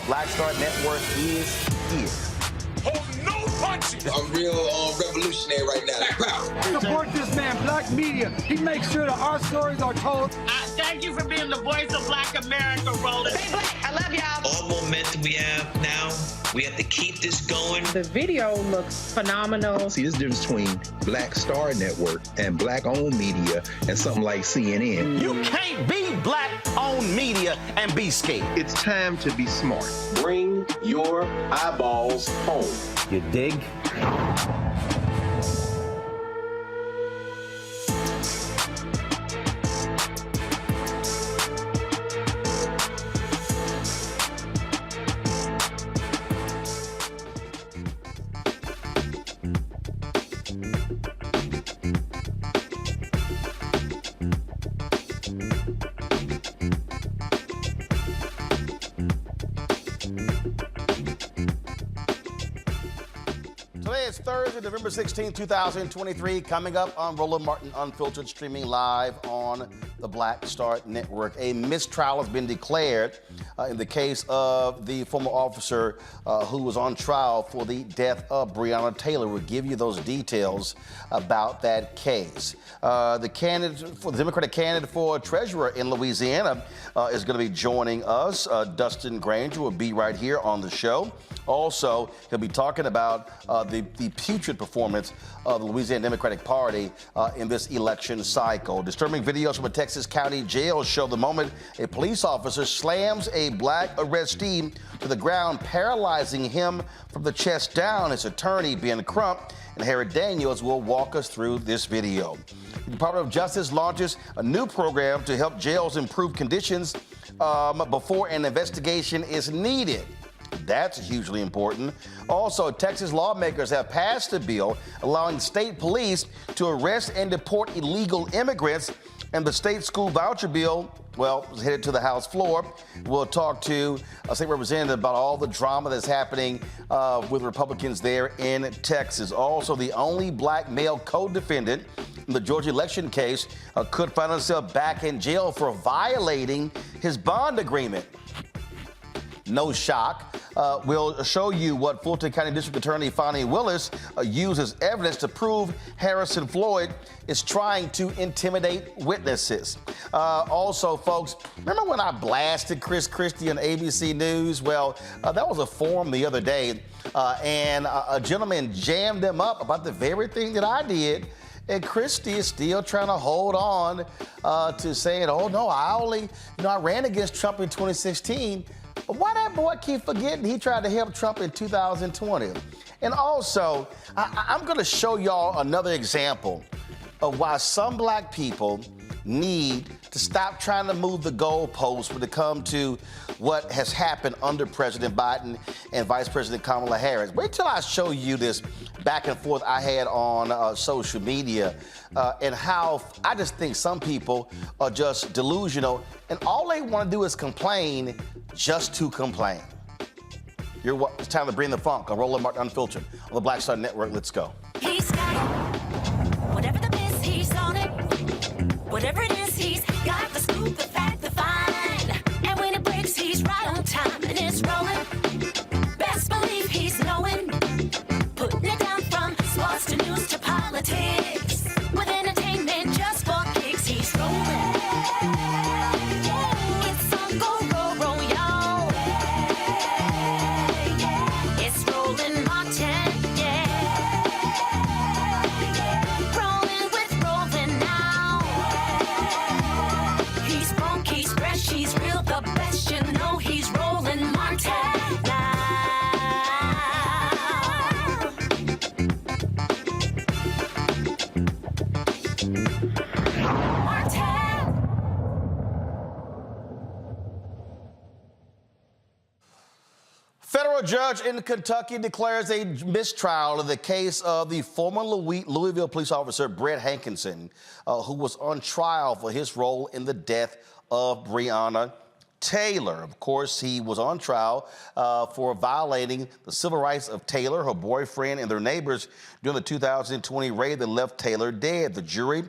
Black Star Network is here. Hold no punches. I'm real revolutionary right now. Support this man, Black Media. He makes sure that our stories are told. Thank you for being the voice of Black America, Roland. Stay black. I love y'all. All momentum we have now, we have to keep this going. The video looks phenomenal. See, there's a difference between Black Star Network and Black-owned media and something like CNN. You can't be Black-owned media and be scared. It's time to be smart. Bring your eyeballs home. You dig? Today is Thursday, November 16, 2023. Coming up on Roland Martin Unfiltered, streaming live on the Black Star Network. A mistrial has been declared in the case of the former officer who was on trial for the death of Breonna Tayler. We'll give you those details about that case. The Democratic candidate for treasurer in Louisiana is going to be joining us. Dustin Granger will be right here on the show. Also, he'll be talking about the putrid performance of the Louisiana Democratic Party in this election cycle. Disturbing videos from a Texas county jail show the moment a police officer slams a black arrestee to the ground, paralyzing him from the chest down. His attorney, Crump and Harry Daniels, will walk us through this video. The Department of Justice launches a new program to help jails improve conditions before an investigation is needed. That's hugely important. Also, Texas lawmakers have passed a bill allowing state police to arrest and deport illegal immigrants, and the state school voucher bill, well, is headed to the House floor. We'll talk to a state representative about all the drama that's happening with Republicans there in Texas. Also, the only black male co-defendant in the Georgia election case could find himself back in jail for violating his bond agreement. No shock. We'll show you what Fulton County District Attorney Fonnie Willis uses evidence to prove Harrison Floyd is trying to intimidate witnesses. Also, folks, remember when I blasted Chris Christie on ABC News? Well, that was a forum the other day, and a gentleman jammed them up about the very thing that I did. And Christie is still trying to hold on to saying, oh, no, I ran against Trump in 2016. Why that boy keep forgetting he tried to help Trump in 2020? And also, I'm going to show y'all another example of why some black people need to stop trying to move the goalposts when it comes to what has happened under President Biden and Vice President Kamala Harris. Wait till I show you this back and forth I had on social media and how I just think some people are just delusional and all they want to do is complain just to complain. It's time to bring the funk on Roland Martin Unfiltered on the Black Star Network. Let's go. He's got whatever the biz, he's on it. Whatever it is, he's got the scoop, the fact, the find. And when it breaks, he's right on time and it's rolling. Best believe he's knowing. Putting it down from sports to news to politics. With entertainment just for kicks, he's rolling. It's on go, roll, y'all. It's Roland Martin, rolling with Roland now. He's funk, he's fresh, he's real, the best, you know he's Roland Martin now. Federal judge in Kentucky declares a mistrial in the case of the former Louisville police officer Brett Hankinson, who was on trial for his role in the death of Breonna Tayler. Of course, he was on trial for violating the civil rights of Tayler, her boyfriend, and their neighbors during the 2020 raid that left Tayler dead. The jury,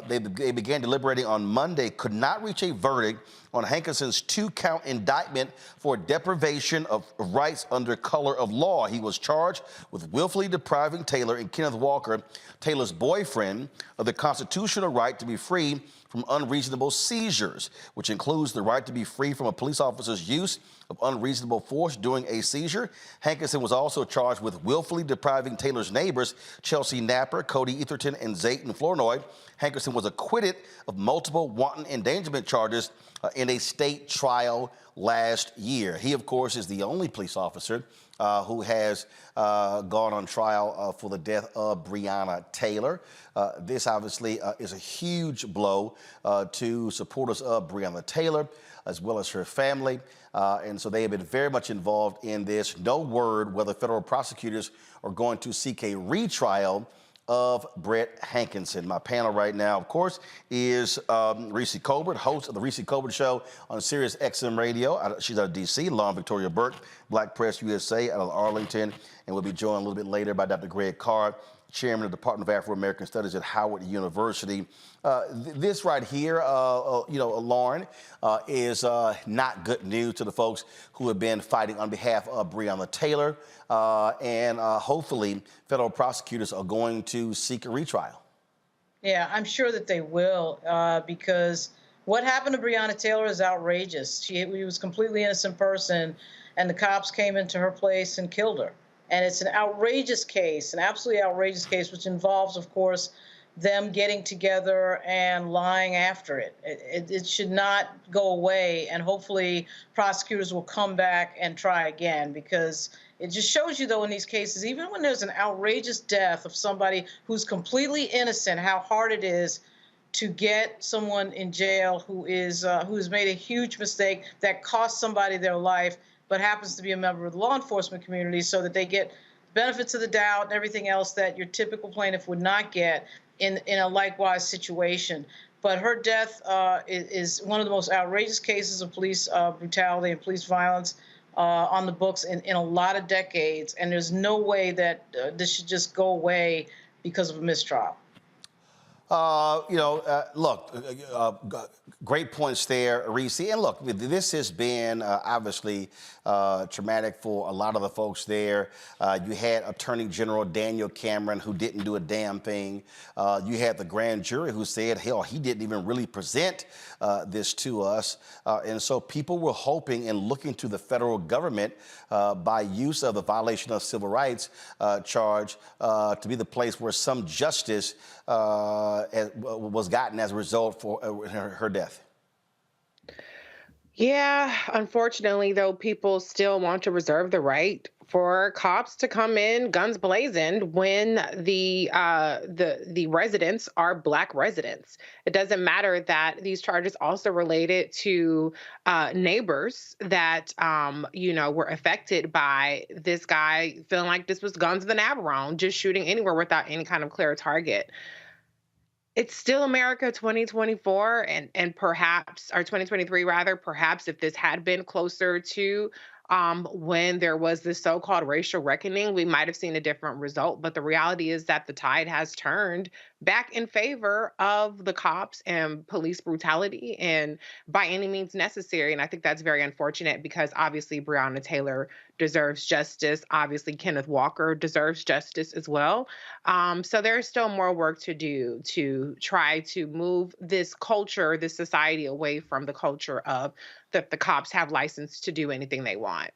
they began deliberating on Monday, could not reach a verdict on Hankinson's 2-count indictment for deprivation of rights under color of law. He was charged with willfully depriving Tayler and Kenneth Walker, Taylor's boyfriend, of the constitutional right to be free from unreasonable seizures, which includes the right to be free from a police officer's use of unreasonable force during a seizure. Hankinson was also charged with willfully depriving Taylor's neighbors, Chelsea Napper, Cody Etherton, and Zayton Flournoy. Hankinson was acquitted of multiple wanton endangerment charges in a state trial last year. He, of course, is the only police officer who has gone on trial for the death of Breonna Tayler. This obviously is a huge blow to supporters of Breonna Tayler, as well as her family. And so they have been very much involved in this. No word whether federal prosecutors are going to seek a retrial of Brett Hankinson. My panel right now, of course, is Reese Colbert, host of the Reese Colbert Show on Sirius XM Radio. She's out of D.C. Lauren Victoria Burke, Black Press USA out of Arlington, and we'll be joined a little bit later by Dr. Greg Carr, Chairman of the Department of Afro-American Studies at Howard University. This right here, Lauren, is not good news to the folks who have been fighting on behalf of Breonna Tayler, and hopefully federal prosecutors are going to seek a retrial. Yeah, I'm sure that they will, because what happened to Breonna Tayler is outrageous. She was a completely innocent person, and the cops came into her place and killed her. And it's an outrageous case, an absolutely outrageous case, which involves, of course, them getting together and lying after it. It should not go away, and hopefully prosecutors will come back and try again, because it just shows you, though, in these cases, even when there's an outrageous death of somebody who's completely innocent, how hard it is to get someone in jail who's made a huge mistake that cost somebody their life, but happens to be a member of the law enforcement community, so that they get benefits of the doubt and everything else that your typical plaintiff would not get in a likewise situation. But her death is one of the most outrageous cases of police brutality and police violence on the books in a lot of decades, and there's no way that this should just go away because of a mistrial. Look, great points there, Reese. And look, this has been obviously traumatic for a lot of the folks there. You had Attorney General Daniel Cameron, who didn't do a damn thing. You had the grand jury who said, hell, he didn't even really present this to us. And so people were hoping and looking to the federal government by use of the violation of civil rights charge to be the place where some justice was gotten as a result for her death. Yeah, unfortunately, though, people still want to reserve the right for cops to come in guns blazing when the residents are Black residents. It doesn't matter that these charges also related to neighbors that were affected by this guy feeling like this was guns of the Navarone, just shooting anywhere without any kind of clear target. It's still America 2024 and perhaps, or 2023 rather, perhaps if this had been closer to when there was this so-called racial reckoning, we might have seen a different result. But the reality is that the tide has turned back in favor of the cops and police brutality, and by any means necessary. And I think that's very unfortunate, because obviously Breonna Tayler deserves justice. Obviously Kenneth Walker deserves justice as well. So there's still more work to do to try to move this culture, this society, away from the culture of that the cops have license to do anything they want.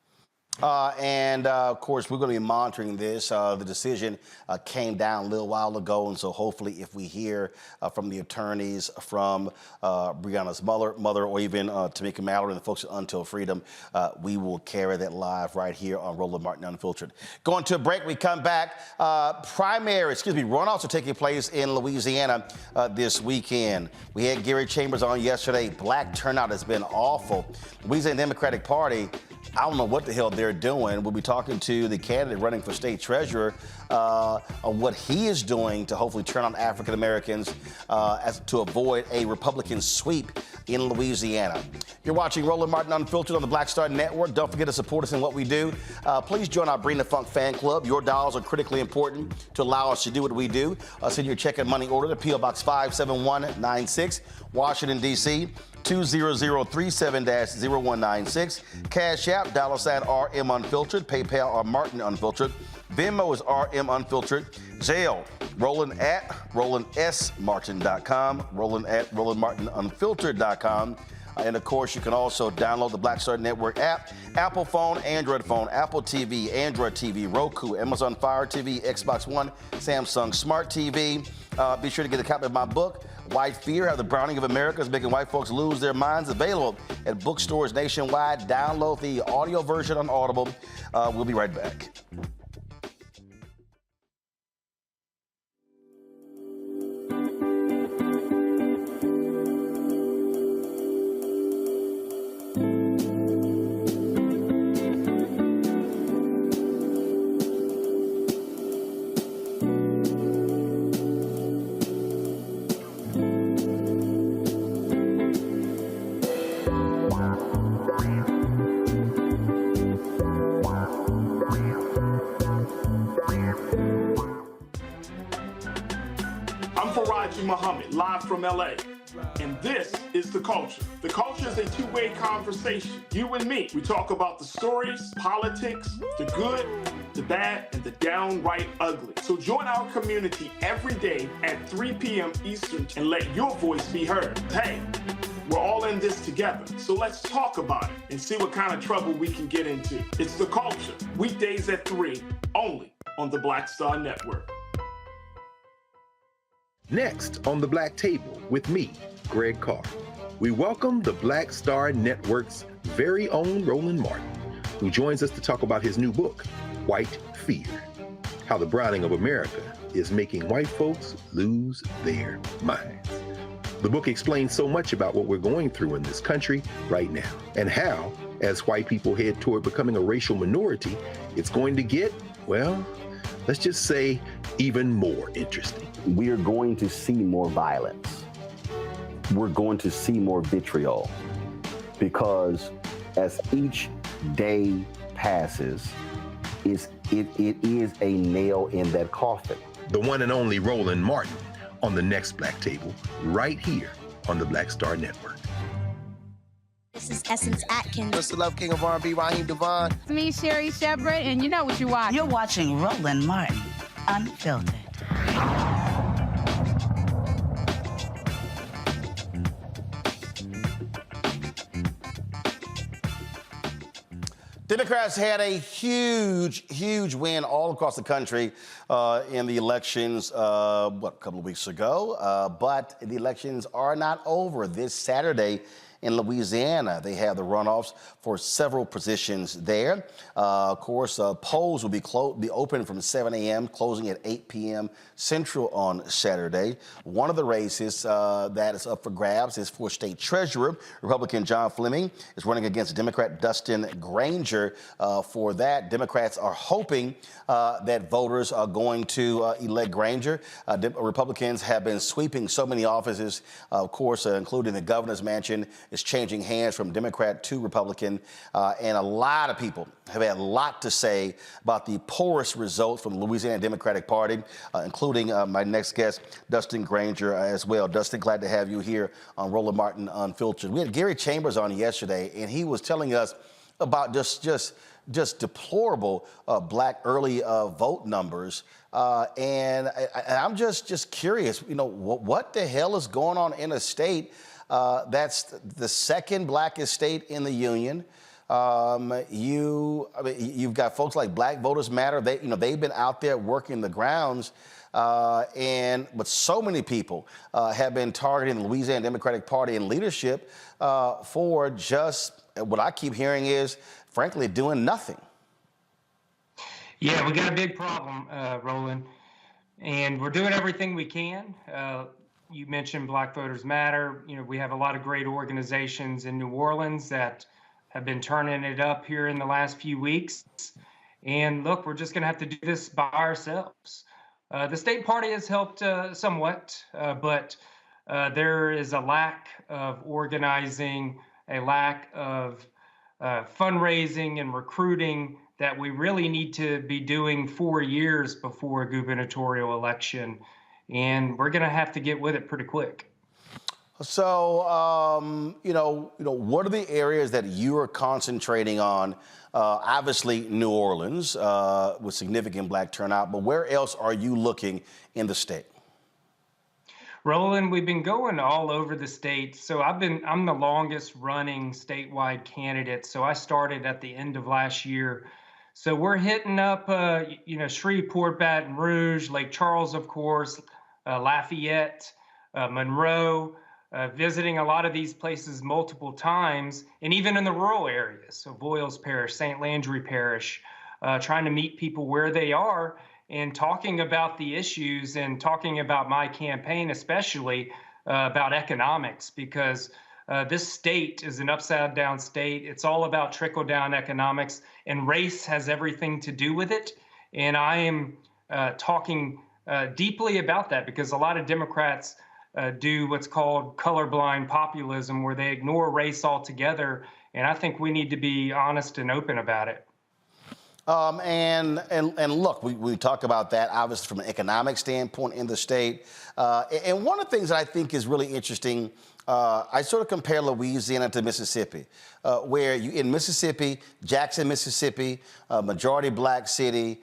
Of course, we're going to be monitoring this. The decision came down a little while ago, and so hopefully if we hear from the attorneys, from Breonna's mother, or even Tamika Mallory and the folks at Until Freedom, we will carry that live right here on Roland Martin Unfiltered. Going to a break, we come back. Runoffs are taking place in Louisiana this weekend. We had Gary Chambers on yesterday. Black turnout has been awful. Louisiana Democratic Party, I don't know what the hell they're doing. We'll be talking to the candidate running for state treasurer on what he is doing to hopefully turn on African Americans to avoid a Republican sweep in Louisiana. You're watching Roland Martin Unfiltered on the Black Star Network. Don't forget to support us in what we do. Please join our Breonna Funk fan club. Your dollars are critically important to allow us to do what we do. Send your check and money order to P.O. Box 57196, Washington, D.C. 20037-0196. Cash App, $RM Unfiltered. PayPal or Martin Unfiltered. Venmo is RM Unfiltered. Jail, Roland at RolandSMartin.com. Roland at RolandMartinUnfiltered.com. And of course, you can also download the Black Star Network app, Apple phone, Android phone, Apple TV, Android TV, Roku, Amazon Fire TV, Xbox One, Samsung Smart TV. Be sure to get a copy of my book, White Fear, How the Browning of America is Making White Folks Lose Their Minds, available at bookstores nationwide. Download the audio version on Audible. We'll be right back. I'm Faraji Muhammad, live from LA. And this is The Culture. The Culture is a two-way conversation. You and me. We talk about the stories, politics, the good, the bad, and the downright ugly. So join our community every day at 3 p.m. Eastern and let your voice be heard. Hey, we're all in this together. So let's talk about it and see what kind of trouble we can get into. It's The Culture, weekdays at 3, only on the Black Star Network. Next on the Black Table with me, Greg Carr, we welcome the Black Star Network's very own Roland Martin, who joins us to talk about his new book, White Fear, How the Browning of America is Making White Folks Lose Their Minds. The book explains so much about what we're going through in this country right now, and how, as white people head toward becoming a racial minority, it's going to get, well, let's just say, even more interesting. We are going to see more violence. We're going to see more vitriol, because as each day passes, it is a nail in that coffin. The one and only Roland Martin on the next Black Table, right here on the Black Star Network. This is Essence Atkins. Mr. Love King of R&B, Raheem Devon. It's me, Sherry Shepard, and you know what you watch. You're watching Roland Martin, Unfiltered. Democrats had a huge win all across the country in the elections, a couple of weeks ago. But the elections are not over. This Saturday in Louisiana, they have the runoffs for several positions there. Of course, polls will be open from 7 a.m., closing at 8 p.m. Central on Saturday. One of the races that is up for grabs is for state treasurer. Republican John Fleming is running against Democrat Dustin Granger. For that, Democrats are hoping that voters are going to elect Granger. Republicans have been sweeping so many offices, of course, including the governor's mansion is changing hands from Democrat to Republican. And a lot of people have had a lot to say about the poorest results from the Louisiana Democratic Party, including my next guest, Dustin Granger, as well. Dustin, glad to have you here on Roland Martin Unfiltered. We had Gary Chambers on yesterday, and he was telling us about just deplorable black early vote numbers. And I'm just curious, you know, what the hell is going on in a state that's the second blackest state in the union? You've got folks like Black Voters Matter. They've been out there working the grounds, but so many people have been targeting the Louisiana Democratic Party and leadership for just what I keep hearing is, frankly, doing nothing. Yeah, we got a big problem, Roland, and we're doing everything we can. You mentioned Black Voters Matter. You know, we have a lot of great organizations in New Orleans that have been turning it up here in the last few weeks. And look, we're just going to have to do this by ourselves. The state party has helped somewhat, but there is a lack of organizing, a lack of fundraising and recruiting that we really need to be doing 4 years before a gubernatorial election. And we're going to have to get with it pretty quick. So, what are the areas that you are concentrating on? Obviously, New Orleans with significant black turnout, but where else are you looking in the state? Roland, we've been going all over the state. So I'm the longest running statewide candidate. So I started at the end of last year. So we're hitting up, Shreveport, Baton Rouge, Lake Charles, of course, Lafayette, Monroe, visiting a lot of these places multiple times, and even in the rural areas, so Voiles Parish, St. Landry Parish, trying to meet people where they are and talking about the issues and talking about my campaign, especially about economics, because this state is an upside down state. It's all about trickle down economics, and race has everything to do with it. And I am talking deeply about that because a lot of Democrats do what's called colorblind populism, where they ignore race altogether. And I think we need to be honest and open about it. And look, we talk about that obviously from an economic standpoint in the state. And one of the things that I think is really interesting, I sort of compare Louisiana to Mississippi, where in Mississippi, Jackson, Mississippi, majority black city,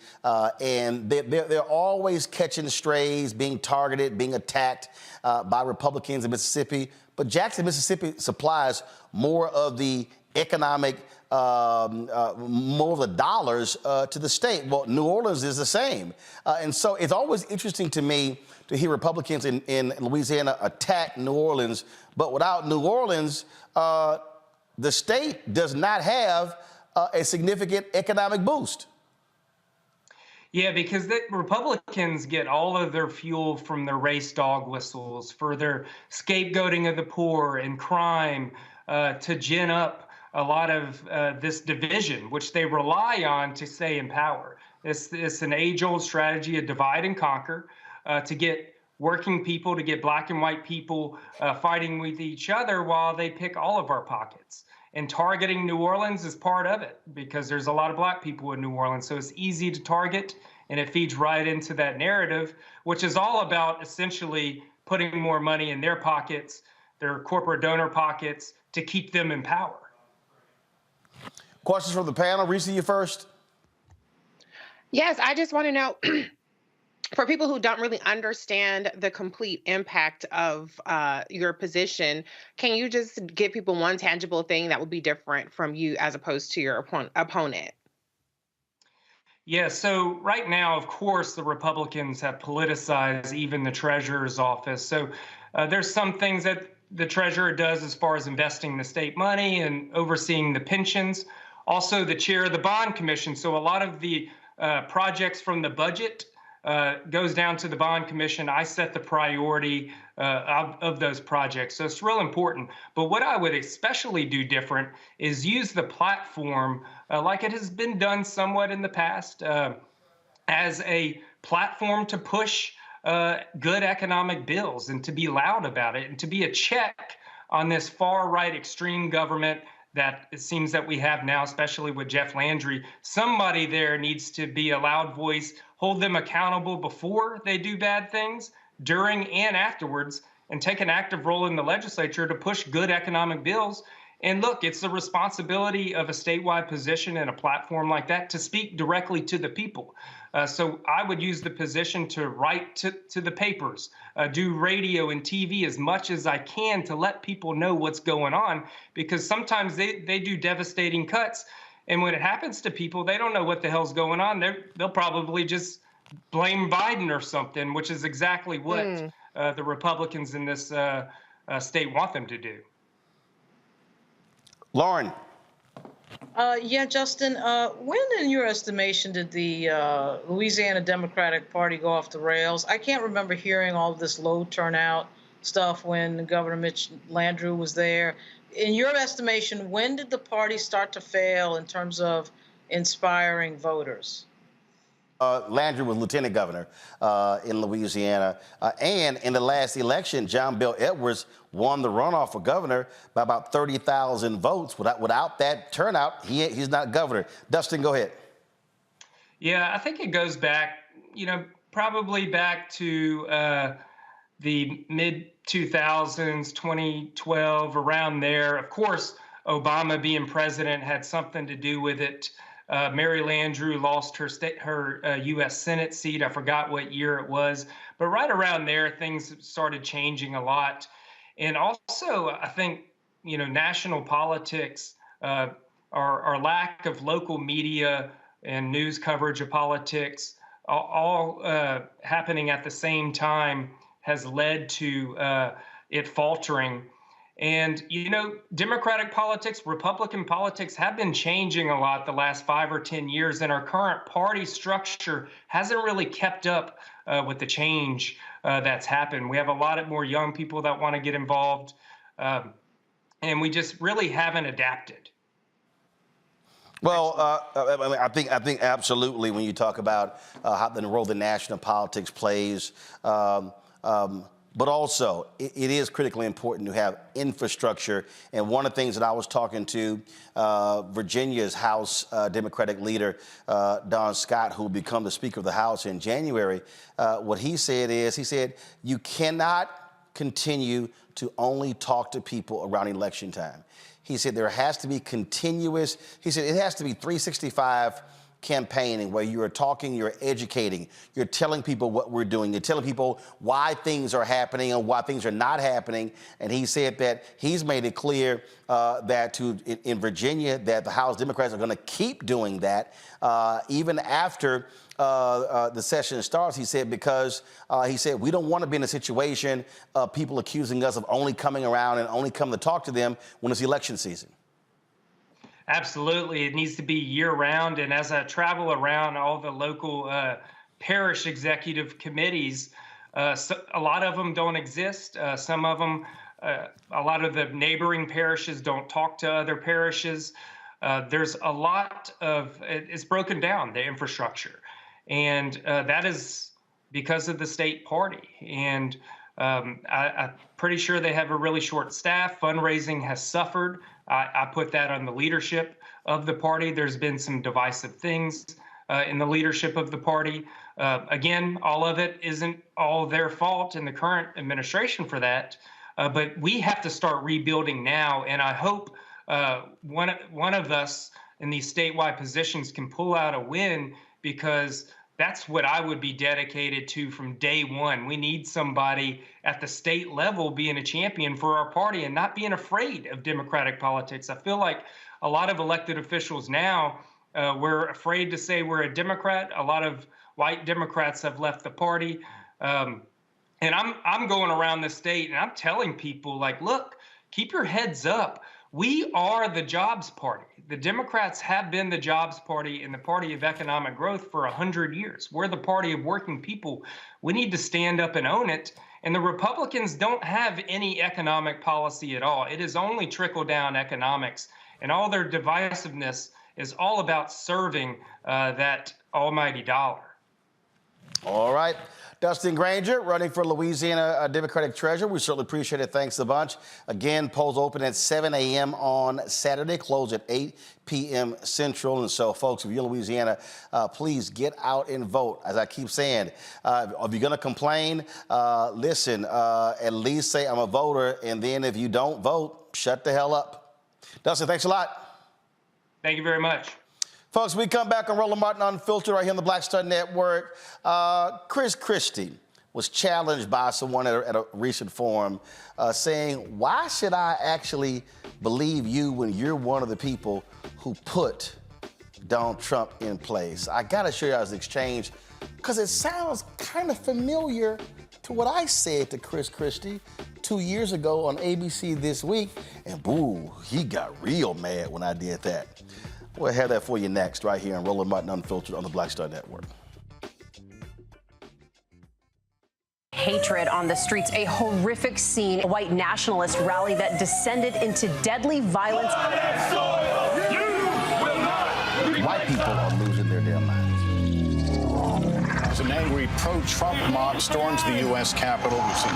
and they're always catching strays, being targeted, being attacked by Republicans in Mississippi. But Jackson, Mississippi supplies more of the economic more of the dollars to the state. Well, New Orleans is the same. And so it's always interesting to me to hear Republicans in Louisiana attack New Orleans, but without New Orleans, the state does not have a significant economic boost. Yeah, because the Republicans get all of their fuel from their race dog whistles for their scapegoating of the poor and crime to gin up a lot of this division, which they rely on to stay in power. It's an age-old strategy of divide and conquer to get working people, to get black and white people fighting with each other while they pick all of our pockets. And targeting New Orleans is part of it because there's a lot of black people in New Orleans. So it's easy to target, and it feeds right into that narrative, which is all about essentially putting more money in their pockets, their corporate donor pockets, to keep them in power. Questions from the panel. Reese, you first. Yes, I just want to know, for people who don't really understand the complete impact of your position, can you just give people one tangible thing that would be different from you as opposed to your opponent? Yeah, so right now, of course, the Republicans have politicized even the treasurer's office. So there's some things that the treasurer does as far as investing the state money and overseeing the pensions. Also, the chair of the bond commission. So a lot of the projects from the budget goes down to the bond commission. I set the priority of those projects. So it's real important. But what I would especially do different is use the platform like it has been done somewhat in the past as a platform to push good economic bills and to be loud about it and to be a check on this far right extreme government that it seems that we have now, especially with Jeff Landry. Somebody there needs to be a loud voice, hold them accountable before they do bad things, during and afterwards, and take an active role in the legislature to push good economic bills. And look, it's the responsibility of a statewide position and a platform like that to speak directly to the people. So I would use the position to write to the papers, do radio and TV as much as I can to let people know what's going on, because sometimes they do devastating cuts. And when it happens to people, they don't know what the hell's going on. They'll probably just blame Biden or something, which is exactly what the Republicans in this state want them to do. Lauren. Yeah, Justin, when in your estimation did the Louisiana Democratic Party go off the rails? I can't remember hearing all of this low turnout stuff when Governor Mitch Landrieu was there. In your estimation, when did the party start to fail in terms of inspiring voters? Landrieu was lieutenant governor in Louisiana. And in the last election, John Bel Edwards won the runoff for governor by about 30,000 votes. Without that turnout, he's not governor. Dustin, go ahead. Yeah, I think it goes back, probably back to the mid-2000s, 2012, around there. Of course, Obama being president had something to do with it. Mary Landrieu lost her U.S. Senate seat. I forgot what year it was. But right around there, things started changing a lot. And also, I think, national politics, our lack of local media and news coverage of politics, all happening at the same time, has led to it faltering. And, Democratic politics, Republican politics have been changing a lot the last 5 or 10 years, and our current party structure hasn't really kept up with the change that's happened. We have a lot more young people that want to get involved, and we just really haven't adapted. Well, I think absolutely when you talk about how the role the national politics plays, But also, it is critically important to have infrastructure. And one of the things that I was talking to Virginia's House Democratic leader, Don Scott, who will become the Speaker of the House in January, what he said is, he said, you cannot continue to only talk to people around election time. He said there has to be continuous, he said it has to be 365 campaigning where you are talking, you're educating, you're telling people what we're doing, you're telling people why things are happening and why things are not happening. And he said that he's made it clear that in Virginia that the House Democrats are going to keep doing that even after the session starts. He said because he said we don't want to be in a situation of people accusing us of only coming around and only coming to talk to them when it's election season. Absolutely. It needs to be year-round. And as I travel around all the local parish executive committees, a lot of them don't exist. Some of them, a lot of the neighboring parishes don't talk to other parishes. There's a lot of, it's broken down, the infrastructure. And that is because of the state party. And I'm pretty sure they have a really short staff. Fundraising has suffered. I put that on the leadership of the party. There's been some divisive things in the leadership of the party. Again, all of it isn't all their fault in the current administration for that, but we have to start rebuilding now. And I hope one of us in these statewide positions can pull out a win, because that's what I would be dedicated to from day one. We need somebody at the state level being a champion for our party and not being afraid of Democratic politics. I feel like a lot of elected officials now, we're afraid to say we're a Democrat. A lot of white Democrats have left the party. And I'm going around the state and I'm telling people, like, look, keep your heads up. We are the jobs party. The Democrats have been the jobs party and the party of economic growth for 100 years. We're the party of working people. We need to stand up and own it. And the Republicans don't have any economic policy at all. It is only trickle-down economics. And all their divisiveness is all about serving that almighty dollar. All right. Dustin Granger, running for Louisiana Democratic Treasurer. We certainly appreciate it. Thanks a bunch. Again, polls open at 7 a.m. on Saturday, close at 8 p.m. Central. And so, folks, if you're in Louisiana, please get out and vote. As I keep saying, if you're going to complain, listen, at least say I'm a voter. And then if you don't vote, shut the hell up. Dustin, thanks a lot. Thank you very much. Folks, we come back on Roland Martin Unfiltered right here on the Black Star Network. Chris Christie was challenged by someone at a recent forum saying, why should I actually believe you when you're one of the people who put Donald Trump in place? I got to show you guys the exchange because it sounds kind of familiar to what I said to Chris Christie 2 years ago on ABC This Week. And boo, he got real mad when I did that. We'll have that for you next, right here on Roland Martin Unfiltered on the Black Star Network. Hatred on the streets, a horrific scene, a white nationalist rally that descended into deadly violence. White people are losing their damn minds. An angry pro-Trump mob storms the U.S. Capitol. We've seen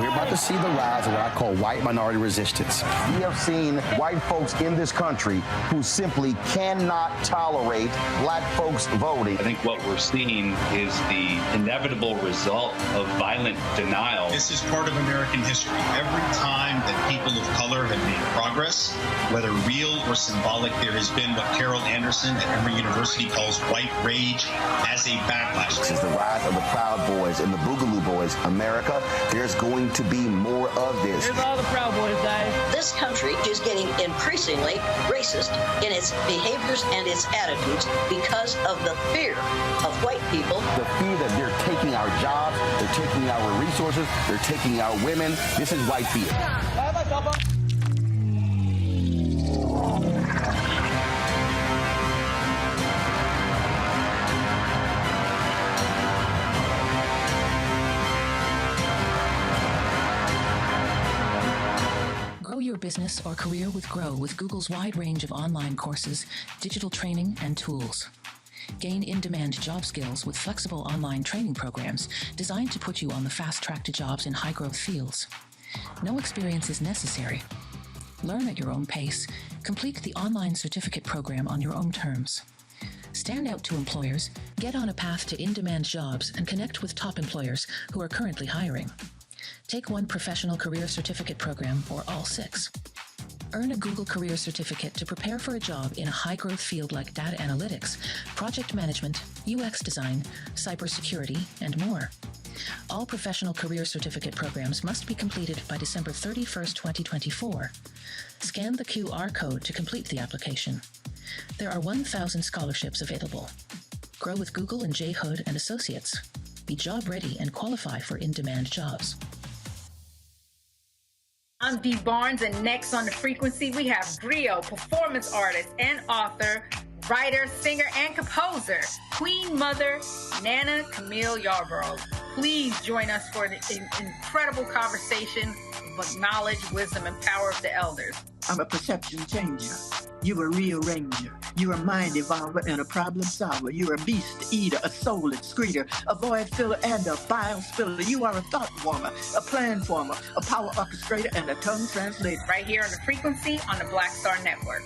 We're about to see the rise of what I call white minority resistance. We have seen white folks in this country who simply cannot tolerate black folks voting. I think what we're seeing is the inevitable result of violent denial. This is part of American history. Every time that people of color have made progress, whether real or symbolic, there has been what Carol Anderson at Emory University calls white rage as a backlash. This is the rise of the Proud Boys and the Boogaloo Boys. America, there's going to be more of this. Here's all the Proud Boys, Dave. This country is getting increasingly racist in its behaviors and its attitudes because of the fear of white people. The fear that they're taking our jobs, they're taking our resources, they're taking our women. This is white fear. Your business or career with Grow with Google's wide range of online courses, digital training, and tools. Gain in-demand job skills with flexible online training programs designed to put you on the fast track to jobs in high-growth fields. No experience is necessary. Learn at your own pace. Complete the online certificate program on your own terms. Stand out to employers, get on a path to in-demand jobs, and connect with top employers who are currently hiring. Take one professional career certificate program or all 6. Earn a Google Career Certificate to prepare for a job in a high-growth field like data analytics, project management, UX design, cybersecurity, and more. All professional career certificate programs must be completed by December 31st, 2024. Scan the QR code to complete the application. There are 1,000 scholarships available. Grow with Google and J. Hood and Associates. Be job ready and qualify for in-demand jobs. I'm Dee Barnes, and next on The Frequency, we have griot, performance artist and author, writer, singer, and composer, Queen Mother Nana Camille Yarborough. Please join us for an incredible conversation with knowledge, wisdom, and power of the elders. I'm a perception changer. You're a rearranger. You're a mind evolver and a problem solver. You're a beast eater, a soul excreter, a void filler, and a bile spiller. You are a thought warmer, a plan former, a power orchestrator, and a tongue translator. Right here on The Frequency on the Black Star Network.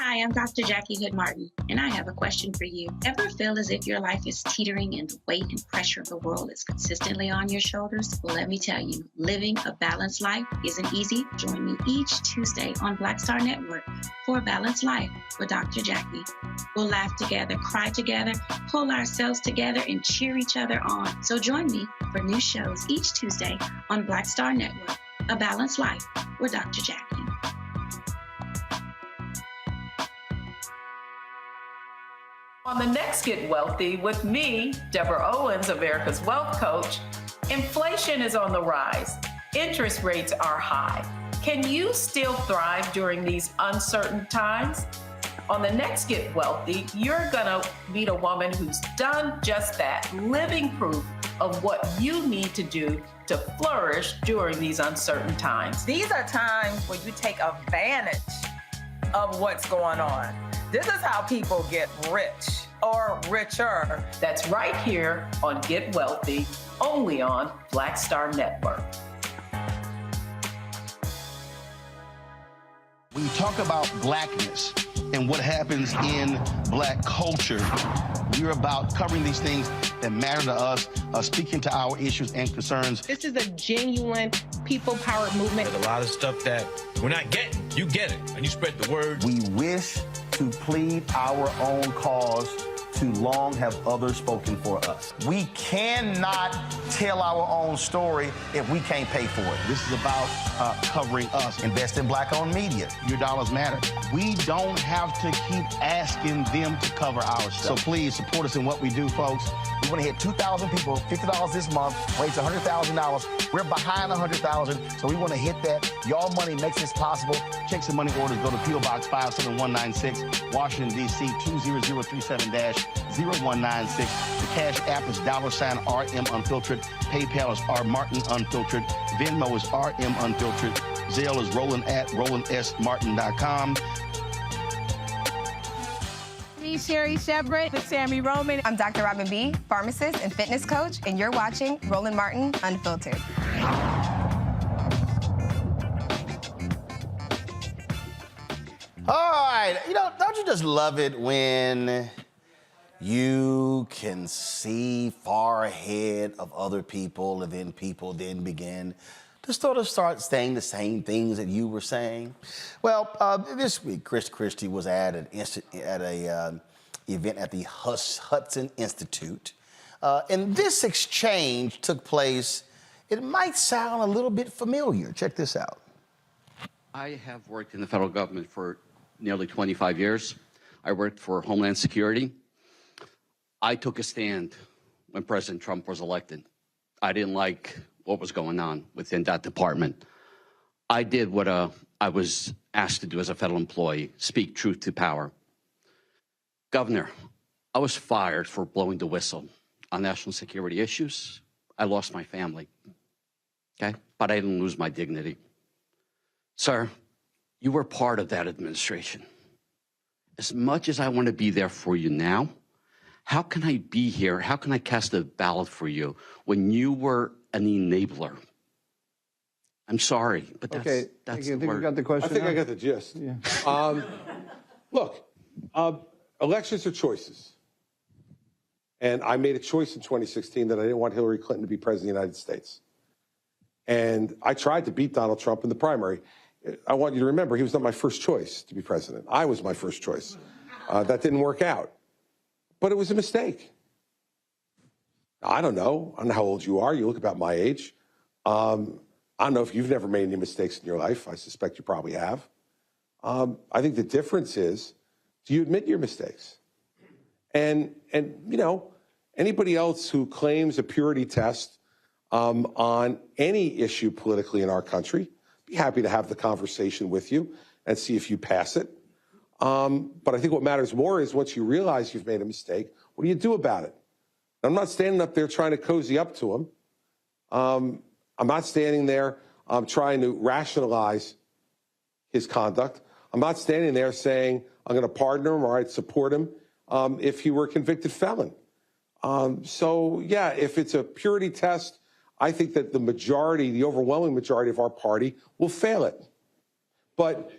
Hi, I'm Dr. Jackie Hood Martin, and I have a question for you. Ever feel as if your life is teetering and the weight and pressure of the world is consistently on your shoulders? Well, let me tell you, living a balanced life isn't easy. Join me each Tuesday on Black Star Network for A Balanced Life with Dr. Jackie. We'll laugh together, cry together, pull ourselves together, and cheer each other on. So join me for new shows each Tuesday on Black Star Network, A Balanced Life with Dr. Jackie. On the next Get Wealthy with me, Deborah Owens, America's Wealth Coach, inflation is on the rise. Interest rates are high. Can you still thrive during these uncertain times? On the next Get Wealthy, you're gonna meet a woman who's done just that, living proof of what you need to do to flourish during these uncertain times. These are times where you take advantage of what's going on. This is how people get rich or richer. That's right here on Get Wealthy, only on Black Star Network. When you talk about blackness and what happens in black culture, we're about covering these things that matter to us, speaking to our issues and concerns. This is a genuine people-powered movement. There's a lot of stuff that we're not getting. You get it, and you spread the word. We wish to plead our own cause. Too long have others spoken for us. We cannot tell our own story if we can't pay for it. This is about covering us. Invest in black-owned media. Your dollars matter. We don't have to keep asking them to cover our stuff. So please support us in what we do, folks. We want to hit 2,000 people, $50 this month, raise $100,000. We're behind 100,000, so we want to hit that. Y'all money makes this possible. Checks and money orders go to P.O. Box 57196, Washington, D.C. 20037-0196. The Cash App is $RM Unfiltered. PayPal is R Martin Unfiltered. Venmo is RM Unfiltered. Zelle is RolandSMartin.com. Me, Sherry Shepard, with Sammy Roman. I'm Dr. Robin B., pharmacist and fitness coach, and you're watching Roland Martin Unfiltered. All right, don't you just love it when you can see far ahead of other people, and then people then begin to sort of start saying the same things that you were saying? Well, this week, Chris Christie was at an event at the Hudson Institute, and this exchange took place. It might sound a little bit familiar. Check this out. I have worked in the federal government for nearly 25 years. I worked for Homeland Security. I took a stand when President Trump was elected. I didn't like what was going on within that department. I did what I was asked to do as a federal employee, speak truth to power. Governor, I was fired for blowing the whistle on national security issues. I lost my family, okay? But I didn't lose my dignity. Sir, you were part of that administration. as much as I want to be there for you now, how can I be here? How can I cast a ballot for you when you were an enabler? I'm sorry, but that's, okay. that's I the think word. you got the question. I think now? I got the gist. Yeah. Look, elections are choices. And I made a choice in 2016 that I didn't want Hillary Clinton to be president of the United States. And I tried to beat Donald Trump in the primary. I want you to remember, he was not my first choice to be president. I was my first choice. That didn't work out. But it was a mistake. I don't know. I don't know how old you are. You look about my age. I don't know if you've never made any mistakes in your life. I suspect you probably have. I think the difference is, do you admit your mistakes? And you know, anybody else who claims a purity test on any issue politically in our country, be happy to have the conversation with you and see if you pass it. But I think what matters more is once you realize you've made a mistake, what do you do about it? I'm not standing up there trying to cozy up to him. I'm not standing there trying to rationalize his conduct. I'm not standing there saying I'm going to pardon him or I'd support him if he were a convicted felon. So, yeah, if it's a purity test, I think that the majority, the overwhelming majority of our party will fail it. But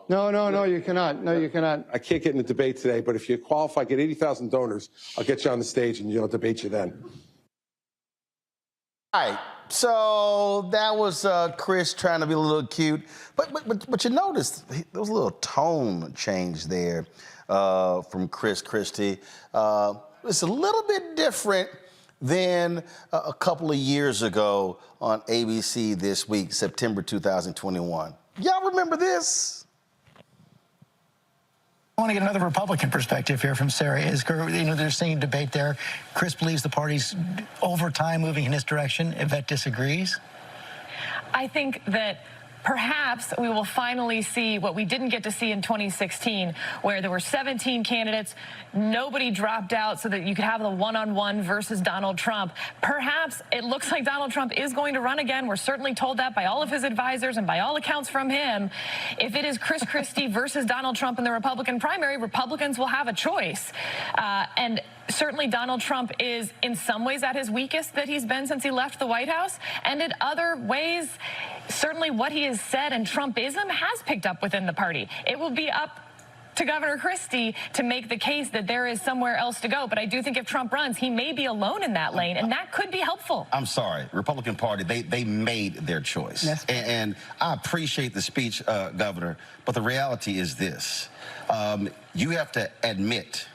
No, you cannot. No, you cannot. I can't get in a debate today, but if you qualify, get 80,000 donors, I'll get you on the stage and I'll debate you then. All right, so that was Chris trying to be a little cute, but you noticed there was a little tone change there from Chris Christie. It's a little bit different than a couple of years ago on ABC This Week, September 2021. Y'all remember this? I want to get another Republican perspective here from Sarah Isger. You know, there's seeing debate there. Chris believes the party's over time moving in this direction. Yvette disagrees. I think that perhaps we will finally see what we didn't get to see in 2016, where there were 17 candidates, nobody dropped out so that you could have the one-on-one versus Donald Trump. Perhaps it looks like Donald Trump is going to run again. We're certainly told that by all of his advisors and by all accounts from him. If it is Chris Christie versus Donald Trump in the Republican primary, Republicans will have a choice. And certainly Donald Trump is in some ways at his weakest that he's been since he left the White House, and in other ways, certainly what he has said and Trumpism has picked up within the party. It will be up to Governor Christie to make the case that there is somewhere else to go. But I do think if Trump runs, he may be alone in that lane, and that could be helpful. I'm sorry, Republican Party, they made their choice. Yes. And I appreciate the speech, Governor, but the reality is this. You have to admit,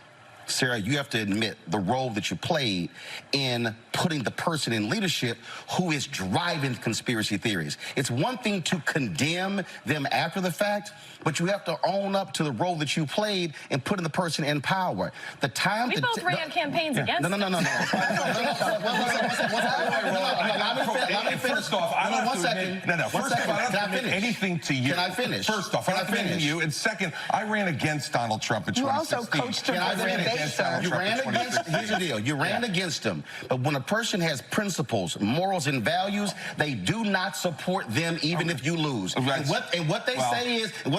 Sarah, you have to admit the role that you played in putting the person in leadership who is driving conspiracy theories. It's one thing to condemn them after the fact, but you have to own up to the role that you played in putting the person in power. The time we both ran campaigns against No. Let me finish. First off, I don't have to admit, First off, I don't have to admit anything to you. Can I finish? First off, I don't have to admit to you. And second, I ran against Donald Trump in 2016. You also coached him for the debate, sir. You ran against, here's the deal, you ran against him. But when a person has principles, morals, and values, they do not support them even if you lose. Right. And what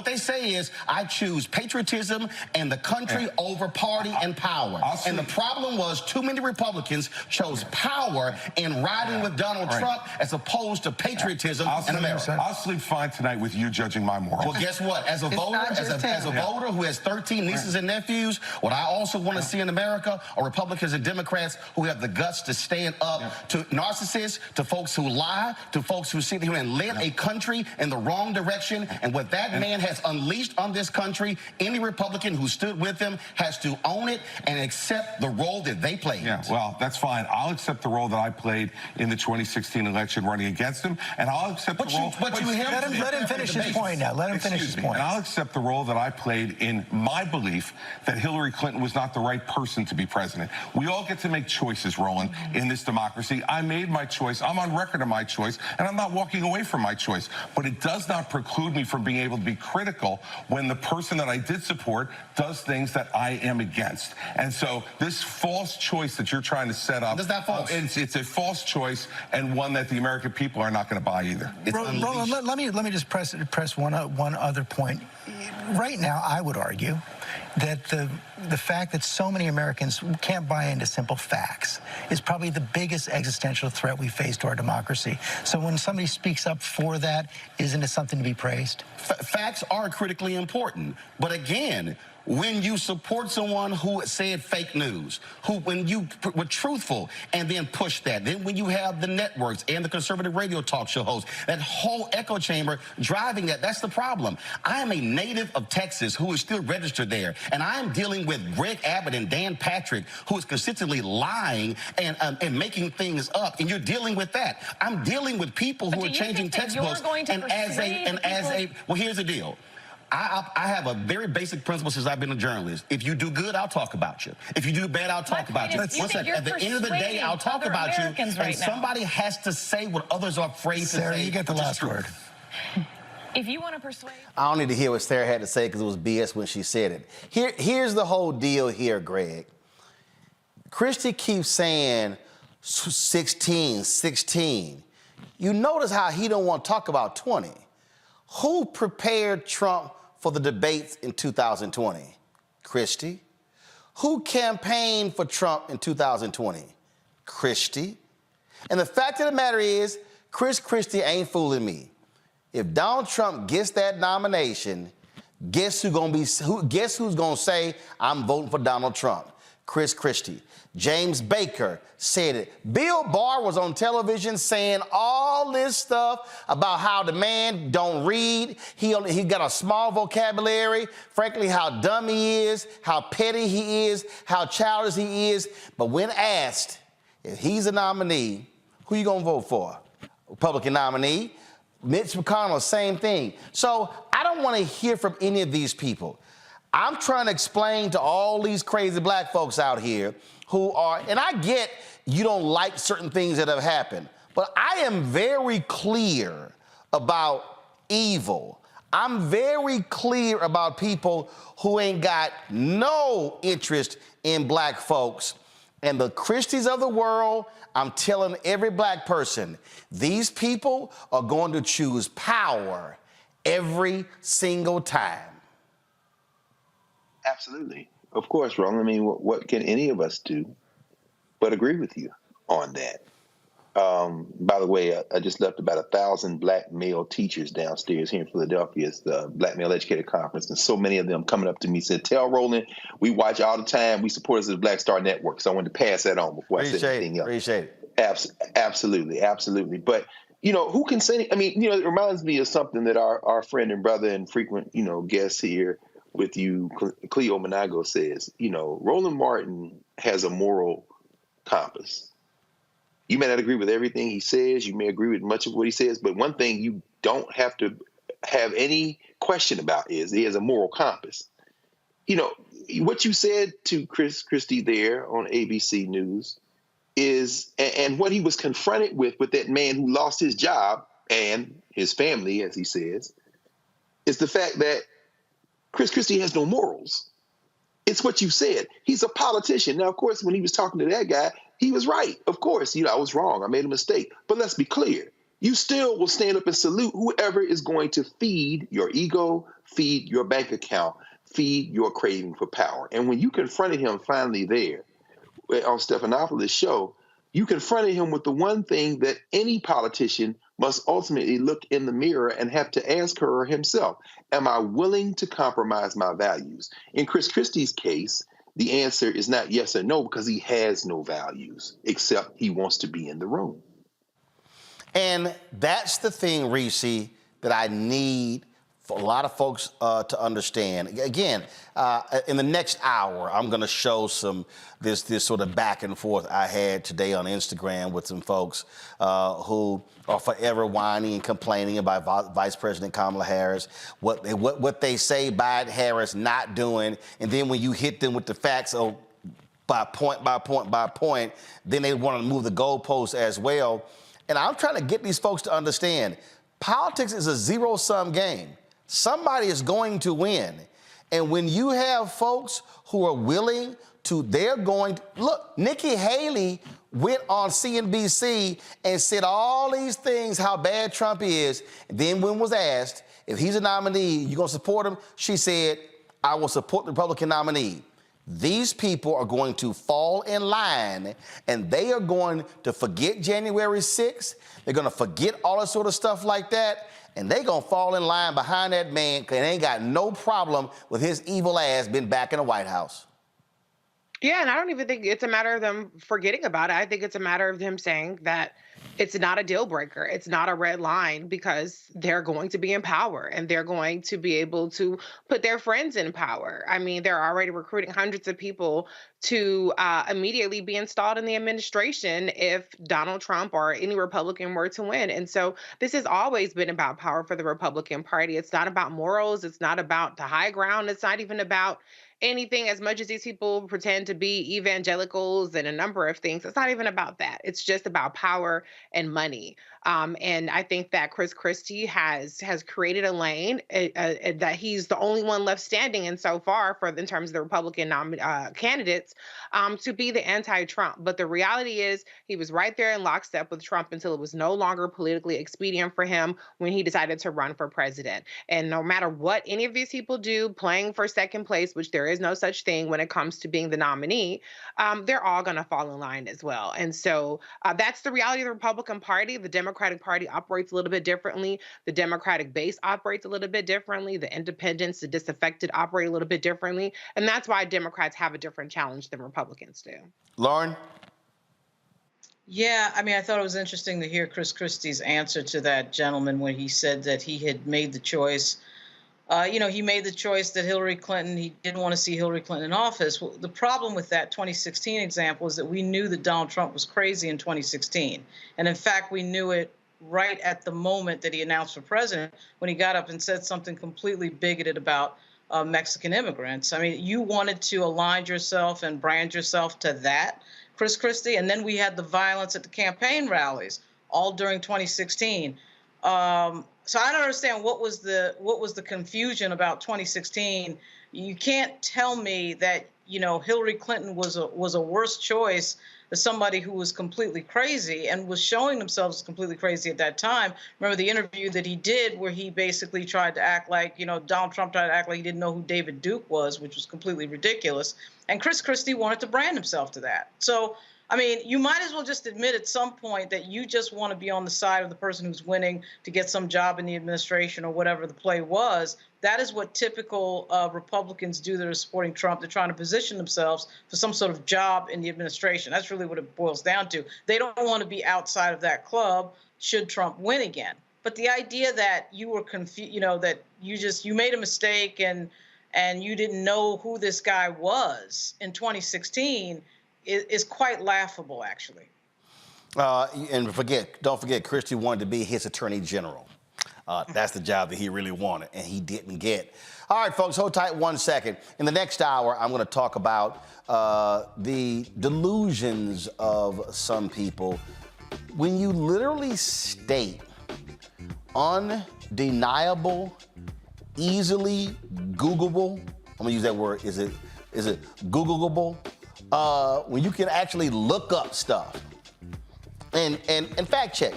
they say is, I choose patriotism and the country over party and power. And the problem was too many Republicans chose power in riding with Donald Trump as opposed to patriotism in America. I'll sleep fine tonight with you judging my morals. Well, guess what? As a voter, as a voter who has 13 nieces and nephews, what I also want to see in America are Republicans and Democrats who have the guts to stand up to narcissists, to folks who lie, to folks who sit here and lead a country in the wrong direction. And what that man has unleashed on this country, any Republican who stood with him has to own it and accept the role that they played. Yeah, well, that's fine. I'll accept the role that I played in the 2016 election running against him, and I'll accept the role... Let him finish his point now. Let him finish his point. And I'll accept the role that I played in my belief that Hillary Clinton was not the right person to be president. We all get to make choices, Roland, in this democracy. I made my choice. I'm on record of my choice, and I'm not walking away from my choice. But it does not preclude me from being able to be critical when the person that I did support does things that I am against. And so this false choice that you're trying to set up, is that false? It's a false choice, and one that the American people are not going to buy either. Roland, let me just press one other point. Right now, I would argue that the fact that so many Americans can't buy into simple facts is probably the biggest existential threat we face to our democracy. So when somebody speaks up for that, isn't it something to be praised? Facts are critically important, but again, when you support someone who said fake news, when you were truthful and then push that, then when you have the networks and the conservative radio talk show hosts, that whole echo chamber driving that's the problem. I am a native of Texas who is still registered there, and I am dealing with Greg Abbott and Dan Patrick, who is consistently lying and making things up, and you're dealing with that. I'm dealing with people who are changing textbooks, well, here's the deal. I have a very basic principle since I've been a journalist. If you do good, I'll talk about you. If you do bad, I'll talk about you. At the end of the day, I'll talk about you. And somebody has to say what others are afraid to say. Sarah, you get the last word. If you want to persuade... I don't need to hear what Sarah had to say because it was BS when she said it. Here's the whole deal here, Greg. Christie keeps saying 16, 16. You notice how he don't want to talk about 20. Who prepared Trump for the debates in 2020? Christie. Who campaigned for Trump in 2020? Christie. And the fact of the matter is, Chris Christie ain't fooling me. If Donald Trump gets that nomination, guess who's gonna say I'm voting for Donald Trump? Chris Christie. James Baker said it. Bill Barr was on television saying all this stuff about how the man don't read. He got a small vocabulary. Frankly, how dumb he is, how petty he is, how childish he is. But when asked if he's a nominee, who you gonna vote for? Republican nominee. Mitch McConnell, same thing. So I don't want to hear from any of these people. I'm trying to explain to all these crazy black folks out here who are, and I get you don't like certain things that have happened, but I am very clear about evil. I'm very clear about people who ain't got no interest in black folks. And the Christies of the world, I'm telling every black person, these people are going to choose power every single time. Absolutely. Of course, Roland. I mean, what can any of us do but agree with you on that? By the way, I just left about 1,000 black male teachers downstairs here in Philadelphia. It's the Black Male Educator Conference, and so many of them coming up to me said, "Tell Roland, we watch all the time. We support us at the Black Star Network." So I wanted to pass that on before I said anything else. Appreciate it. Absolutely, absolutely. But who can say? I mean, it reminds me of something that our friend and brother and frequent, guest here with you, Cleo Monago, says. Roland Martin has a moral compass. You may not agree with everything he says. You may agree with much of what he says. But one thing you don't have to have any question about is he has a moral compass. What you said to Chris Christie there on ABC News is, and what he was confronted with that man who lost his job and his family, as he says, is the fact that Chris Christie has no morals. It's what you said. He's a politician. Now, of course, when he was talking to that guy, he was right. Of course, I was wrong. I made a mistake. But let's be clear. You still will stand up and salute whoever is going to feed your ego, feed your bank account, feed your craving for power. And when you confronted him finally there on Stephanopoulos' show, you confronted him with the one thing that any politician must ultimately look in the mirror and have to ask her or himself, am I willing to compromise my values? In Chris Christie's case, the answer is not yes or no, because he has no values, except he wants to be in the room. And that's the thing, Reese, that I need for a lot of folks to understand. Again, in the next hour, I'm going to show this sort of back and forth I had today on Instagram with some folks who are forever whining and complaining about Vice President Kamala Harris, what they say Biden Harris not doing, and then when you hit them with the facts by point, then they want to move the goalposts as well. And I'm trying to get these folks to understand, politics is a zero-sum game. Somebody is going to win. And when you have folks who are willing to, look, Nikki Haley went on CNBC and said all these things, how bad Trump is. And then when was asked, if he's a nominee, you gonna support him? She said, I will support the Republican nominee. These people are going to fall in line, and they are going to forget January 6th. They're going to forget all that sort of stuff like that, and they're going to fall in line behind that man because they ain't got no problem with his evil ass being back in the White House. Yeah, and I don't even think it's a matter of them forgetting about it. I think it's a matter of them saying that it's not a deal breaker. It's not a red line because they're going to be in power and they're going to be able to put their friends in power. I mean, they're already recruiting hundreds of people to immediately be installed in the administration if Donald Trump or any Republican were to win. And so this has always been about power for the Republican Party. It's not about morals. It's not about the high ground. It's not even about anything, as much as these people pretend to be evangelicals and a number of things. It's not even about that. It's just about power and money. And I think that Chris Christie has created a lane that he's the only one left standing in so far in terms of the Republican candidates to be the anti-Trump. But the reality is he was right there in lockstep with Trump until it was no longer politically expedient for him when he decided to run for president. And no matter what any of these people do, playing for second place, which there is no such thing when it comes to being the nominee, they're all going to fall in line as well. And so that's the reality of the Republican Party. The Democratic Party operates a little bit differently. The Democratic base operates a little bit differently. The independents, the disaffected operate a little bit differently. And that's why Democrats have a different challenge than Republicans do. Lauren? Yeah, I mean, I thought it was interesting to hear Chris Christie's answer to that gentleman when he said that he had made the choice. He made the choice that Hillary Clinton, he didn't want to see Hillary Clinton in office. Well, the problem with that 2016 example is that we knew that Donald Trump was crazy in 2016. And in fact, we knew it right at the moment that he announced for president when he got up and said something completely bigoted about Mexican immigrants. I mean, you wanted to align yourself and brand yourself to that, Chris Christie. And then we had the violence at the campaign rallies all during 2016. So I don't understand what was the confusion about 2016. You can't tell me that Hillary Clinton was a worse choice as somebody who was completely crazy and was showing themselves completely crazy at that time. Remember the interview that he did where he basically tried to act like Donald Trump tried to act like he didn't know who David Duke was, which was completely ridiculous. And Chris Christie wanted to brand himself to that. So I mean, you might as well just admit at some point that you just want to be on the side of the person who's winning to get some job in the administration or whatever the play was. That is what typical Republicans do that are supporting Trump. They're trying to position themselves for some sort of job in the administration. That's really what it boils down to. They don't want to be outside of that club should Trump win again. But the idea that you were confused, that you made a mistake and you didn't know who this guy was in 2016 is quite laughable, actually. And don't forget, Christie wanted to be his attorney general. That's the job that he really wanted, and he didn't get. All right, folks, hold tight 1 second. In the next hour, I'm going to talk about the delusions of some people. When you literally state undeniable, easily Googleable, I'm going to use that word, is it Googleable? When you can actually look up stuff and fact check.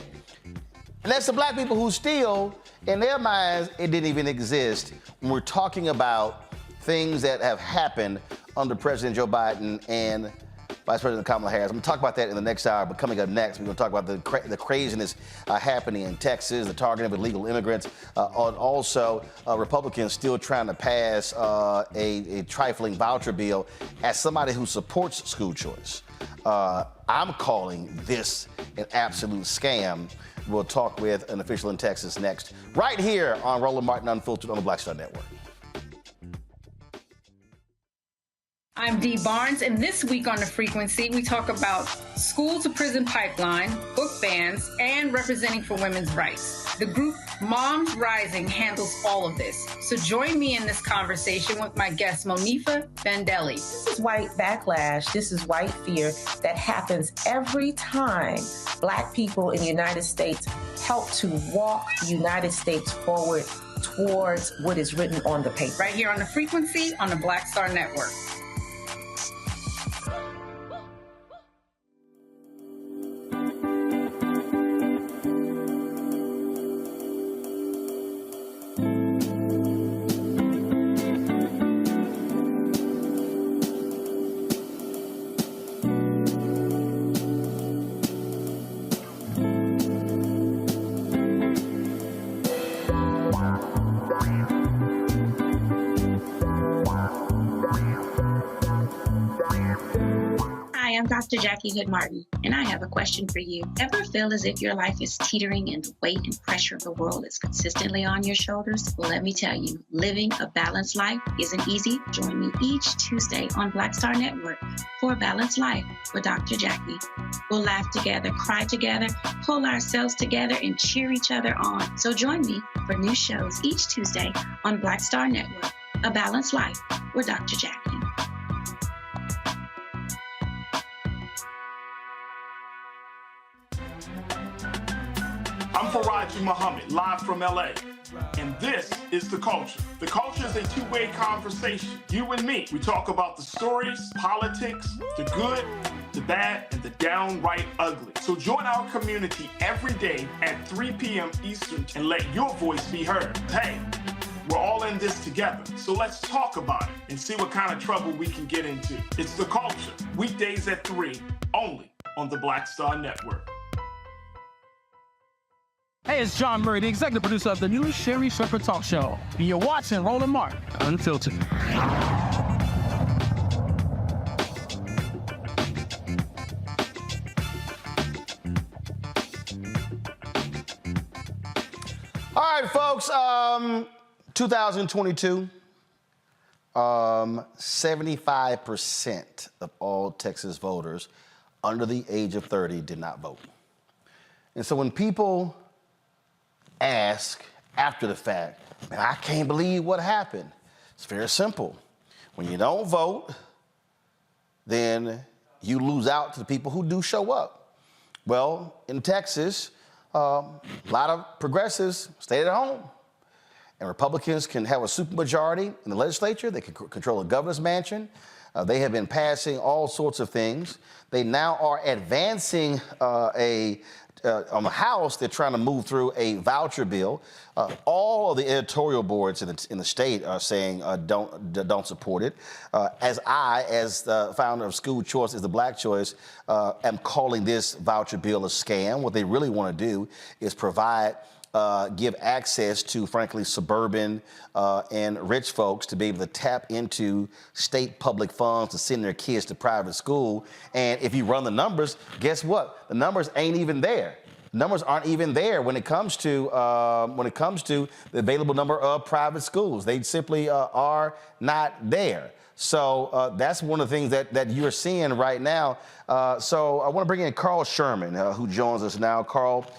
And that's the black people who still, in their minds, it didn't even exist when we're talking about things that have happened under President Joe Biden and Vice President Kamala Harris. I'm going to talk about that in the next hour, but coming up next, we're going to talk about the craziness happening in Texas, the targeting of illegal immigrants, and also Republicans still trying to pass a trifling voucher bill. As somebody who supports school choice, I'm calling this an absolute scam. We'll talk with an official in Texas next, right here on Roland Martin Unfiltered on the Black Star Network. I'm Dee Barnes, and this week on The Frequency, we talk about school to prison pipeline, book bans, and representing for women's rights. The group Moms Rising handles all of this. So join me in this conversation with my guest, Monifa Bandelli. This is white backlash. This is white fear that happens every time Black people in the United States help to walk the United States forward towards what is written on the paper. Right here on The Frequency on the Black Star Network. Dr. Jackie Hood Martin, and I have a question for you. Ever feel as if your life is teetering and the weight and pressure of the world is consistently on your shoulders? Well, let me tell you, living a balanced life isn't easy. Join me each Tuesday on Black Star Network for A Balanced Life with Dr. Jackie. We'll laugh together, cry together, pull ourselves together, and cheer each other on. So join me for new shows each Tuesday on Black Star Network, A Balanced Life with Dr. Jackie. I'm Faraji Muhammad, live from LA. And this is The Culture. The Culture is a two-way conversation. You and me. We talk about the stories, politics, the good, the bad, and the downright ugly. So join our community every day at 3 p.m. Eastern and let your voice be heard. Hey, we're all in this together. So let's talk about it and see what kind of trouble we can get into. It's The Culture, weekdays at 3, only on the Black Star Network. Hey, it's John Murray, the executive producer of the new Sherry Shepherd Talk Show. And you're watching Roland Martin Unfiltered. All right, folks, 2022, 75% of all Texas voters under the age of 30 did not vote. And so when people ask after the fact, man, I can't believe what happened. It's very simple. When you don't vote, then you lose out to the people who do show up. Well, in Texas, a lot of progressives stayed at home. And Republicans can have a supermajority in the legislature. They can control the governor's mansion. They have been passing all sorts of things. They now are advancing on the House, they're trying to move through a voucher bill. All of the editorial boards in the state are saying don't support it. As the founder of School Choice is the Black Choice, am calling this voucher bill a scam. What they really want to do is give access to, frankly, suburban and rich folks to be able to tap into state public funds to send their kids to private school. And if you run the numbers, guess what? The numbers ain't even there. Numbers aren't even there when it comes to the available number of private schools. They simply are not there. So that's one of the things that you're seeing right now. So I want to bring in Carl Sherman, who joins us now. Carl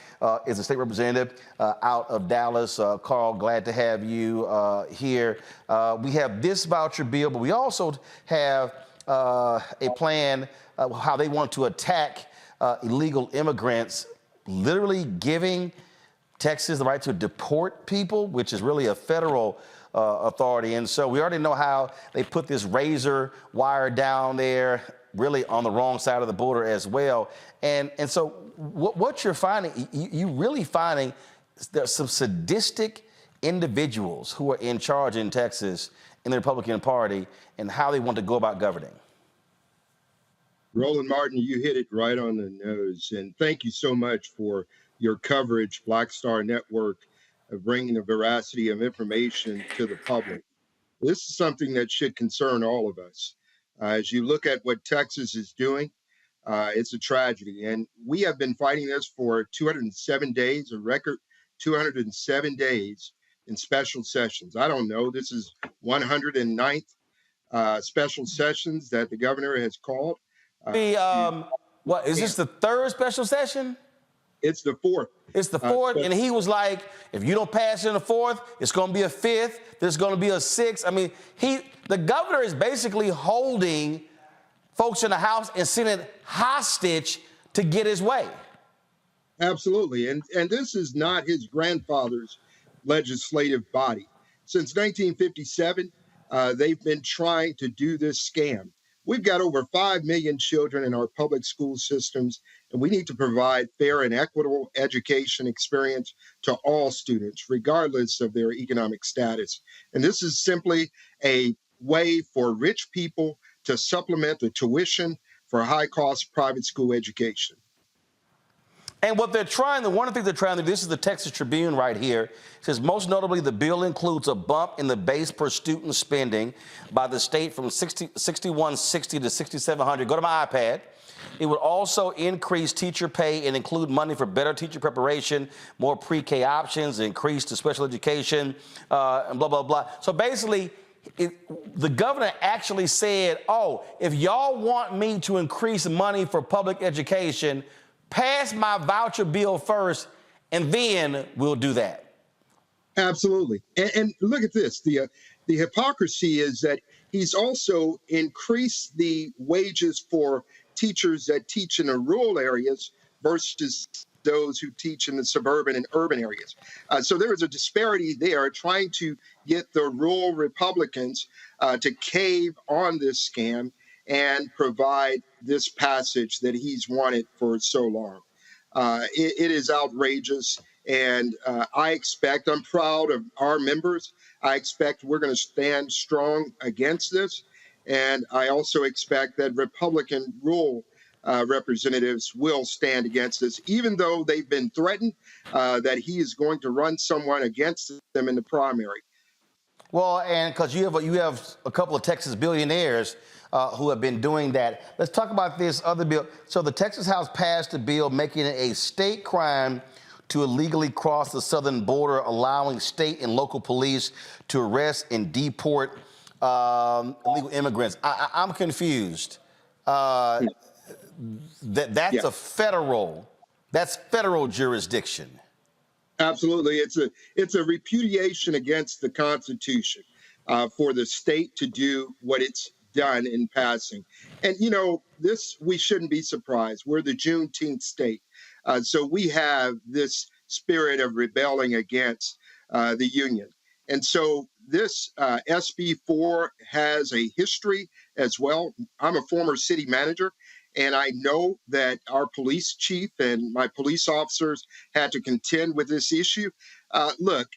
is a state representative out of Dallas. Carl, glad to have you here. We have this voucher bill, but we also have a plan how they want to attack illegal immigrants, literally giving Texas the right to deport people, which is really a federal authority. And so we already know how they put this razor wire down there, really on the wrong side of the border as well. And so what you're finding, you're really finding there's some sadistic individuals who are in charge in Texas in the Republican Party and how they want to go about governing. Roland Martin, you hit it right on the nose. And thank you so much for your coverage, Black Star Network, of bringing the veracity of information to the public. This is something that should concern all of us. As you look at what Texas is doing, it's a tragedy. And we have been fighting this for 207 days, a record 207 days in special sessions. I don't know, this is 109th special sessions that the governor has called. What is this, the third special session? It's the fourth. It's the fourth, and he was like, if you don't pass it in the fourth, it's going to be a fifth. There's going to be a sixth. I mean, the governor is basically holding folks in the House and Senate hostage to get his way. Absolutely, and this is not his grandfather's legislative body. Since 1957, they've been trying to do this scam. We've got over 5 million children in our public school systems, and we need to provide fair and equitable education experience to all students, regardless of their economic status. And this is simply a way for rich people to supplement the tuition for high-cost private school education. And what they're trying, one of the things they're trying to do, this is the Texas Tribune right here, it says most notably the bill includes a bump in the base per student spending by the state from $6,160 to $6,700. Go to my iPad. It would also increase teacher pay and include money for better teacher preparation, more pre-K options, increase to special education, and blah, blah, blah. So basically, the governor actually said, oh, if y'all want me to increase money for public education, pass my voucher bill first, and then we'll do that. Absolutely. And look at this. The hypocrisy is that he's also increased the wages for teachers that teach in the rural areas versus those who teach in the suburban and urban areas. So there is a disparity there, trying to get the rural Republicans to cave on this scam and provide this passage that he's wanted for so long. It is outrageous. And I'm proud of our members. I expect we're going to stand strong against this. And I also expect that Republican rural representatives will stand against this, even though they've been threatened that he is going to run someone against them in the primary. Well, and because you have a couple of Texas billionaires who have been doing that. Let's talk about this other bill. So the Texas House passed a bill making it a state crime to illegally cross the southern border, allowing state and local police to arrest and deport illegal immigrants. I'm confused. That's a federal jurisdiction. Absolutely. It's a repudiation against the Constitution for the state to do what it's done in passing. And, we shouldn't be surprised. We're the Juneteenth state. So we have this spirit of rebelling against the Union. And so this SB 4 has a history as well. I'm a former city manager, and I know that our police chief and my police officers had to contend with this issue. Look,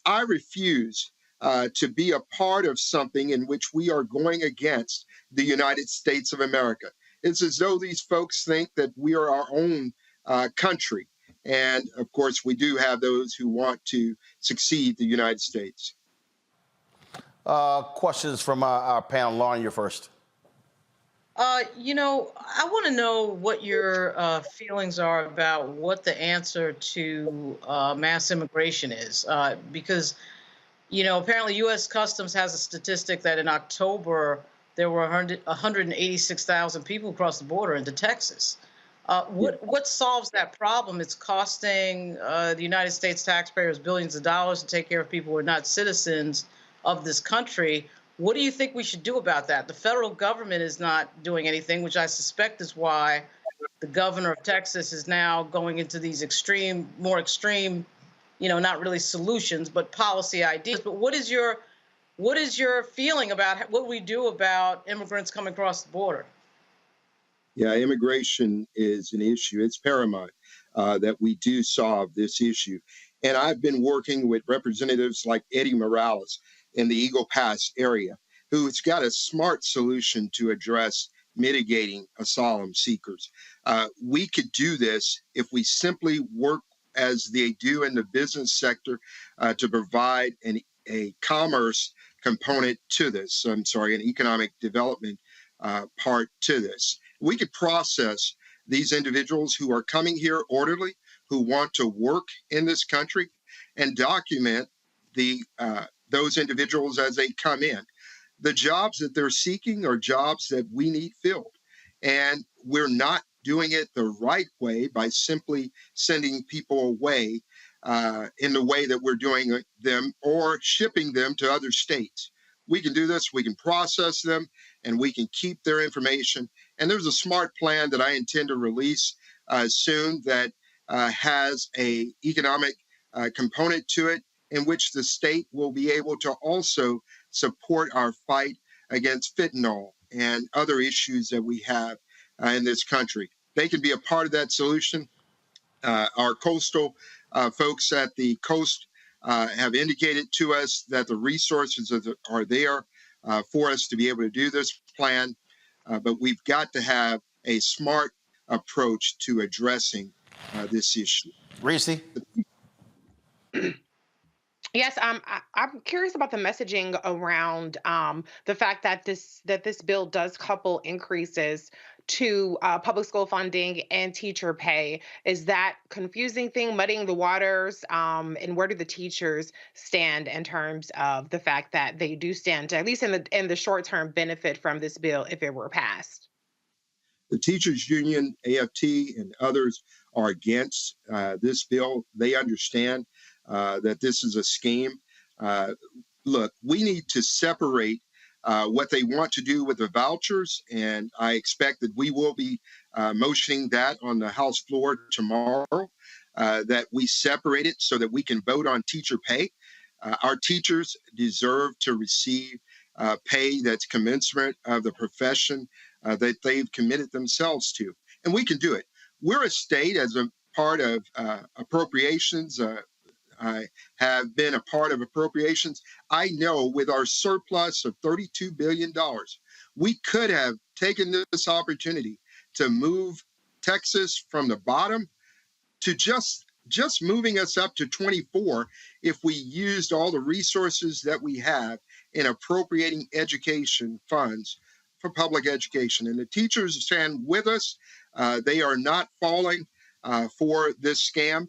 I refuse to be a part of something in which we are going against the United States of America. It's as though these folks think that we are our own country. And of course, we do have those who want to succeed the United States. Questions from our panel. Lauren, you're first. I want to know what your feelings are about what the answer to mass immigration is, because, apparently U.S. Customs has a statistic that in October there were 186,000 people across the border into Texas. What solves that problem? It's costing the United States taxpayers billions of dollars to take care of people who are not citizens of this country. What do you think we should do about that? The federal government is not doing anything, which I suspect is why the governor of Texas is now going into these more extreme, not really solutions, but policy ideas. But what is your feeling about what we do about immigrants coming across the border? Yeah, immigration is an issue. It's paramount that we do solve this issue. And I've been working with representatives like Eddie Morales in the Eagle Pass area, who's got a smart solution to address mitigating asylum seekers. We could do this if we simply work as they do in the business sector to provide a commerce component to this. An economic development part to this. We could process these individuals who are coming here orderly, who want to work in this country, and document those individuals as they come in. The jobs that they're seeking are jobs that we need filled. And we're not doing it the right way by simply sending people away in the way that we're doing them or shipping them to other states. We can do this, we can process them, and we can keep their information. And there's a smart plan that I intend to release soon that has an economic component to it, in which the state will be able to also support our fight against fentanyl and other issues that we have in this country. They can be a part of that solution. Our coastal folks at the coast have indicated to us that the resources are there for us to be able to do this plan. But we've got to have a smart approach to addressing this issue. Reese? Yes, I'm curious about the messaging around the fact that this bill does couple increases to public school funding and teacher pay. Is that confusing thing, muddying the waters? And where do the teachers stand in terms of the fact that they do stand, to, at least in the short term, benefit from this bill if it were passed? The teachers union, AFT, and others are against this bill. They understand that this is a scheme. Look, we need to separate what they want to do with the vouchers, and I expect that we will be motioning that on the House floor tomorrow, that we separate it so that we can vote on teacher pay. Our teachers deserve to receive pay that's commensurate of the profession that they've committed themselves to. And we can do it. We're a state, as a part of appropriations. I have been a part of appropriations. I know with our surplus of $32 billion, we could have taken this opportunity to move Texas from the bottom to just moving us up to 24 if we used all the resources that we have in appropriating education funds for public education. And the teachers stand with us. They are not falling for this scam,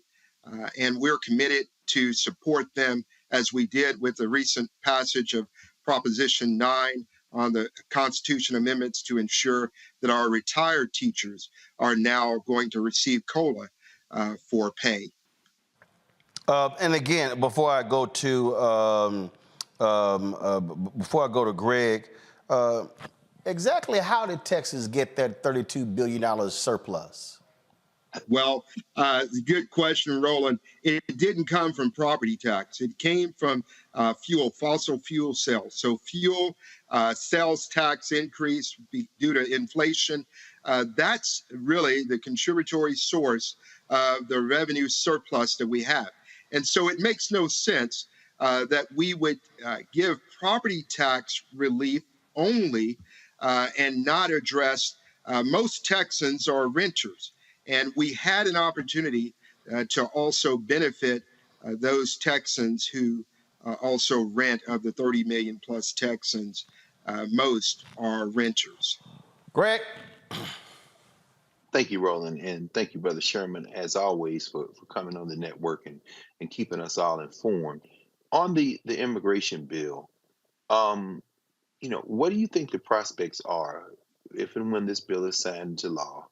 and we're committed to support them as we did with the recent passage of Proposition 9 on the Constitution amendments to ensure that our retired teachers are now going to receive COLA for pay. And again, before I go to Greg, exactly how did Texas get that $32 billion surplus? Well, good question, Roland. It didn't come from property tax. It came from fossil fuel sales. So fuel sales tax increase due to inflation. That's really the contributory source of the revenue surplus that we have. And so it makes no sense that we would give property tax relief only and not address most Texans are renters. And we had an opportunity to also benefit those Texans who also rent. Of the 30 million plus Texans, most are renters. Greg? Thank you, Roland, and thank you, Brother Sherman, as always, for coming on the network and keeping us all informed. On the immigration bill, what do you think the prospects are if and when this bill is signed into law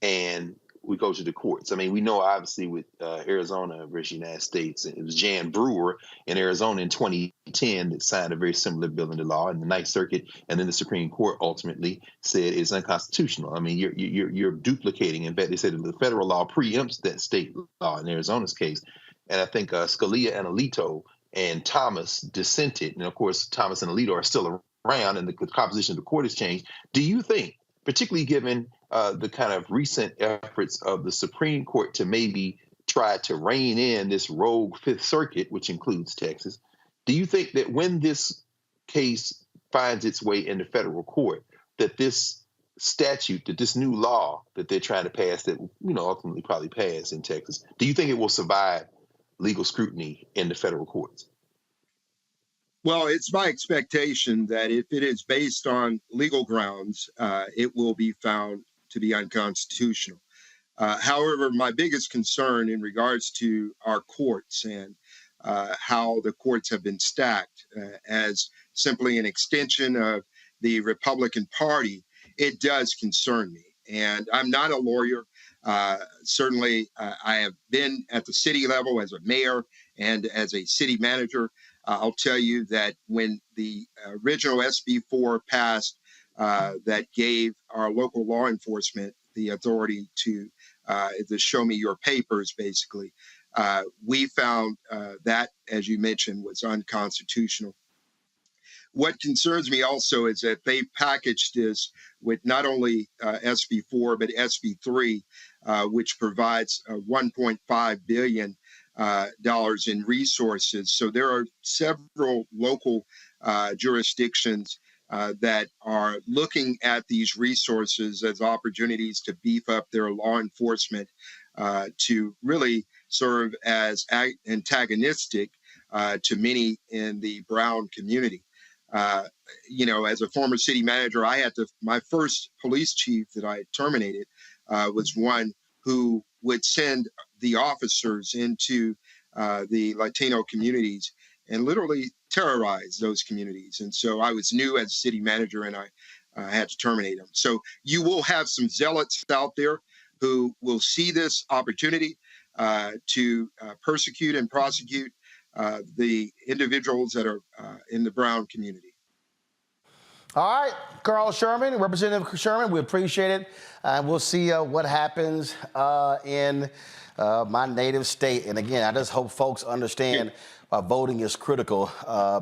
and we go to the courts? I mean, we know obviously with Arizona versus United States, it was Jan Brewer in Arizona in 2010 that signed a very similar bill into law, and the Ninth Circuit and then the Supreme Court ultimately said it's unconstitutional. I mean, you're duplicating. In fact, they said the federal law preempts that state law in Arizona's case, and I think Scalia and Alito and Thomas dissented, and of course Thomas and Alito are still around, and the composition of the court has changed. Do you think, particularly given the kind of recent efforts of the Supreme Court to maybe try to rein in this rogue Fifth Circuit, which includes Texas, do you think that when this case finds its way into federal court, that this statute, that this new law that they're trying to pass, that ultimately probably pass in Texas, do you think it will survive legal scrutiny in the federal courts? Well, it's my expectation that if it is based on legal grounds, it will be found to be unconstitutional. However, my biggest concern in regards to our courts and how the courts have been stacked as simply an extension of the Republican Party, it does concern me. And I'm not a lawyer. Certainly, I have been at the city level as a mayor and as a city manager. I'll tell you that when the original SB4 passed, that gave our local law enforcement the authority to show me your papers, basically, we found that, as you mentioned, was unconstitutional. What concerns me also is that they packaged this with not only SB4, but SB3, which provides $1.5 billion in resources. So there are several local jurisdictions that are looking at these resources as opportunities to beef up their law enforcement to really serve as antagonistic to many in the brown community. As a former city manager, my first police chief that I terminated was one who would send the officers into the Latino communities and literally terrorize those communities. And so I was new as a city manager, and I had to terminate him. So you will have some zealots out there who will see this opportunity to persecute and prosecute the individuals that are in the brown community. All right, Carl Sherman, Representative Sherman, we appreciate it. We'll see what happens in my native state. And again, I just hope folks understand voting is critical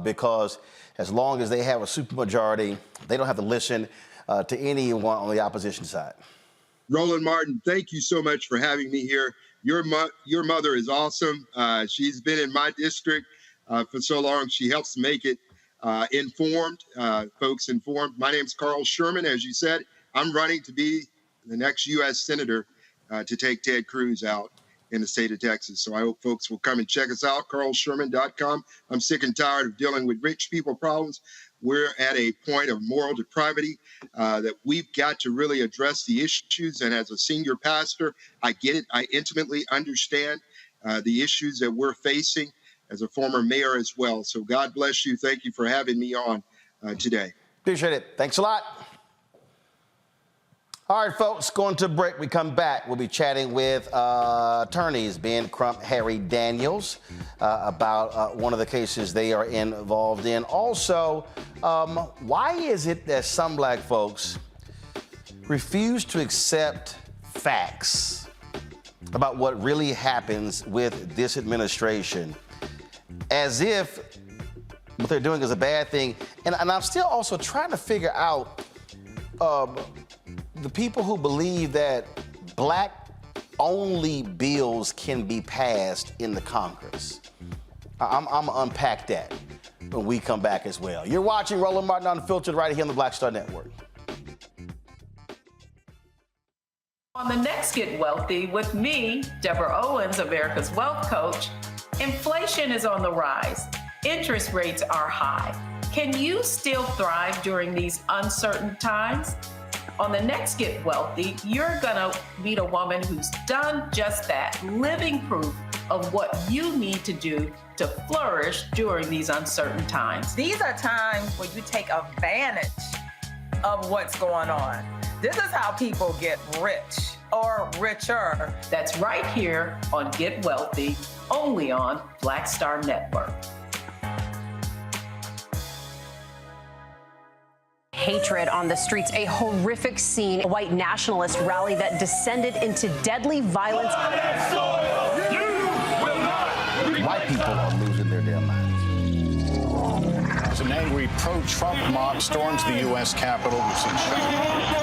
because as long as they have a supermajority, they don't have to listen to anyone on the opposition side. Roland Martin, thank you so much for having me here. Your mother is awesome. She's been in my district for so long. She helps make it folks informed. My name's Carl Sherman. As you said, I'm running to be the next U.S. Senator to take Ted Cruz out in the state of Texas. So I hope folks will come and check us out, carlsherman.com. I'm sick and tired of dealing with rich people problems. We're at a point of moral depravity that we've got to really address the issues. And as a senior pastor, I get it. I intimately understand the issues that we're facing as a former mayor as well. So God bless you. Thank you for having me on today. Appreciate it. Thanks a lot. All right, folks, going to break. We come back. We'll be chatting with attorneys Ben Crump, Harry Daniels about one of the cases they are involved in. Also, why is it that some black folks refuse to accept facts about what really happens with this administration, as if what they're doing is a bad thing? And I'm still also trying to figure out the people who believe that black-only bills can be passed in the Congress. I'm going to unpack that when we come back as well. You're watching Roland Martin Unfiltered right here on the Black Star Network. On the next Get Wealthy with me, Deborah Owens, America's Wealth Coach, inflation is on the rise. Interest rates are high. Can you still thrive during these uncertain times? On the next Get Wealthy, you're gonna meet a woman who's done just that, living proof of what you need to do to flourish during these uncertain times. These are times where you take advantage of what's going on. This is how people get rich or richer. That's right here on Get Wealthy, only on Black Star Network. Hatred on the streets, a horrific scene, a white nationalist rally that descended into deadly violence. White people are losing their damn minds. As an angry pro-Trump mob storms the U.S. Capitol.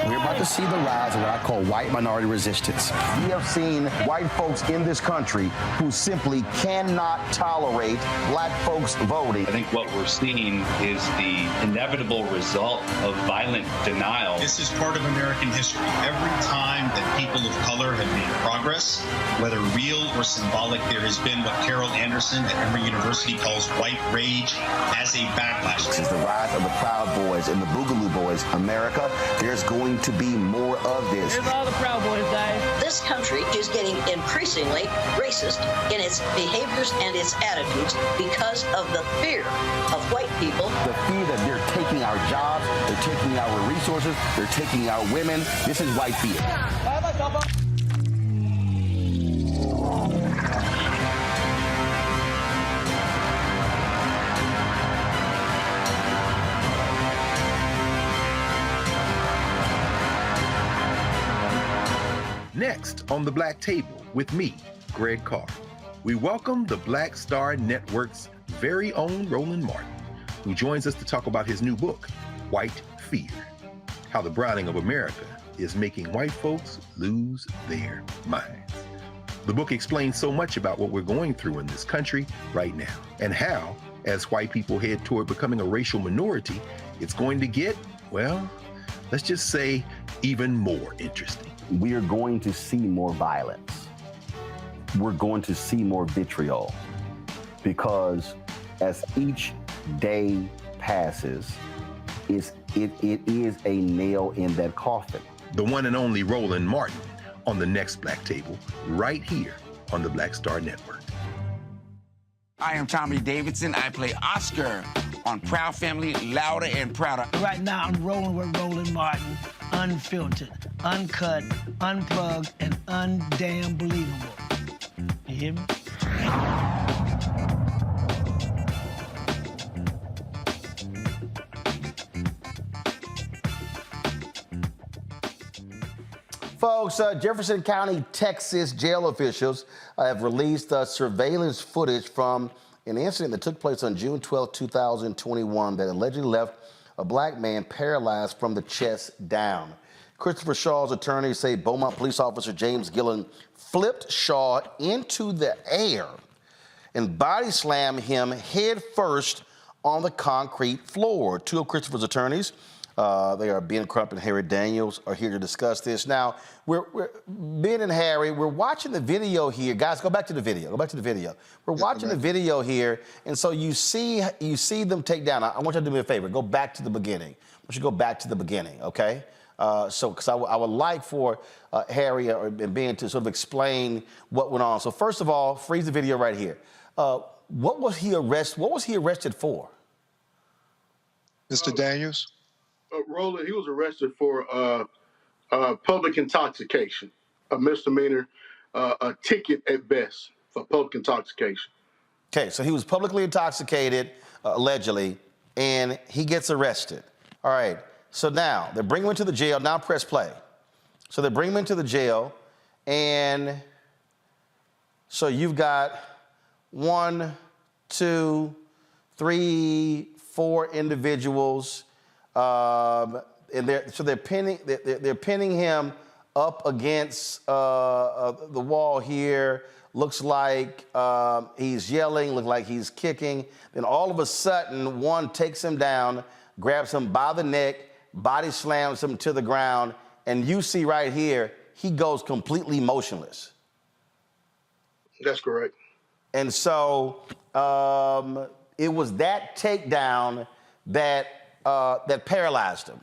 We're about to see the rise of what I call white minority resistance. We have seen white folks in this country who simply cannot tolerate black folks voting. I think what we're seeing is the inevitable result of violent denial. This is part of American history. Every time that people of color have made progress, whether real or symbolic, there has been what Carol Anderson at Emory University calls white rage as a backlash. This is the rise of the Proud Boys and the Boogaloo Boys. America, there's going to be more of this. Here's all the Proud Boys, guys. This country is getting increasingly racist in its behaviors and its attitudes because of the fear of white people. The fear that they're taking our jobs, they're taking our resources, they're taking our women. This is white fear. Next on The Black Table with me, Greg Carr, we welcome the Black Star Network's very own Roland Martin, who joins us to talk about his new book, White Fear, how the browning of America is making white folks lose their minds. The book explains so much about what we're going through in this country right now, and how, as white people head toward becoming a racial minority, it's going to get, well, let's just say, even more interesting. We are going to see more violence. we're going to see more vitriol, because as each day passes, it is a nail in that coffin. The one and only Roland Martin on the next Black Table, right here on the Black Star Network. I am Tommy Davidson. I play Oscar on Proud Family, Louder and Prouder. Right now, I'm rolling with Roland Martin, unfiltered, uncut, unplugged, and undamn believable. You hear me? Folks, Jefferson County, Texas jail officials have released surveillance footage from an incident that took place on June 12, 2021 that allegedly left a black man paralyzed from the chest down. Christopher Shaw's attorneys say Beaumont police officer James Gillen flipped Shaw into the air and body slammed him head first on the concrete floor. Two of Christopher's attorneys, they are Ben Crump and Harry Daniels, are here to discuss this. Now, Ben and Harry, we're watching the video here. Guys, go back to the video. Go back to the video. We're watching the video here, and so you see them take down. I want you to do me a favor. Go back to the beginning. I want you to go back to the beginning, okay? Because I would like for Harry and Ben to sort of explain what went on. So first of all, freeze the video right here. What was he arrested for? Mr. Daniels? Roland, he was arrested for public intoxication, a misdemeanor, a ticket at best for public intoxication. Okay, so he was publicly intoxicated, allegedly, and he gets arrested. All right, so now they're bringing him into the jail. Now press play. So they bring him into the jail, and so you've got 1, 2, 3, 4 individuals. And they're pinning him up against the wall here. Looks like he's yelling, looks like he's kicking. Then all of a sudden, one takes him down, grabs him by the neck, body slams him to the ground, and you see right here, he goes completely motionless. That's correct. And so it was that takedown that paralyzed him.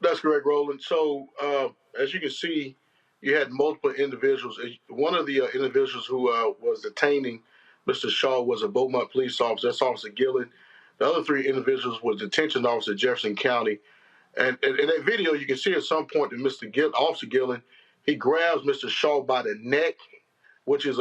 That's correct, Roland. So as you can see, you had multiple individuals. One of the individuals who was detaining Mr. Shaw was a Beaumont police officer. That's Officer Gillen. The other 3 individuals was detention officer Jefferson County. And in that video, you can see at some point that Officer Gillen, he grabs Mr. Shaw by the neck, which is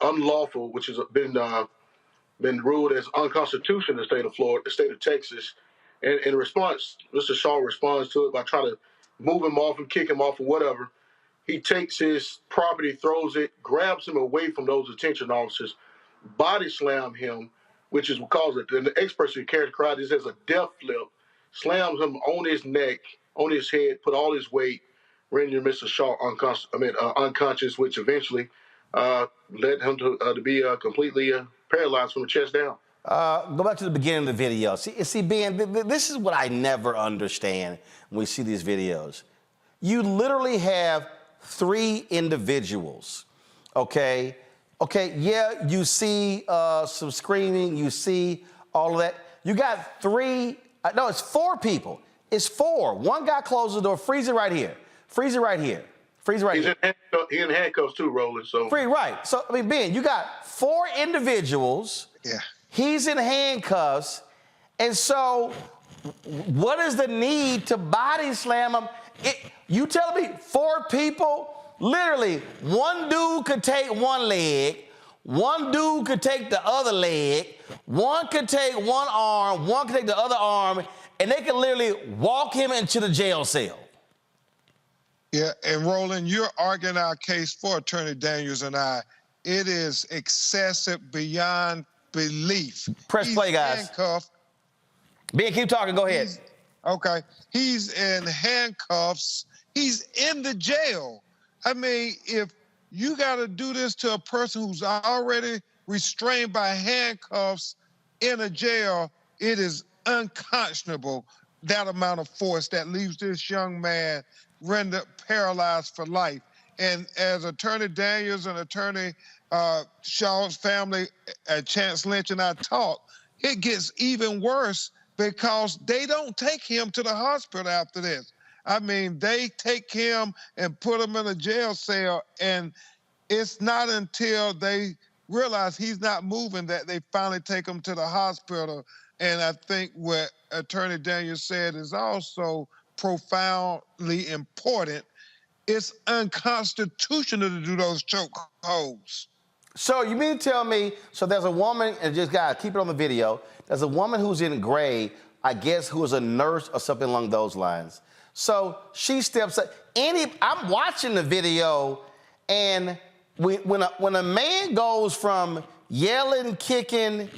unlawful, which has been ruled as unconstitutional in the state of Florida, the state of Texas. And in response, Mr. Shaw responds to it by trying to move him off and kick him off or whatever. He takes his property, throws it, grabs him away from those detention officers, body slam him, which is caused it. And the experts who characterize this as a death flip, slams him on his neck, on his head, put all his weight, rendering Mr. Shaw unconscious, which eventually led him to be completely paralyzed from the chest down. Go back to the beginning of the video. See, Ben, this is what I never understand when we see these videos. You literally have 3 individuals, okay? Okay, yeah, you see some screaming, you see all of that. You got 3, no, it's 4 people. It's 4. One guy closes the door, freeze it right here. Freeze it right here. Freeze it right here. He's in handcuffs too, Roland. So right. So, I mean, Ben, you got 4 individuals. Yeah. He's in handcuffs. And so what is the need to body slam him? You telling me 4 people? Literally, one dude could take one leg, one dude could take the other leg, one could take one arm, one could take the other arm, and they could literally walk him into the jail cell. Yeah, and Roland, you're arguing our case for Attorney Daniels and I. It is excessive beyond belief. Press play, guys. Handcuffed. Ben, keep talking. Go ahead. Okay. He's in handcuffs. He's in the jail. I mean, if you got to do this to a person who's already restrained by handcuffs in a jail, it is unconscionable, that amount of force that leaves this young man rendered paralyzed for life. And as Attorney Daniels and Attorney Shaw's family, Chance Lynch and I talked, it gets even worse because they don't take him to the hospital after this. I mean, they take him and put him in a jail cell, and it's not until they realize he's not moving that they finally take him to the hospital. And I think what Attorney Daniels said is also profoundly important. It's unconstitutional to do those chokeholds. So you mean to tell me, so there's a woman, and just gotta keep it on the video, there's a woman who's in gray, I guess, who is a nurse or something along those lines. So she steps up. I'm watching the video, and when a man goes from yelling, kicking,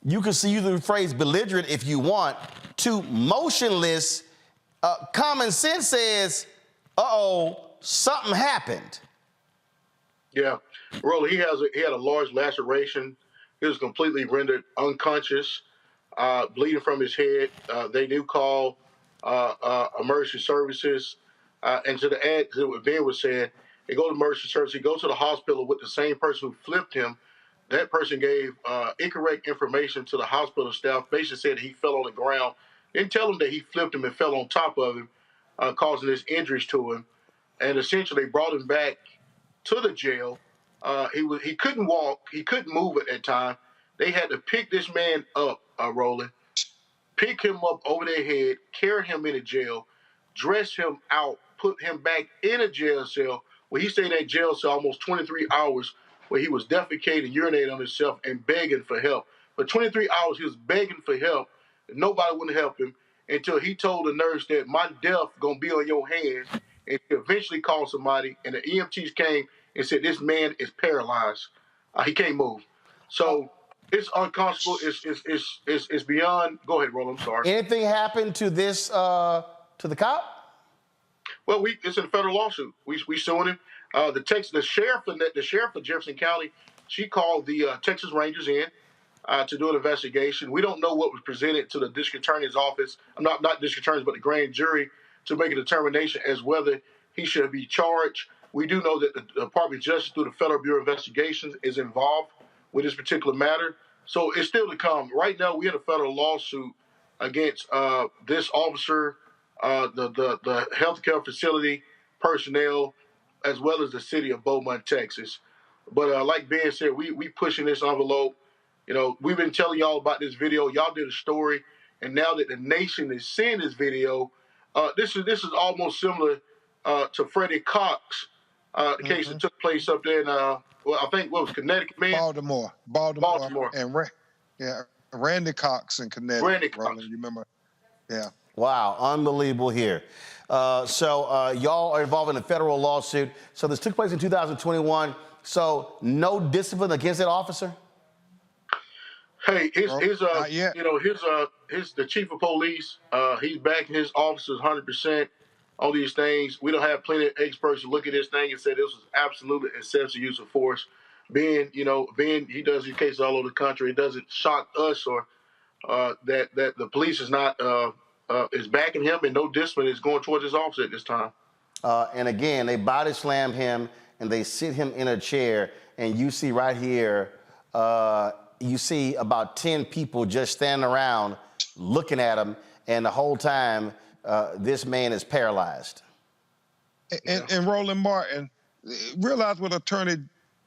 you can see the phrase belligerent if you want, to motionless, common sense says, uh-oh, something happened. Yeah, Rolly, he had a large laceration. He was completely rendered unconscious, bleeding from his head. They do call emergency services. And to add to what Ben was saying, they go to emergency services. He goes to the hospital with the same person who flipped him. That person gave incorrect information to the hospital staff. Basically said he fell on the ground. Didn't tell him that he flipped him and fell on top of him, causing his injuries to him. And essentially, they brought him back to the jail. He couldn't walk. He couldn't move at that time. They had to pick this man up, Roland, pick him up over their head, carry him into jail, dress him out, put him back in a jail cell where he stayed in that jail cell almost 23 hours, where he was defecating, urinating on himself, and begging for help. For 23 hours, he was begging for help. And nobody wouldn't help him until he told the nurse that my death gonna be on your hands. And he eventually called somebody, and the EMTs came and said, this man is paralyzed. He can't move. So it's unconscionable. It's beyond. Go ahead, Roland. I'm sorry. Anything happened to this, to the cop? Well, it's in a federal lawsuit. We suing him. The sheriff of Jefferson County, she called the Texas Rangers in to do an investigation. We don't know what was presented to the district attorney's office. Not district attorneys, but the grand jury, to make a determination as whether he should be charged. We do know that the Department of Justice, through the Federal Bureau of Investigations, is involved with this particular matter. So it's still to come. Right now, we had a federal lawsuit against this officer, the healthcare facility personnel, as well as the city of Beaumont, Texas. But like Ben said, we pushing this envelope. You know, we've been telling y'all about this video. Y'all did a story, and now that the nation is seeing this video, this is almost similar to Freddie Cox, the case that took place up there in I think what was Connecticut, man? Baltimore. And Randy Cox in Connecticut. Randy Cox. Roland, you remember? Yeah. Wow, unbelievable here. So y'all are involved in a federal lawsuit. So this took place in 2021. So no discipline against that officer? Hey, the chief of police, he's backing his officers 100% on these things. We don't have plenty of experts to look at this thing and say this was absolutely excessive use of force. Ben, he does these cases all over the country. It doesn't shock us or that the police is not is backing him, and no discipline is going towards his officer at this time. And again, they body slam him and they sit him in a chair, and you see right here, you see about 10 people just standing around looking at him, and the whole time this man is paralyzed. And Roland Martin, realize what Attorney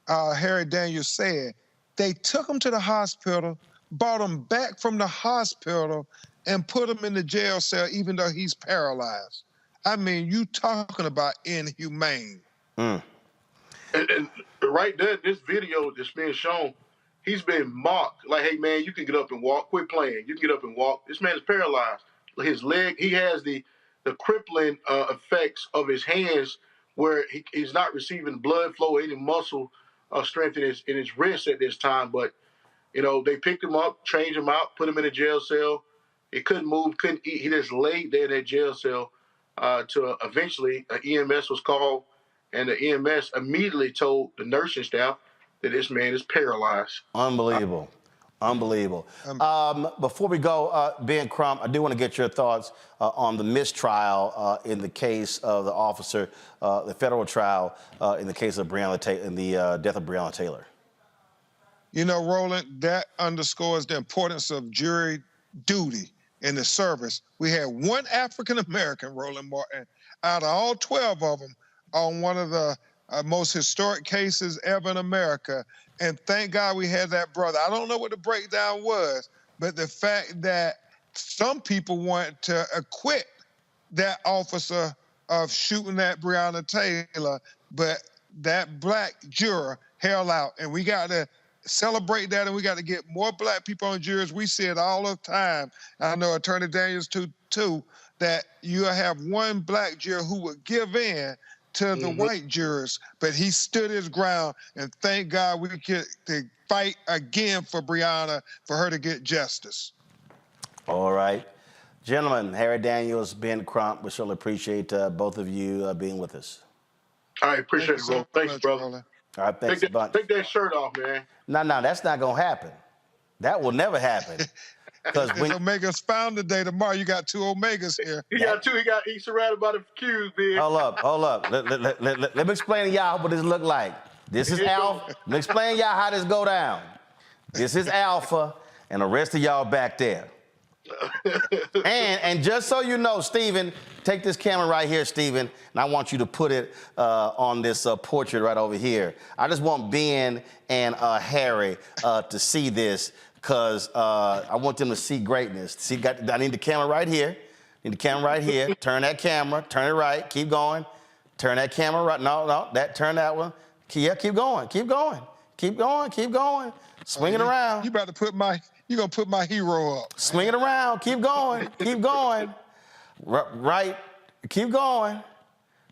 Harry Daniels said. They took him to the hospital, brought him back from the hospital, and put him in the jail cell even though he's paralyzed. I mean, you talking about inhumane. And right there, this video that's being shown, he's been mocked. Like, hey, man, you can get up and walk. Quit playing. You can get up and walk. This man is paralyzed. His leg, he has the crippling effects of his hands where he's not receiving blood flow or any muscle strength in his wrist at this time. But, they picked him up, changed him out, put him in a jail cell. He couldn't move, couldn't eat. He just laid there in that jail cell till eventually an EMS was called, and the EMS immediately told the nursing staff that this man is paralyzed. Unbelievable. Unbelievable. Before we go, Ben Crump, I do want to get your thoughts on the mistrial in the case of the officer, the federal trial in the case of Breonna Tayler, in the death of Breonna Tayler. You know, Roland, that underscores the importance of jury duty in the service. We had one African-American, Roland Martin, out of all 12 of them on one of the most historic cases ever in America. And thank God we had that brother. I don't know what the breakdown was, but the fact that some people want to acquit that officer of shooting at Breonna Tayler, but that black juror held out. And we got to celebrate that, and we got to get more black people on juries. We see it all the time. I know Attorney Daniels too, that you have one black juror who would give in to the white jurors, but he stood his ground, and thank God we could fight again for Breonna, for her to get justice. All right. Gentlemen, Harry Daniels, Ben Crump, we surely appreciate both of you being with us. I appreciate it, bro. Thanks, brother. All right, thanks a bunch. Take that shirt off, man. No, that's not going to happen. That will never happen. Because when Omega's Founder Day tomorrow, you got two Omegas here. He got two. He's surrounded by the Q's, man. Hold up. Let me explain to y'all what this look like. This is Alpha. Let me explain y'all how this go down. This is Alpha, and the rest of y'all back there. and just so you know, Stephen, take this camera right here, Stephen, and I want you to put it on this portrait right over here. I just want Ben and Harry to see this, because I want them to see greatness. See, I need the camera right here. Need the camera right here. Turn that camera. Turn it right. Keep going. Turn that camera right. No. Turn that one. Yeah, keep going. Keep going. Keep going. Keep going. Swing it around. You about to put my. You're gonna put my hero up. Swing it around. Keep going. Keep going. Right. Keep going.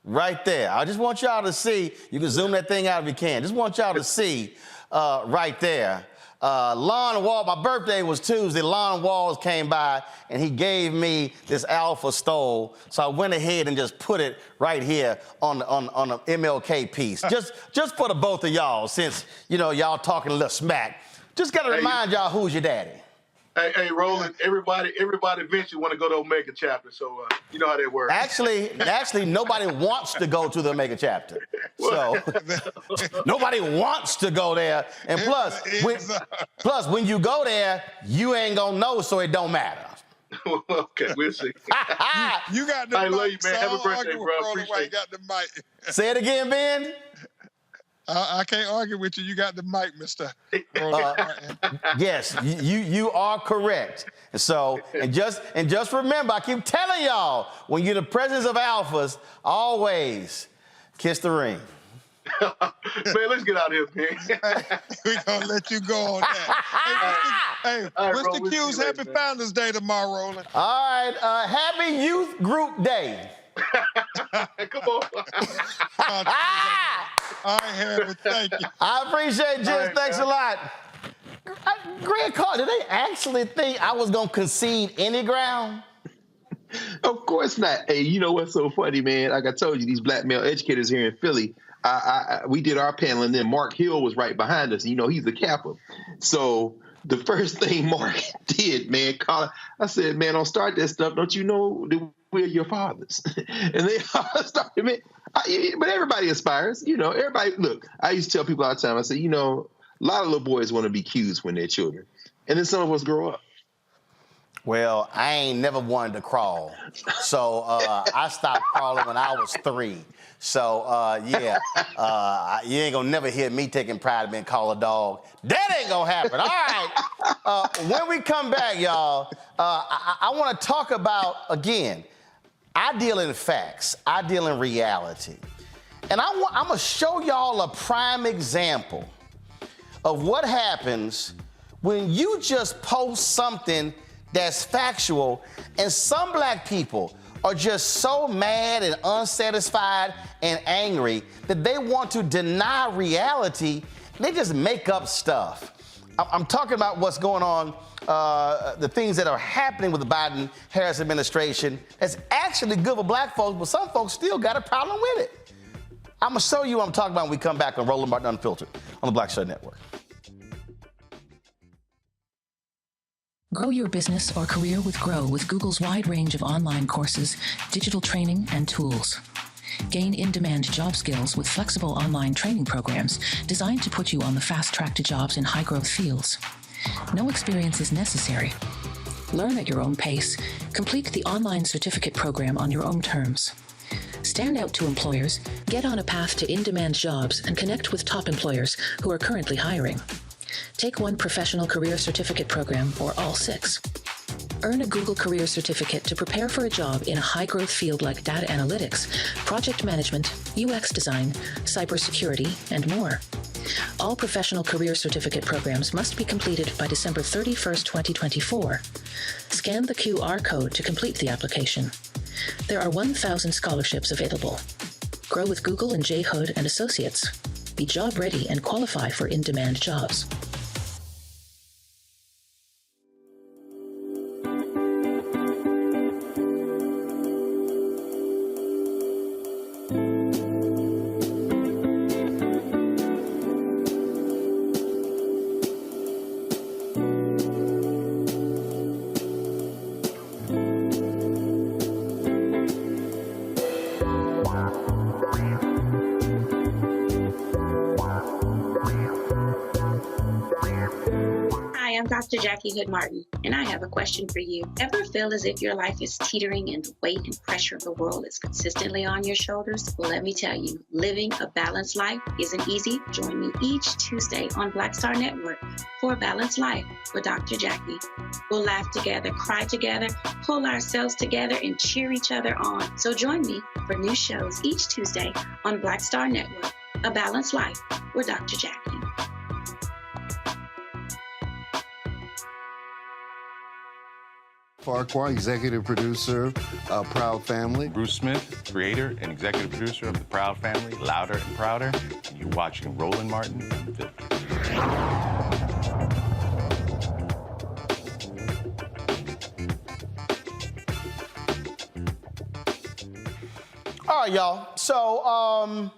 Right there. I just want y'all to see. You can zoom that thing out if you can. Just want y'all to see right there. Lon Wall, my birthday was Tuesday. Lon Walls came by and he gave me this Alpha stole. So I went ahead and just put it right here on the MLK piece. just for the both of y'all, since y'all talking a little smack. Just gotta remind y'all who's your daddy. Hey, Roland, everybody eventually want to go to Omega chapter, so you know how that works. Actually, nobody wants to go to the Omega chapter. So nobody wants to go there. And plus, when you go there, you ain't gonna know, so it don't matter. Okay, we'll see. You got the mic. I love you, man. Have a birthday, bro. Appreciate it. Got the mic. Say it again, Ben. I can't argue with you. You got the mic, Mr. Yes, you are correct. And just remember, I keep telling y'all, when you're in the presence of alphas, always kiss the ring. Man, let's get out of here, man. We're gonna let you go on that. Hey, what's the Q's? Happy Founders Day tomorrow, Roland. All right, happy Youth Group Day. Come on. All right, Harry, thank you. I appreciate it, Jess. Thanks a lot. Greg Carr, did they actually think I was going to concede any ground? Of course not. Hey, you know what's so funny, man? Like I told you, these black male educators here in Philly, we did our panel, and then Mark Hill was right behind us. He's the Kappa. So the first thing Mark did, man, I said, man, don't start that stuff. Don't you know that we're your fathers? And they started, man. But everybody aspires, everybody, look, I used to tell people all the time, I say, a lot of little boys want to be Qs when they're children. And then some of us grow up. Well, I ain't never wanted to crawl. So I stopped crawling when I was 3. So, yeah, you ain't going to never hear me taking pride in being called a dog. That ain't going to happen. All right. When we come back, y'all, I want to talk about, again, I deal in facts. I deal in reality. And I'm going to show y'all a prime example of what happens when you just post something that's factual, and some black people are just so mad and unsatisfied and angry that they want to deny reality. They just make up stuff. I'm talking about what's going on, the things that are happening with the Biden-Harris administration that's actually good for black folks, but some folks still got a problem with it. I'm going to show you what I'm talking about when we come back on Roland Martin Unfiltered on the Black Star Network. Grow your business or career with Grow with Google's wide range of online courses, digital training, and tools. Gain in-demand job skills with flexible online training programs designed to put you on the fast track to jobs in high-growth fields. No experience is necessary. Learn at your own pace. Complete the online certificate program on your own terms. Stand out to employers, get on a path to in-demand jobs, and connect with top employers who are currently hiring. Take one professional career certificate program or all 6. Earn a Google Career Certificate to prepare for a job in a high-growth field like data analytics, project management, UX design, cybersecurity, and more. All professional career certificate programs must be completed by December 31st, 2024. Scan the QR code to complete the application. There are 1,000 scholarships available. Grow with Google and J. Hood and Associates. Be job ready and qualify for in-demand jobs. Dr. Jackie Hood Martin, and I have a question for you. Ever feel as if your life is teetering and the weight and pressure of the world is consistently on your shoulders? Well, let me tell you, living a balanced life isn't easy. Join me each Tuesday on Black Star Network for a Balanced Life with Dr. Jackie. We'll laugh together, cry together, pull ourselves together, and cheer each other on. So join me for new shows each Tuesday on Black Star Network, A Balanced Life with Dr. Jackie. Farquhar, executive producer of Proud Family. Bruce Smith, creator and executive producer of The Proud Family, Louder and Prouder. And you're watching Roland Martin Unfiltered. All right, y'all. So,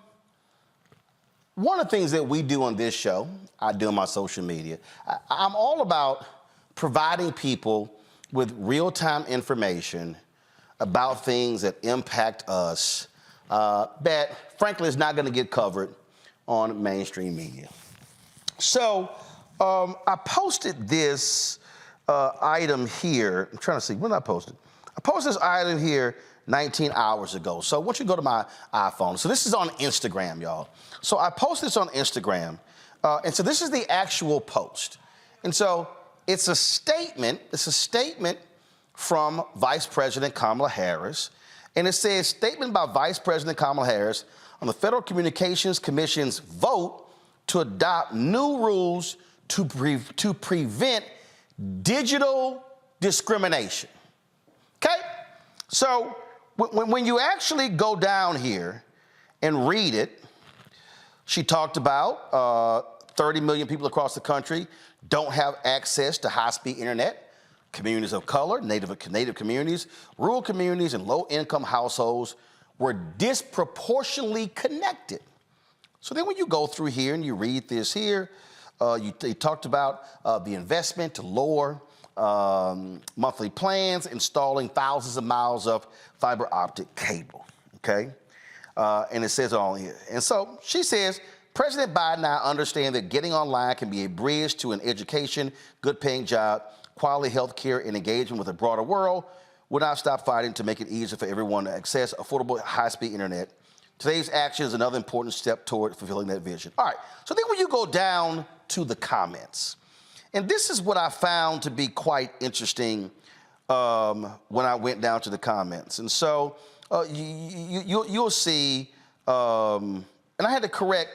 one of the things that we do on this show, I do on my social media, I'm all about providing people with real-time information about things that impact us that, frankly, is not going to get covered on mainstream media. So I posted this item here. I'm trying to see, when did I post it? I posted this item here 19 hours ago. So I want you to go to my iPhone. So this is on Instagram, y'all. So I posted this on Instagram. And so this is the actual post. And so it's a statement from Vice President Kamala Harris. And it says, statement by Vice President Kamala Harris on the Federal Communications Commission's vote to adopt new rules to prevent digital discrimination. Okay? So when you actually go down here and read it, she talked about 30 million people across the country don't have access to high-speed internet. Communities of color, native communities, rural communities, and low-income households were disproportionately connected. So then when you go through here and you read this here, they talked about the investment to lower monthly plans, installing thousands of miles of fiber optic cable, okay? And it says it all here. And so she says, President Biden now understands that getting online can be a bridge to an education, good-paying job, quality health care, and engagement with a broader world. Will not stop fighting to make it easier for everyone to access affordable, high-speed internet. Today's action is another important step toward fulfilling that vision. All right, so then when you go down to the comments, and this is what I found to be quite interesting when I went down to the comments. And so you'll see, and I had to correct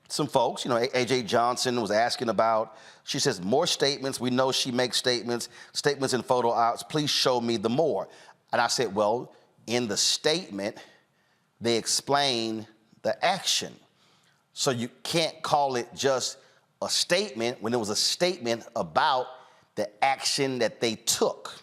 some folks. You know, A.J. Johnson was asking about, she says, more statements. We know she makes statements in photo ops. Please show me the more. And I said, well, in the statement, they explain the action. So you can't call it just a statement when it was a statement about the action that they took.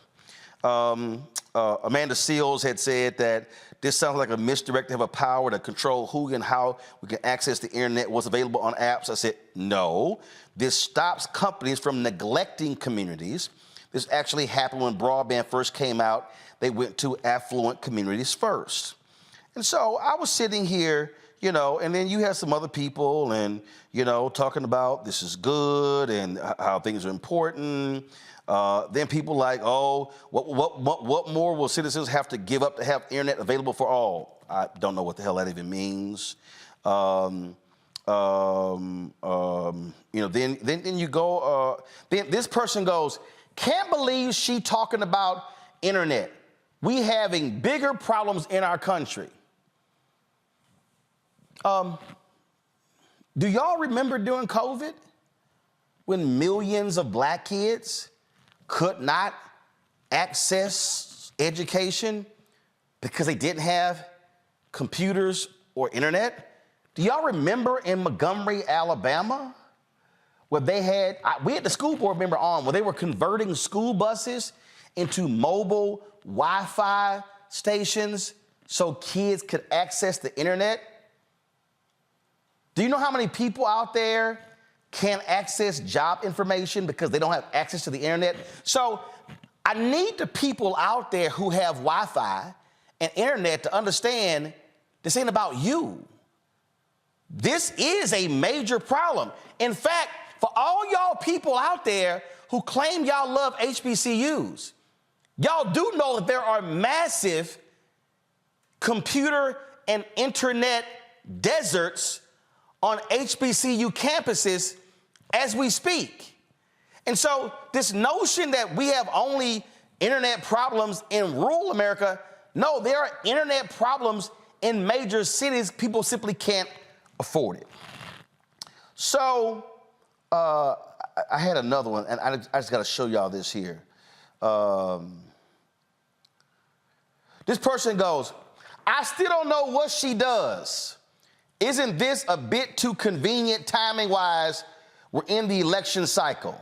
Amanda Seals had said that this sounds like a misdirective of power to control who and how we can access the internet, what's available on apps. I said, no, this stops companies from neglecting communities. This actually happened when broadband first came out. They went to affluent communities first. And so I was sitting here, you know, and then you had some other people and, you know, talking about this is good and how things are important. Then people like, oh, what more will citizens have to give up to have internet available for all? I don't know what the hell that even means. You know, then you go, then this person goes, can't believe she talking about internet. We having bigger problems in our country. Do y'all remember during COVID when millions of black kids could not access education because they didn't have computers or internet? Do y'all remember in Montgomery, Alabama, where they had, we had the school board member on, where they were converting school buses into mobile Wi-Fi stations so kids could access the internet? Do you know how many people out there can't access job information because they don't have access to the internet? So I need the people out there who have Wi-Fi and internet to understand this ain't about you. This is a major problem. In fact, for all y'all people out there who claim y'all love HBCUs, y'all do know that there are massive computer and internet deserts on HBCU campuses as we speak. And so this notion that we have only internet problems in rural America, no, there are internet problems in major cities. People simply can't afford it. So I had another one, and I just got to show y'all this here. This person goes, I still don't know what she does. Isn't this a bit too convenient timing-wise? We're in the election cycle.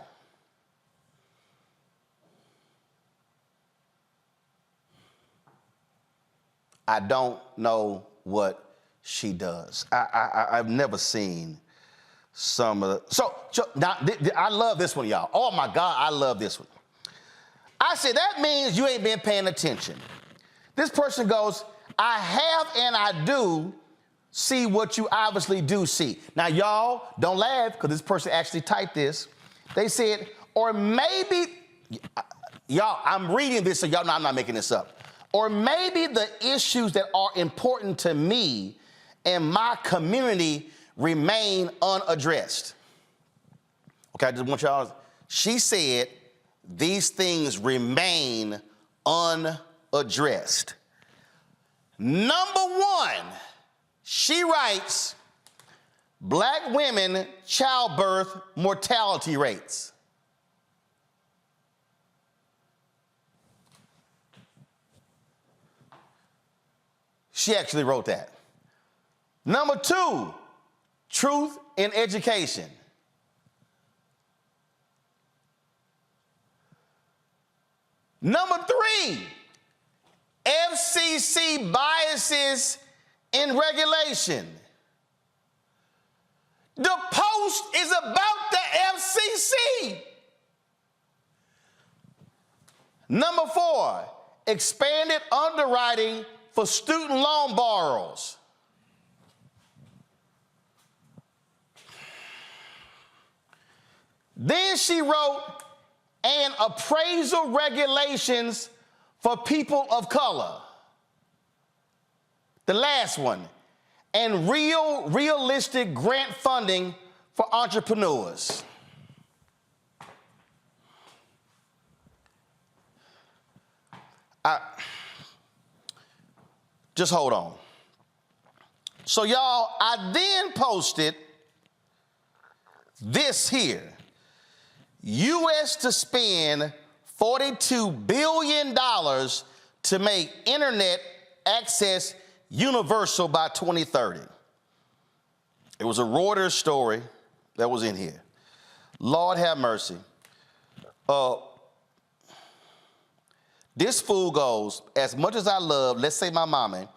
I don't know what she does. I've never seen some of the, so now I love this one, y'all. Oh my God, I love this one. I said, that means you ain't been paying attention. This person goes, I have and I do see what you obviously do see. Now, y'all, don't laugh, because this person actually typed this. They said, or maybe, y'all, I'm reading this, so y'all know I'm not making this up. Or maybe the issues that are important to me and my community remain unaddressed. Okay, I just want y'all, she said, these things remain unaddressed. Number one, she writes, black women childbirth mortality rates. She actually wrote that. Number two, truth in education. Number three, FCC biases in regulation. The Post is about the FCC. Number four, expanded underwriting for student loan borrowers. Then she wrote, and appraisal regulations for people of color. The last one, and realistic grant funding for entrepreneurs. Just hold on. So y'all, I then posted this here. U.S. to spend $42 billion to make internet access universal by 2030. It was a Reuters story that was in here. Lord have mercy. This fool goes, as much as I love, let's say my mama,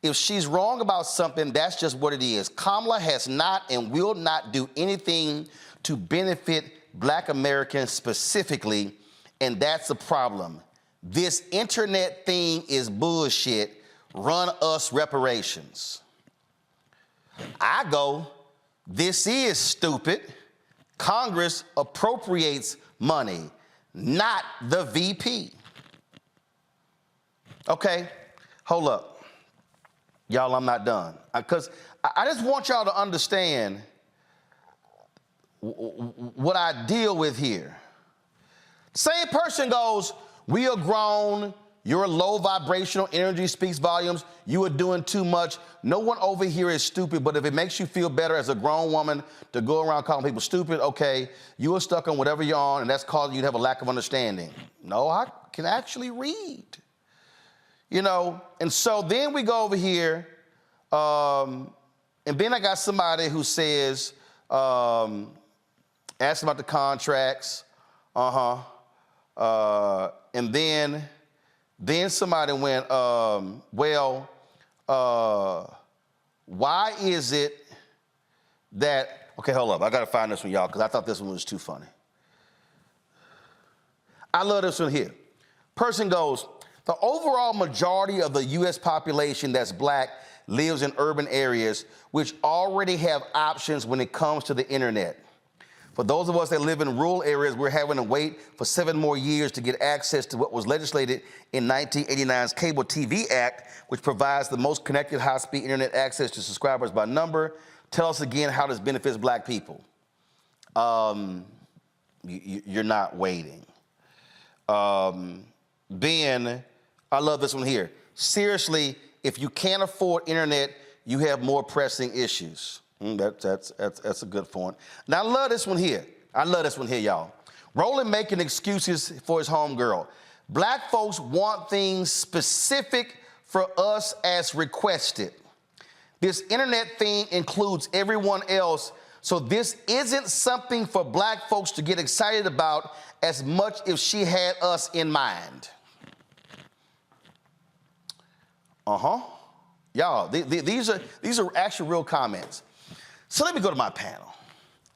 if she's wrong about something, that's just what it is. Kamala has not and will not do anything to benefit Black Americans specifically, and that's the problem. This internet thing is bullshit. Run us reparations. I go, this is stupid. Congress appropriates money, not the VP. Okay, hold up. Y'all, I'm not done. Because I just want y'all to understand what I deal with here. Same person goes, we are grown, your low vibrational energy speaks volumes, you are doing too much. No one over here is stupid, but if it makes you feel better as a grown woman to go around calling people stupid, okay, you are stuck on whatever you're on, and that's causing you to have a lack of understanding. No, I can actually read. You know, and so then we go over here, and then I got somebody who says, asked about the contracts, and then somebody went, why is it that, okay, hold up, I gotta find this one, y'all, because I thought this one was too funny. I love this one here. Person goes, the overall majority of the U.S. population that's black lives in urban areas which already have options when it comes to the internet. For those of us that live in rural areas, we're having to wait for 7 more years to get access to what was legislated in 1989's Cable TV Act, which provides the most connected high-speed internet access to subscribers by number. Tell us again how this benefits black people. You're not waiting. Ben, I love this one here. Seriously, if you can't afford internet, you have more pressing issues. That's a good point. Now, I love this one here. I love this one here, y'all. Roland making excuses for his homegirl. Black folks want things specific for us as requested. This internet thing includes everyone else, so this isn't something for black folks to get excited about as much if she had us in mind. Y'all, these are actually real comments. So let me go to my panel.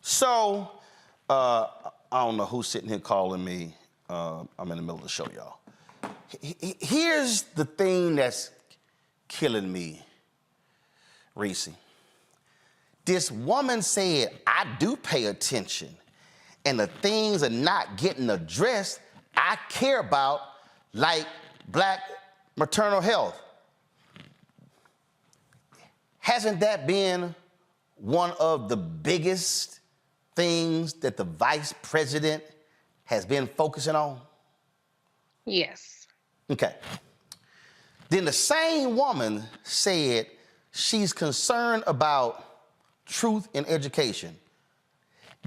So, I don't know who's sitting here calling me. I'm in the middle of the show, y'all. Here's the thing that's killing me, Reese. This woman said, I do pay attention, and the things are not getting addressed I care about, like black maternal health. Hasn't that been one of the biggest things that the vice president has been focusing on? Yes. Okay. Then the same woman said she's concerned about truth in education.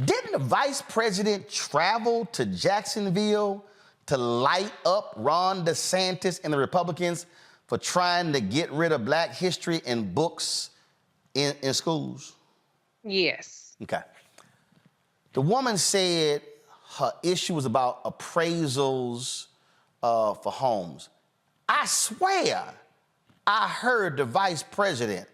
Didn't the vice president travel to Jacksonville to light up Ron DeSantis and the Republicans for trying to get rid of black history and books in schools? Yes. Okay. The woman said her issue was about appraisals for homes. I swear I heard the vice president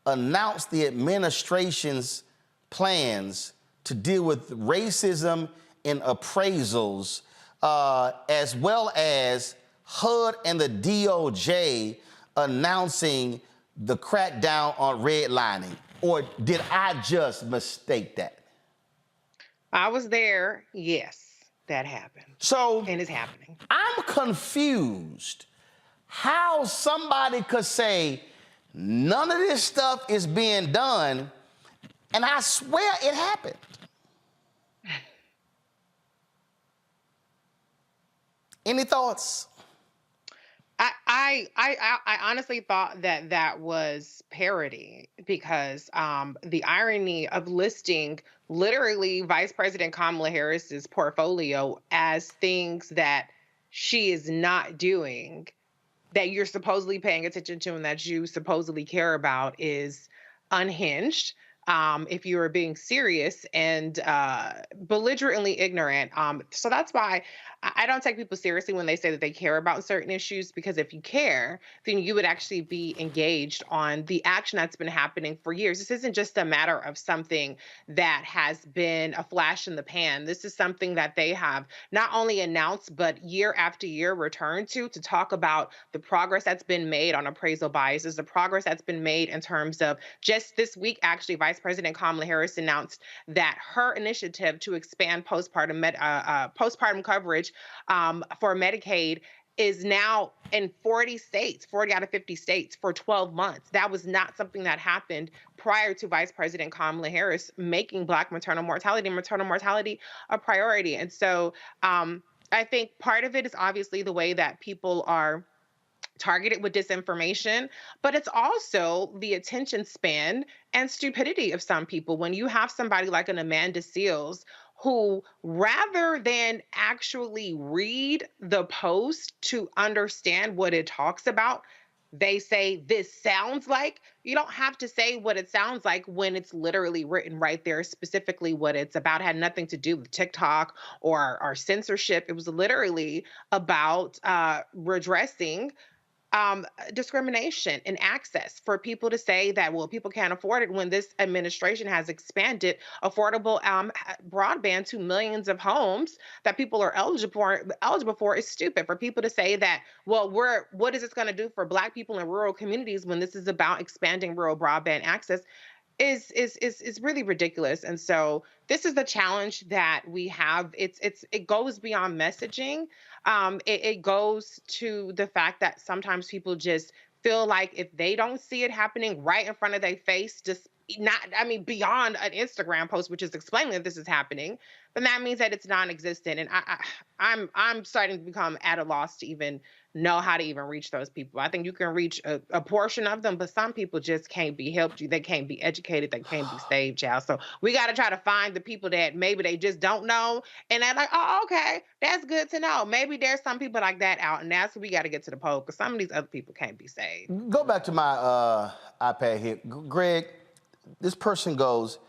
announce the administration's plans to deal with racism in appraisals, as well as HUD and the DOJ announcing the crackdown on redlining. Or did I just mistake that? I was there. Yes, that happened. So, and it's happening. I'm confused how somebody could say none of this stuff is being done, and I swear it happened. Any thoughts? I honestly thought that was parody because the irony of listing literally Vice President Kamala Harris's portfolio as things that she is not doing, that you're supposedly paying attention to and that you supposedly care about, is unhinged. if you were being serious and belligerently ignorant. So that's why I don't take people seriously when they say that they care about certain issues, because if you care, then you would actually be engaged on the action that's been happening for years. This isn't just a matter of something that has been a flash in the pan. This is something that they have not only announced, but year after year returned to talk about the progress that's been made on appraisal biases, the progress that's been made in terms of just this week, actually, Vice President Kamala Harris announced that her initiative to expand postpartum coverage for Medicaid is now in 40 states, 40 out of 50 states for 12 months. That was not something that happened prior to Vice President Kamala Harris making Black maternal mortality a priority. And so I think part of it is obviously the way that people are targeted with disinformation, but it's also the attention span and stupidity of some people. When you have somebody like an Amanda Seales, who, rather than actually read the post to understand what it talks about, they say, this sounds like. You don't have to say what it sounds like when it's literally written right there, specifically what it's about. It had nothing to do with TikTok or censorship. It was literally about redressing discrimination and access for people to say that, well, people can't afford it, when this administration has expanded affordable broadband to millions of homes that people are eligible for is stupid. For people to say that, well, what is this going to do for Black people in rural communities when this is about expanding rural broadband access is really ridiculous. And so this is the challenge that we have. It goes beyond messaging. It goes to the fact that sometimes people just feel like if they don't see it happening right in front of their face, beyond an Instagram post, which is explaining that this is happening, then that means that it's non-existent. And I'm starting to become at a loss to even know how to even reach those people. I think you can reach a portion of them, but some people just can't be helped. They can't be educated. They can't be saved, child. So we got to try to find the people that maybe they just don't know. And they're like, oh, okay, that's good to know. Maybe there's some people like that out. And that's what we got to get to the poll, because some of these other people can't be saved. Go back to my iPad here. Greg, this person goes,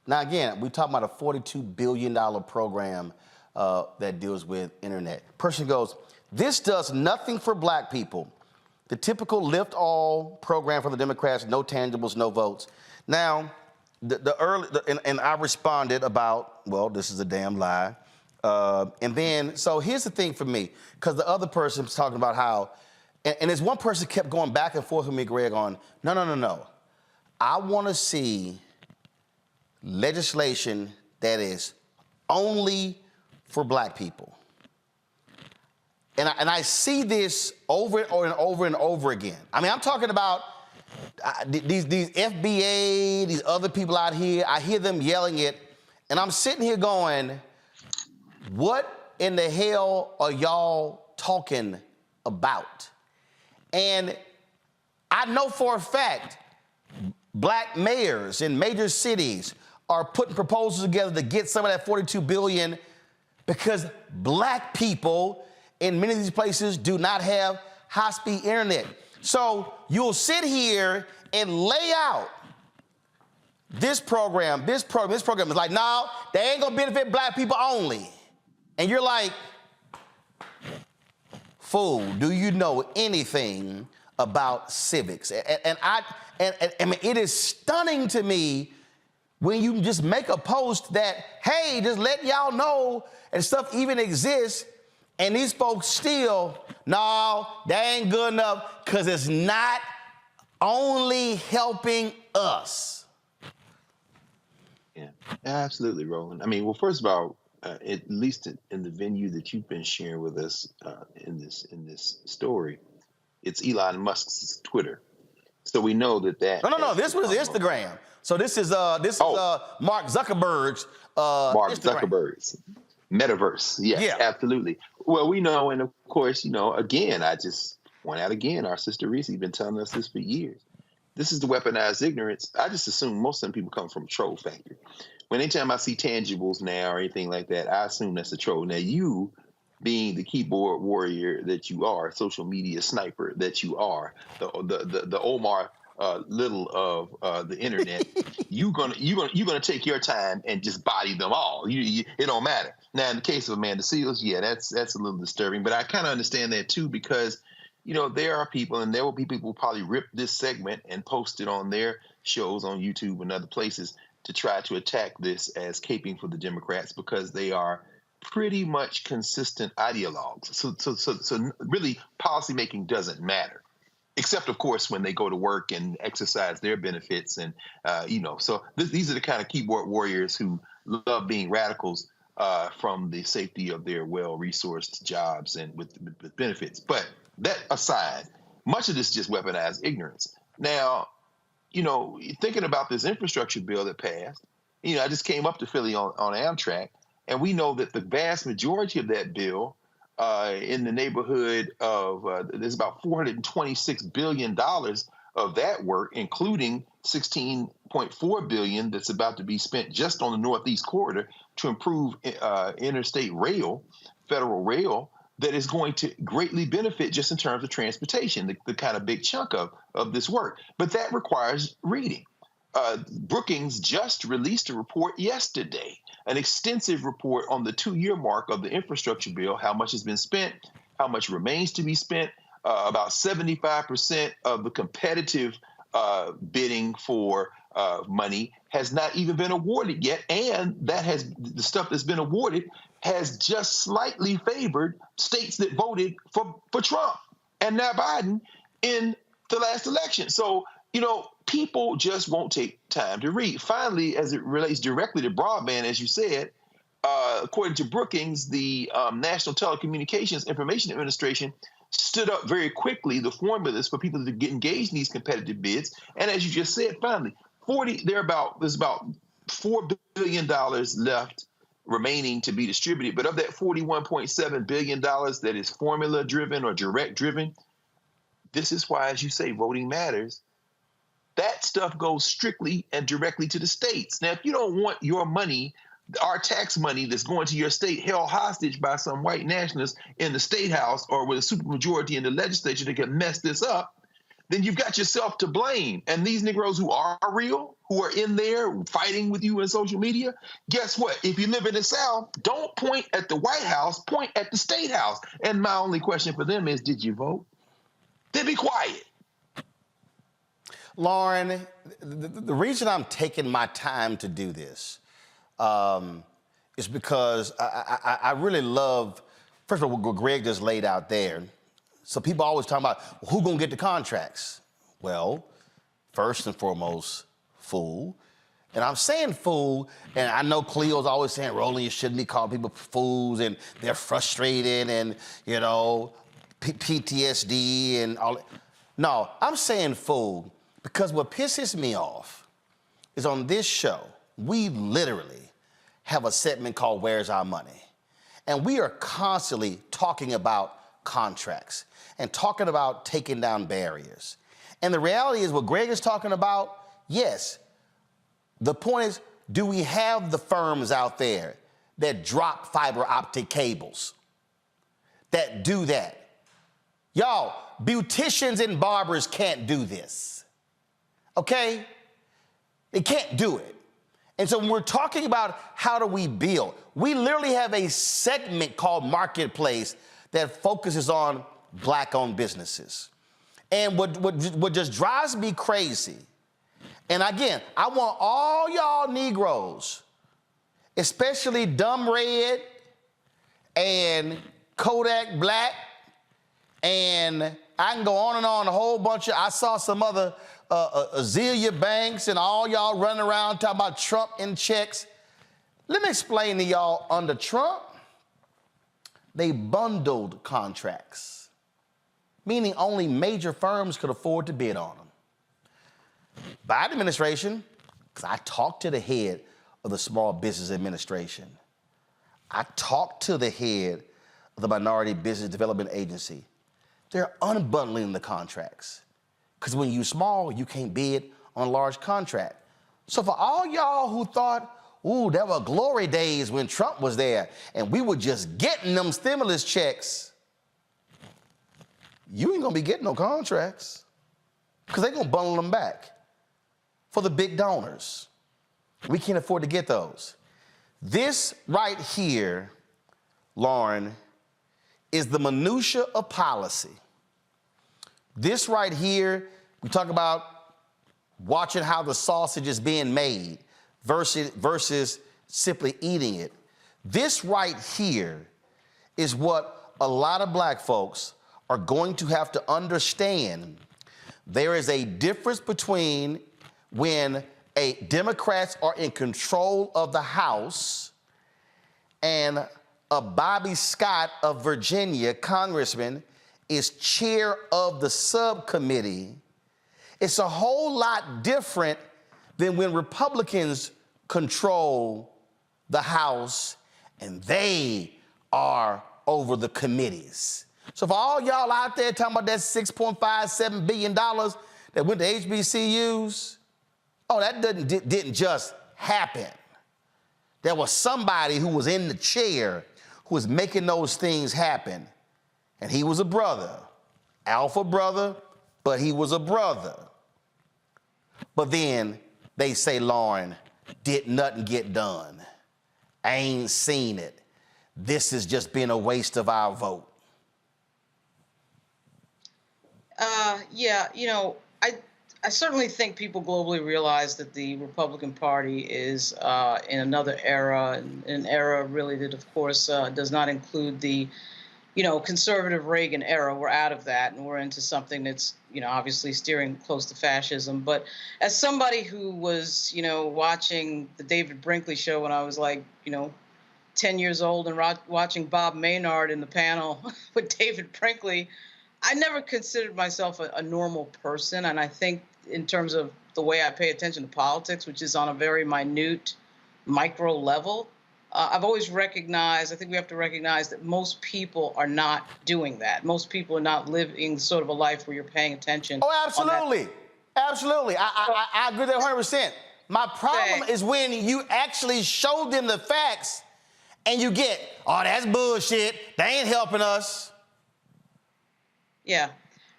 now again, we're talking about a $42 billion program that deals with internet. Person goes, this does nothing for Black people. The typical lift all program for the Democrats, no tangibles, no votes. Now, and I responded about, well, this is a damn lie. And then, so here's the thing for me, because the other person was talking about how, and there's one person kept going back and forth with me, Greg, on, no. I want to see legislation that is only for Black people. And I see this over and over and over again. I mean, I'm talking about these FBA, these other people out here. I hear them yelling it, and I'm sitting here going, what in the hell are y'all talking about? And I know for a fact Black mayors in major cities are putting proposals together to get some of that $42 billion because Black people in many of these places do not have high-speed internet. So you'll sit here and lay out this program is like, no, they ain't gonna benefit Black people only. And you're like, fool, do you know anything about civics? And I mean, it is stunning to me when you just make a post that, hey, just let y'all know and stuff even exists, and these folks still, no, that ain't good enough because it's not only helping us. Yeah, absolutely, Roland. I mean, well, first of all, at least in the venue that you've been sharing with us in this story, it's Elon Musk's Twitter. So we know that. No. This was Instagram. So this is Mark Zuckerberg's. Zuckerberg's metaverse. Yes, yeah. Absolutely. Well, we know, and of course, again, I just point out again, our sister Reese has been telling us this for years. This is the weaponized ignorance. I just assume most of them people come from a troll factory. When anytime I see tangibles now or anything like that, I assume that's a troll. Now, you being the keyboard warrior that you are, social media sniper that you are, the Omar little of the internet, you're gonna take your time and just body them all. It don't matter. Now, in the case of Amanda Seales, yeah, that's a little disturbing, but I kind of understand that too, because there are people, and there will be people who probably rip this segment and post it on their shows on YouTube and other places to try to attack this as caping for the Democrats, because they are pretty much consistent ideologues. So really, policymaking doesn't matter, except of course when they go to work and exercise their benefits, and So these are the kind of keyboard warriors who love being radicals from the safety of their well-resourced jobs and with benefits. But that aside, much of this is just weaponized ignorance. Now, thinking about this infrastructure bill that passed, I just came up to Philly on Amtrak, and we know that the vast majority of that bill, in the neighborhood of, there's about $426 billion of that work, including $16.4 billion that's about to be spent just on the Northeast Corridor to improve interstate rail, federal rail, that is going to greatly benefit just in terms of transportation, the kind of big chunk of this work. But that requires reading. Brookings just released a report yesterday, an extensive report on the 2-year mark of the infrastructure bill, how much has been spent, how much remains to be spent. About 75% of the competitive bidding for money has not even been awarded yet, and the stuff that's been awarded has just slightly favored states that voted for Trump and now Biden in the last election. So, people just won't take time to read. Finally, as it relates directly to broadband, as you said, according to Brookings, the National Telecommunications Information Administration stood up very quickly the formulas for people to get engaged in these competitive bids. And as you just said, finally, there's about $4 billion left remaining to be distributed. But of that $41.7 billion that is formula driven or direct driven, this is why, as you say, voting matters. That stuff goes strictly and directly to the states. Now, if you don't want your money, our tax money that's going to your state, held hostage by some white nationalists in the state house or with a supermajority in the legislature that can mess this up, then you've got yourself to blame. And these Negroes who are real, who are in there fighting with you in social media, guess what? If you live in the South, don't point at the White House, point at the state house. And my only question for them is, did you vote? Then be quiet. Lauren, the reason I'm taking my time to do this is because I really love, first of all, what Greg just laid out there. So people always talk about, well, who's going to get the contracts? Well, first and foremost, fool. And I'm saying fool, and I know Cleo's always saying, Roland, you shouldn't be calling people fools, and they're frustrated, and, PTSD and all that. No, I'm saying fool because what pisses me off is on this show, we literally have a segment called Where's Our Money? And we are constantly talking about contracts and talking about taking down barriers. And the reality is what Greg is talking about, yes. The point is, do we have the firms out there that drop fiber optic cables, that do that? Y'all, beauticians and barbers can't do this, okay? They can't do it. And so when we're talking about how do we build, we literally have a segment called Marketplace that focuses on Black-owned businesses. And what just drives me crazy, and again, I want all y'all Negroes, especially Dumb Red and Kodak Black, and I can go on and on, a whole bunch of, I saw some other Azealia Banks and all y'all running around talking about Trump and checks. Let me explain to y'all, under Trump, they bundled contracts, meaning only major firms could afford to bid on them. Biden administration, because I talked to the head of the Small Business Administration. I talked to the head of the Minority Business Development Agency. They're unbundling the contracts. Because when you're small, you can't bid on a large contract. So for all y'all who thought, ooh, there were glory days when Trump was there and we were just getting them stimulus checks, you ain't gonna be getting no contracts. because they're going to bundle them back for the big donors. We can't afford to get those. This right here, Lauren, is the minutia of policy. This right here, we talk about watching how the sausage is being made versus simply eating it. This right here is what a lot of black folks are going to have to understand. There is a difference between when Democrats are in control of the House and a Bobby Scott of Virginia, congressman, is chair of the subcommittee. It's a whole lot different than when Republicans control the House and they are over the committees. So for all y'all out there talking about that $6.57 billion that went to HBCUs, oh, that didn't just happen. There was somebody who was in the chair who was making those things happen. And he was a brother, alpha brother, but he was a brother. But then they say, Lauren, did nothing get done. I ain't seen it. This has just been a waste of our vote. Yeah, you know, I certainly think people globally realize that the Republican Party is in another era, an era really that, of course, does not include the, you know, conservative Reagan era. We're out of that, and we're into something that's, you know, obviously steering close to fascism. But as somebody who was, you know, watching the David Brinkley show when I was like, you know, 10 years old and watching Bob Maynard in the panel with David Brinkley, I never considered myself a normal person. And I think in terms of the way I pay attention to politics, which is on a very minute, micro level, I've always recognized, I think we have to recognize that most people are not doing that. Most people are not living sort of a life where you're paying attention. Oh, absolutely. Absolutely. I agree with that 100%. My problem is when you actually show them the facts and you get, oh, that's bullshit. They ain't helping us. Yeah.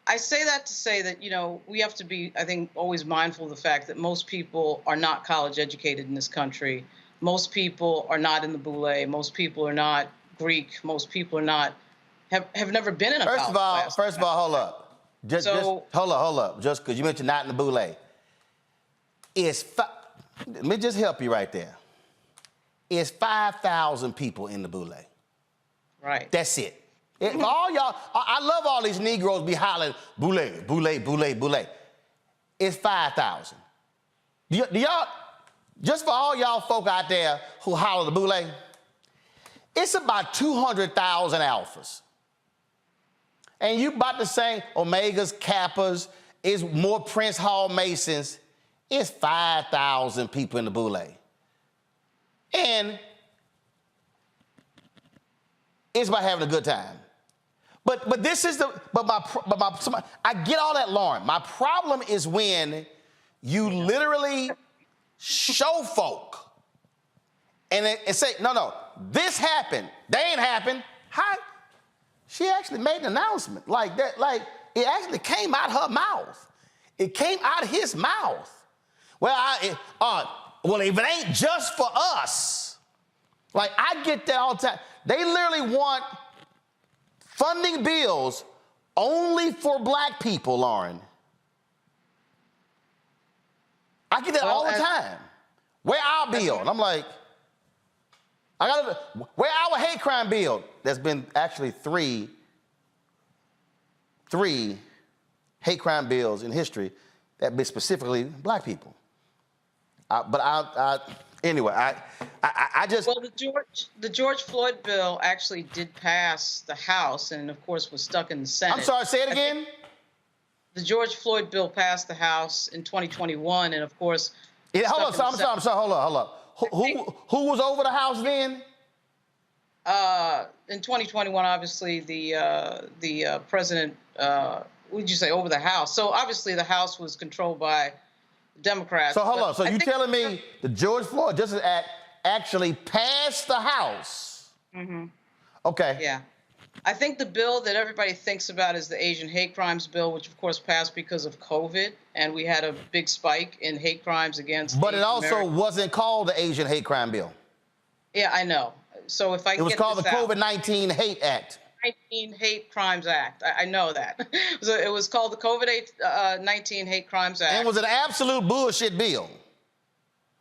I say that to say that, you know, we have to be, I think, always mindful of the fact that most people are not college educated in this country. Most people are not in the boule. Most people are not Greek. Most people are not, have never been in a college class. First of all, hold up. Just hold up. Just because you mentioned not in the boule. Let me just help you right there. It's 5,000 people in the boule. Right. That's it. For all y'all, I love all these Negroes be hollering, boule, boule, boule, boule. It's 5,000. Do y'all, just for all y'all folk out there who holler the boule, it's about 200,000 alphas. And you about to say Omegas, Kappas, is more Prince Hall Masons. It's 5,000 people in the boule. And it's about having a good time. But this is I get all that, Lauren. My problem is when you literally show folk and say, no, this happened. They ain't happened. How? She actually made an announcement like that. Like, it actually came out her mouth. It came out of his mouth. Well, if it ain't just for us. Like, I get that all the time. They literally want funding bills only for black people, Lauren. I get that all the time. Where our bill? And I'm like, where our hate crime bill? There's been actually three hate crime bills in history that be specifically black people. Anyway, I just... Well, the George Floyd bill actually did pass the House and, of course, was stuck in the Senate. I'm sorry, say it again? The George Floyd bill passed the House in 2021, and, of course... I'm sorry, hold up. Who was over the House then? In 2021, obviously, the president, what would you say, over the House? So, obviously, the House was controlled by Democrats. So hold on. So you telling me the George Floyd Justice Act actually passed the House? Mm-hmm. Okay. Yeah. I think the bill that everybody thinks about is the Asian hate crimes bill, which of course passed because of COVID, and we had a big spike in hate crimes against But it Asian also Americans. wasn't called the Asian hate crime bill. Yeah, I know. So if I It was get called the this out, COVID-19 Hate Act. 19 Hate Crimes Act. I know that. So it was called the COVID-19 Hate Crimes Act. And it was an absolute bullshit bill.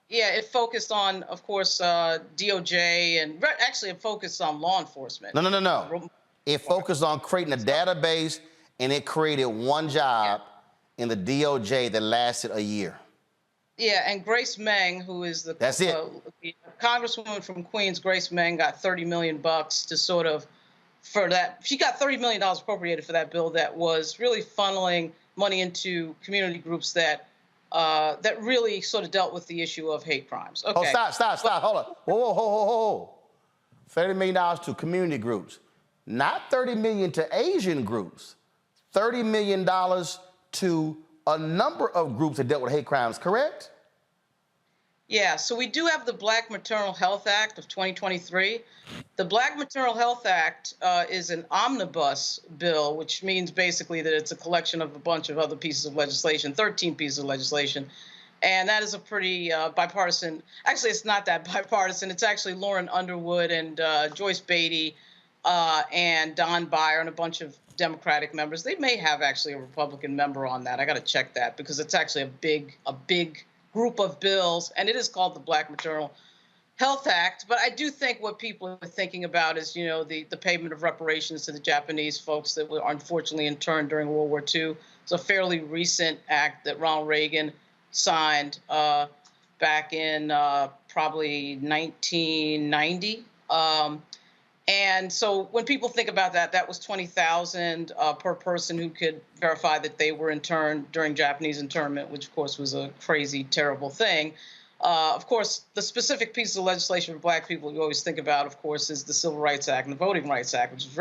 Yeah, it focused on, of course, DOJ, and actually it focused on law enforcement. No. It focused on creating a database, and it created one job in the DOJ that lasted a year. Yeah, and Grace Meng, who is the congresswoman from Queens, Grace Meng got $30 million to sort of, for that. She got $30 million appropriated for that bill that was really funneling money into community groups that that really sort of dealt with the issue of hate crimes. Okay. Oh, stop. Hold on. Whoa. $30 million to community groups. Not $30 million to Asian groups. $30 million to a number of groups that dealt with hate crimes, correct? Yeah, so we do have the Black Maternal Health Act of 2023. The Black Maternal Health Act is an omnibus bill, which means basically that it's a collection of a bunch of other pieces of legislation, 13 pieces of legislation. And that is a pretty bipartisan. Actually, it's not that bipartisan. It's actually Lauren Underwood and Joyce Beatty and Don Beyer and a bunch of Democratic members. They may have actually a Republican member on that. I got to check that because it's actually a big group of bills, and it is called the Black Maternal Health Act. But I do think what people are thinking about is, you know, the payment of reparations to the Japanese folks that were unfortunately interned during World War II. It's a fairly recent act that Ronald Reagan signed back in probably 1990. And so when people think about that, that was $20,000 per person who could verify that they were interned during Japanese internment, which of course was a crazy, terrible thing. Of course, the specific piece of legislation for Black people you always think about, of course, is the Civil Rights Act and the Voting Rights Act, which is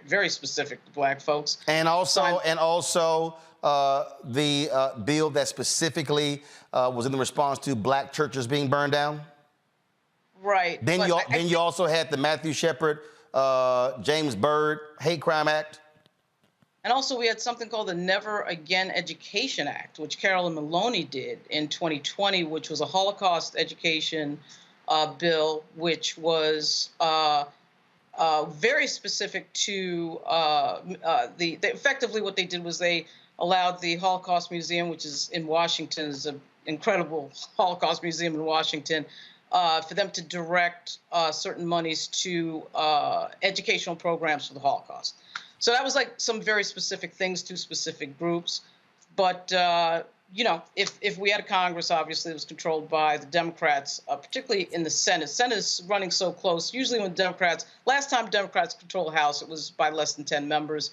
very specific to Black folks. And also the bill that specifically was in the response to Black churches being burned down. Right. Then you also had the Matthew Shepard, James Byrd Hate Crime Act. And also we had something called the Never Again Education Act, which Carolyn Maloney did in 2020, which was a Holocaust education bill, which was very specific to effectively what they did was they allowed the Holocaust Museum, which is in Washington, is an incredible Holocaust museum in Washington, for them to direct certain monies to educational programs for the Holocaust. So that was like some very specific things to specific groups. But, you know, if we had a Congress, obviously, it was controlled by the Democrats, particularly in the Senate. Senate is running so close. Usually when last time Democrats controlled the House, it was by less than 10 members.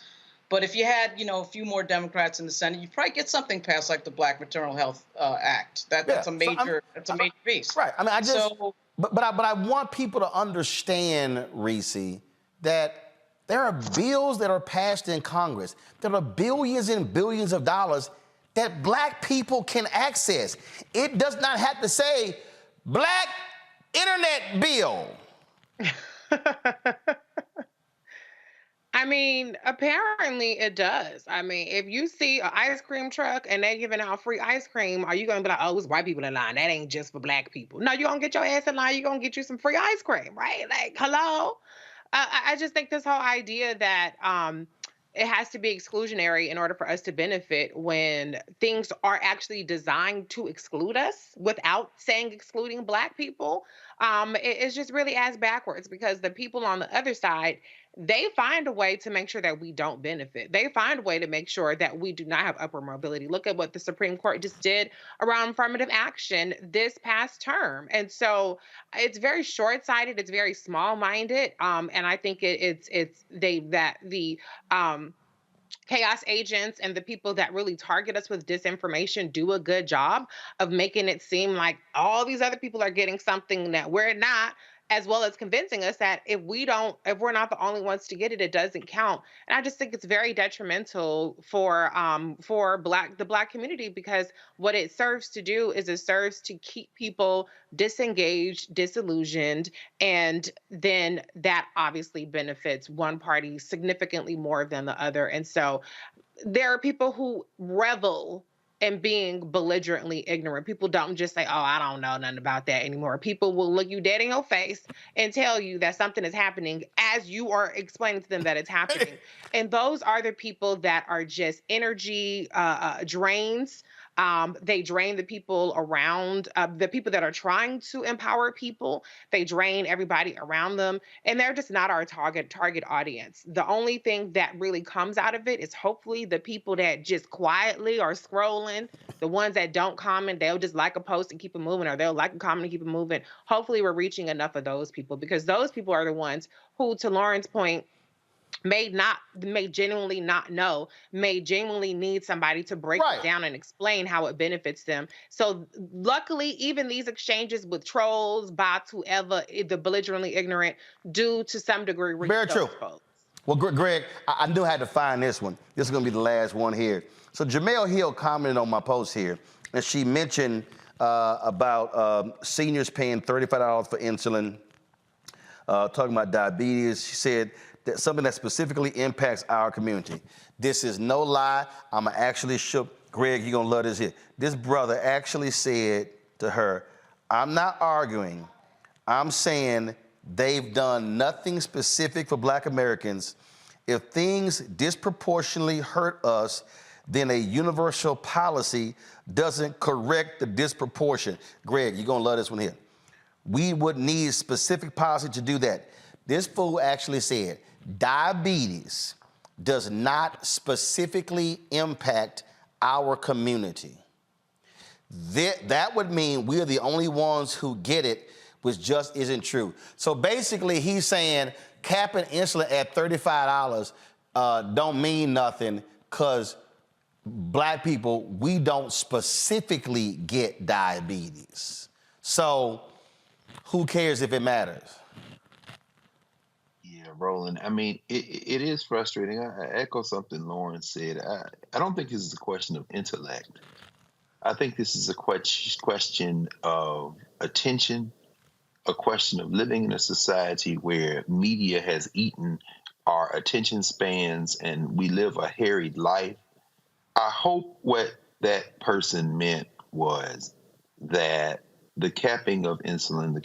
But if you had, you know, a few more Democrats in the Senate, you'd probably get something passed like the Black Maternal Health Act. That's a major piece. Right. I mean, but I want people to understand, Reese, that there are bills that are passed in Congress. There are billions and billions of dollars that Black people can access. It does not have to say Black Internet Bill. I mean, apparently it does. I mean, if you see an ice cream truck and they're giving out free ice cream, are you going to be like, oh, it's white people in line? That ain't just for Black people. No, you're going to get your ass in line. You're going to get you some free ice cream, right? Like, hello? I just think this whole idea that it has to be exclusionary in order for us to benefit when things are actually designed to exclude us without saying excluding Black people, it's just really ass backwards, because the people on the other side, they find a way to make sure that we don't benefit. They find a way to make sure that we do not have upward mobility. Look at what the Supreme Court just did around affirmative action this past term. And so it's very short-sighted. It's very small-minded. And I think the chaos agents and the people that really target us with disinformation do a good job of making it seem like all these other people are getting something that we're not. as well as convincing us that if we're not the only ones to get it, it doesn't count. And I just think it's very detrimental for the Black community, because what it serves to do is it serves to keep people disengaged, disillusioned, and then that obviously benefits one party significantly more than the other. And so there are people who revel in being belligerently ignorant. People don't just say, oh, I don't know nothing about that anymore. People will look you dead in your face and tell you that something is happening as you are explaining to them that it's happening. And those are the people that are just energy drains. They drain the people around, the people that are trying to empower people. They drain everybody around them, and they're just not our target audience. The only thing that really comes out of it is hopefully the people that just quietly are scrolling, the ones that don't comment, they'll just like a post and keep it moving, or they'll like a comment and keep it moving. Hopefully we're reaching enough of those people, because those people are the ones who, to Lauren's point, may genuinely not know, may genuinely need somebody to break it down and explain how it benefits them. So luckily, even these exchanges with trolls, bots, whoever, the belligerently ignorant, do to some degree reach Very those true. folks. Well, Greg, I knew I had to find this one. This is going to be the last one here. So Jamel Hill commented on my post here, and she mentioned about seniors paying $35 for insulin, talking about diabetes. She said that something that specifically impacts our community. This is no lie. I'm actually shook. Greg, you're going to love this here. This brother actually said to her, I'm not arguing. I'm saying they've done nothing specific for Black Americans. If things disproportionately hurt us, then a universal policy doesn't correct the disproportion. Greg, you're going to love this one here. We would need specific policy to do that. This fool actually said, diabetes does not specifically impact our community. That would mean we're the only ones who get it, which just isn't true. So basically he's saying capping insulin at $35 don't mean nothing, because Black people, we don't specifically get diabetes. So who cares if it matters? Roland, I mean, it is frustrating. I echo something Lauren said. I don't think this is a question of intellect. I think this is a question of attention, a question of living in a society where media has eaten our attention spans and we live a harried life. I hope what that person meant was that the capping of insulin,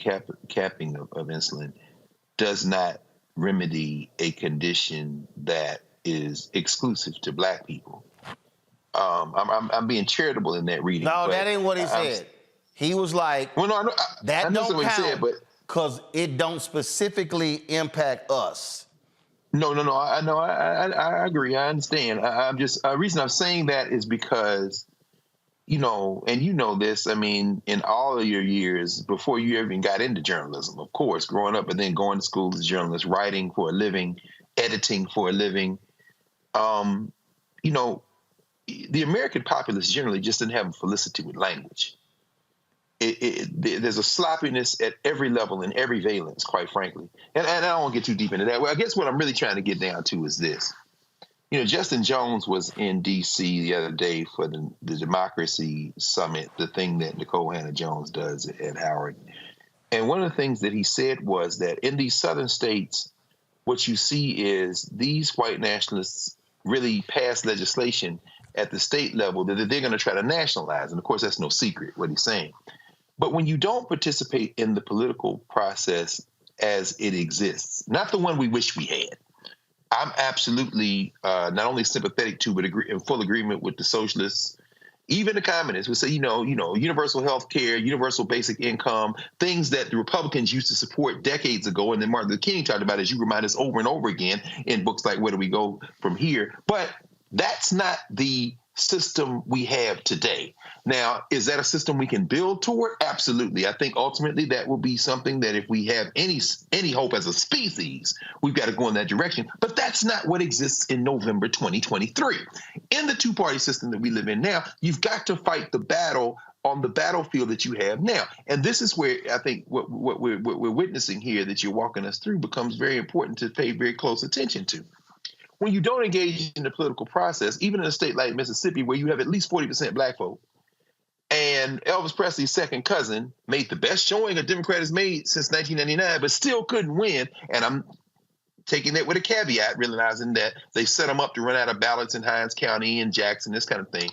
capping of insulin does not remedy a condition that is exclusive to Black people. I'm being charitable in that reading. No, that ain't what he said. He was like, well, no, that don't what count, he said, but because it don't specifically impact us. No. I agree. I understand. I'm just reason I'm saying that is because, you know, and you know this, I mean, in all of your years before you even got into journalism, of course, growing up and then going to school as a journalist, writing for a living, editing for a living, you know, the American populace generally just didn't have a felicity with language. There's a sloppiness at every level in every valence, quite frankly. And I don't want to get too deep into that. Well, I guess what I'm really trying to get down to is this. You know, Justin Jones was in D.C. the other day for the Democracy Summit, the thing that Nicole Hannah-Jones does at Howard. And one of the things that he said was that in these southern states, what you see is these white nationalists really pass legislation at the state level that they're going to try to nationalize. And of course, that's no secret what he's saying. But when you don't participate in the political process as it exists, not the one we wish we had, I'm absolutely not only sympathetic to, but in full agreement with the socialists, even the communists who say, you know, universal health care, universal basic income, things that the Republicans used to support decades ago. And then Martin Luther King talked about, as you remind us over and over again in books like Where Do We Go From Here? But that's not the system we have today. Now, is that a system we can build toward? Absolutely. I think ultimately that will be something that if we have any hope as a species, we've got to go in that direction. But that's not what exists in November 2023. In the two-party system that we live in now, you've got to fight the battle on the battlefield that you have now. And this is where I think what we're witnessing here that you're walking us through becomes very important to pay very close attention to. When you don't engage in the political process, even in a state like Mississippi, where you have at least 40% black folk, and Elvis Presley's second cousin made the best showing a Democrat has made since 1999, but still couldn't win. And I'm taking that with a caveat, realizing that they set him up to run out of ballots in Hinds County and Jackson, this kind of thing.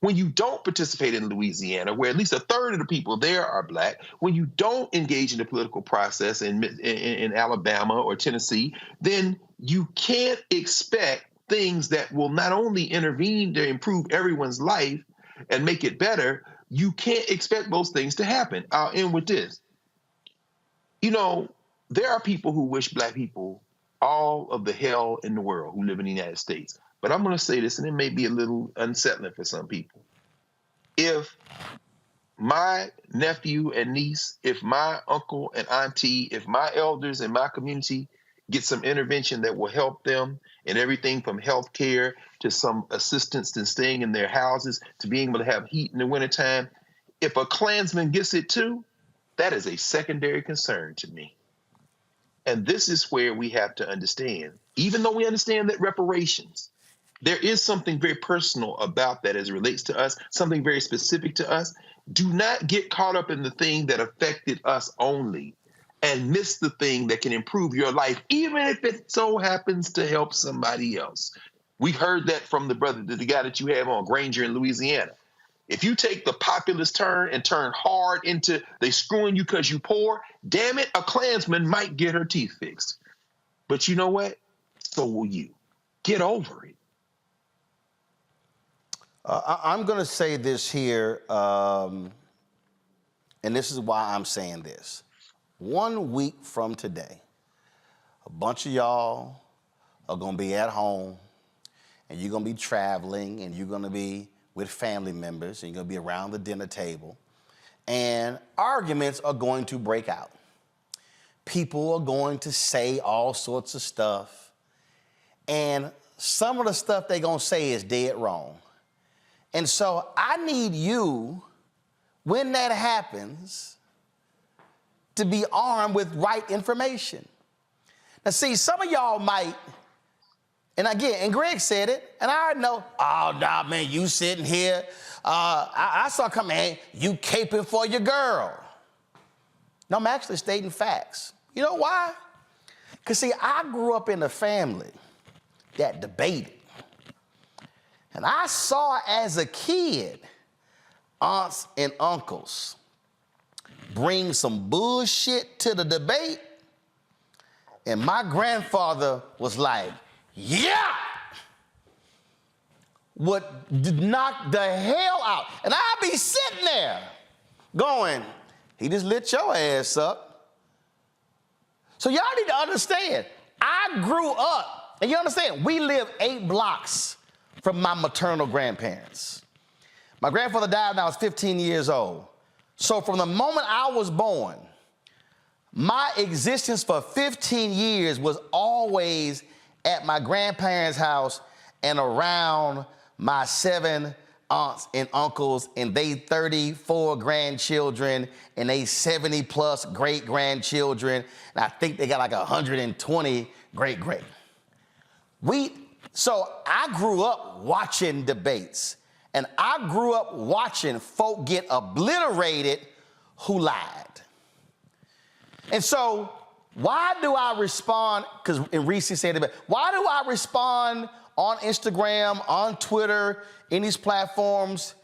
When you don't participate in Louisiana, where at least a third of the people there are black, when you don't engage in the political process in Alabama or Tennessee, then you can't expect things that will not only intervene to improve everyone's life and make it better, you can't expect those things to happen. I'll end with this. You know, there are people who wish black people all of the hell in the world who live in the United States. But I'm going to say this, and it may be a little unsettling for some people. If my nephew and niece, if my uncle and auntie, if my elders in my community get some intervention that will help them in everything from health care to some assistance in staying in their houses to being able to have heat in the wintertime, if a Klansman gets it too, that is a secondary concern to me. And this is where we have to understand, even though we understand that reparations, there is something very personal about that as it relates to us, something very specific to us. Do not get caught up in the thing that affected us only and miss the thing that can improve your life, even if it so happens to help somebody else. We heard that from the guy that you have on, Granger in Louisiana. If you take the populist turn and turn hard into they screwing you because you poor, damn it, a Klansman might get her teeth fixed. But you know what? So will you. Get over it. I'm going to say this here, and this is why I'm saying this. 1 week from today, a bunch of y'all are going to be at home, and you're going to be traveling, and you're going to be with family members, and you're going to be around the dinner table, and arguments are going to break out. People are going to say all sorts of stuff, and some of the stuff they're going to say is dead wrong. And so I need you, when that happens, to be armed with right information. Now, see, some of y'all might, and again, and Greg said it, and I know, oh, nah, man, you sitting here. I saw coming, hey, you caping for your girl. No, I'm actually stating facts. You know why? Because, see, I grew up in a family that debated. And I saw as a kid, aunts and uncles bring some bullshit to the debate. And my grandfather was like, yeah, would knock the hell out. And I'd be sitting there going, he just lit your ass up. So y'all need to understand, I grew up, and you understand, we live 8 blocks from my maternal grandparents. My grandfather died when I was 15 years old. So from the moment I was born, my existence for 15 years was always at my grandparents' house and around my 7 aunts and uncles and they 34 grandchildren and they 70 plus great grandchildren. And I think they got like 120 great. So I grew up watching debates, and I grew up watching folk get obliterated who lied. And so why do I respond, because in Reese said it, why do I respond on Instagram, on Twitter, in these platforms?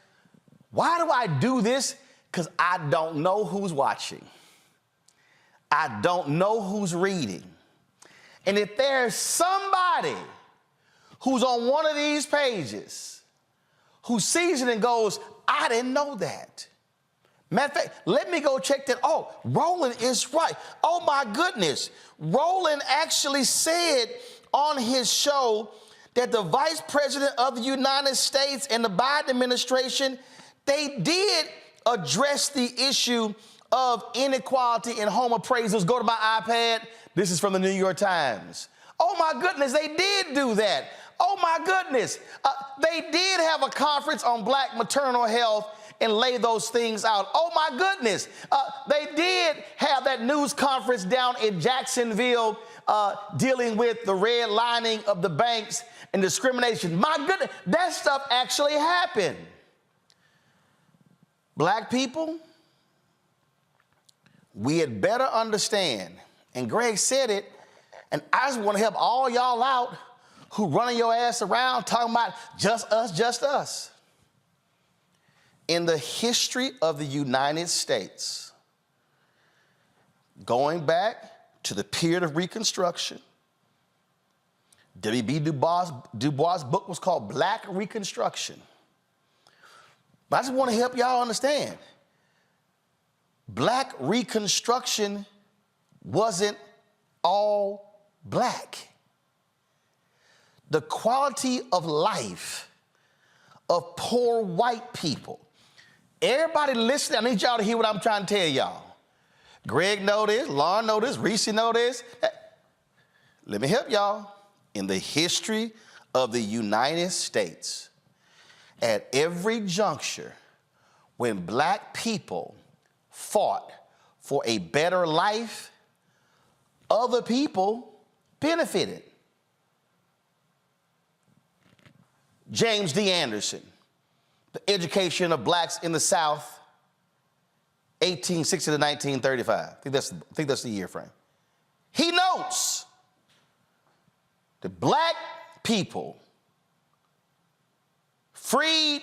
Why do I do this? Because I don't know who's watching. I don't know who's reading. And if there's somebody who's on one of these pages, who sees it and goes, I didn't know that. Matter of fact, let me go check that. Oh, Roland is right. Oh my goodness. Roland actually said on his show that the Vice President of the United States and the Biden administration, they did address the issue of inequality in home appraisals. Go to my iPad. This is from the New York Times. Oh my goodness, they did do that. Oh my goodness. They did have a conference on black maternal health and lay those things out. Oh my goodness, they did have that news conference down in Jacksonville dealing with the redlining of the banks and discrimination. My goodness, that stuff actually happened. Black people, we had better understand, and Greg said it, and I just want to help all y'all out who running your ass around talking about just us, just us. In the history of the United States, going back to the period of Reconstruction, W.B. Du Bois' book was called Black Reconstruction. But I just want to help y'all understand, Black Reconstruction wasn't all black. The quality of life of poor white people. Everybody listening, I need y'all to hear what I'm trying to tell y'all. Greg know this, Lauren know this, Reese know this. Let me help y'all. In the history of the United States, at every juncture when black people fought for a better life, other people benefited. James D. Anderson, The Education of Blacks in the South, 1860 to 1935. I think that's the year frame. He notes that black people freed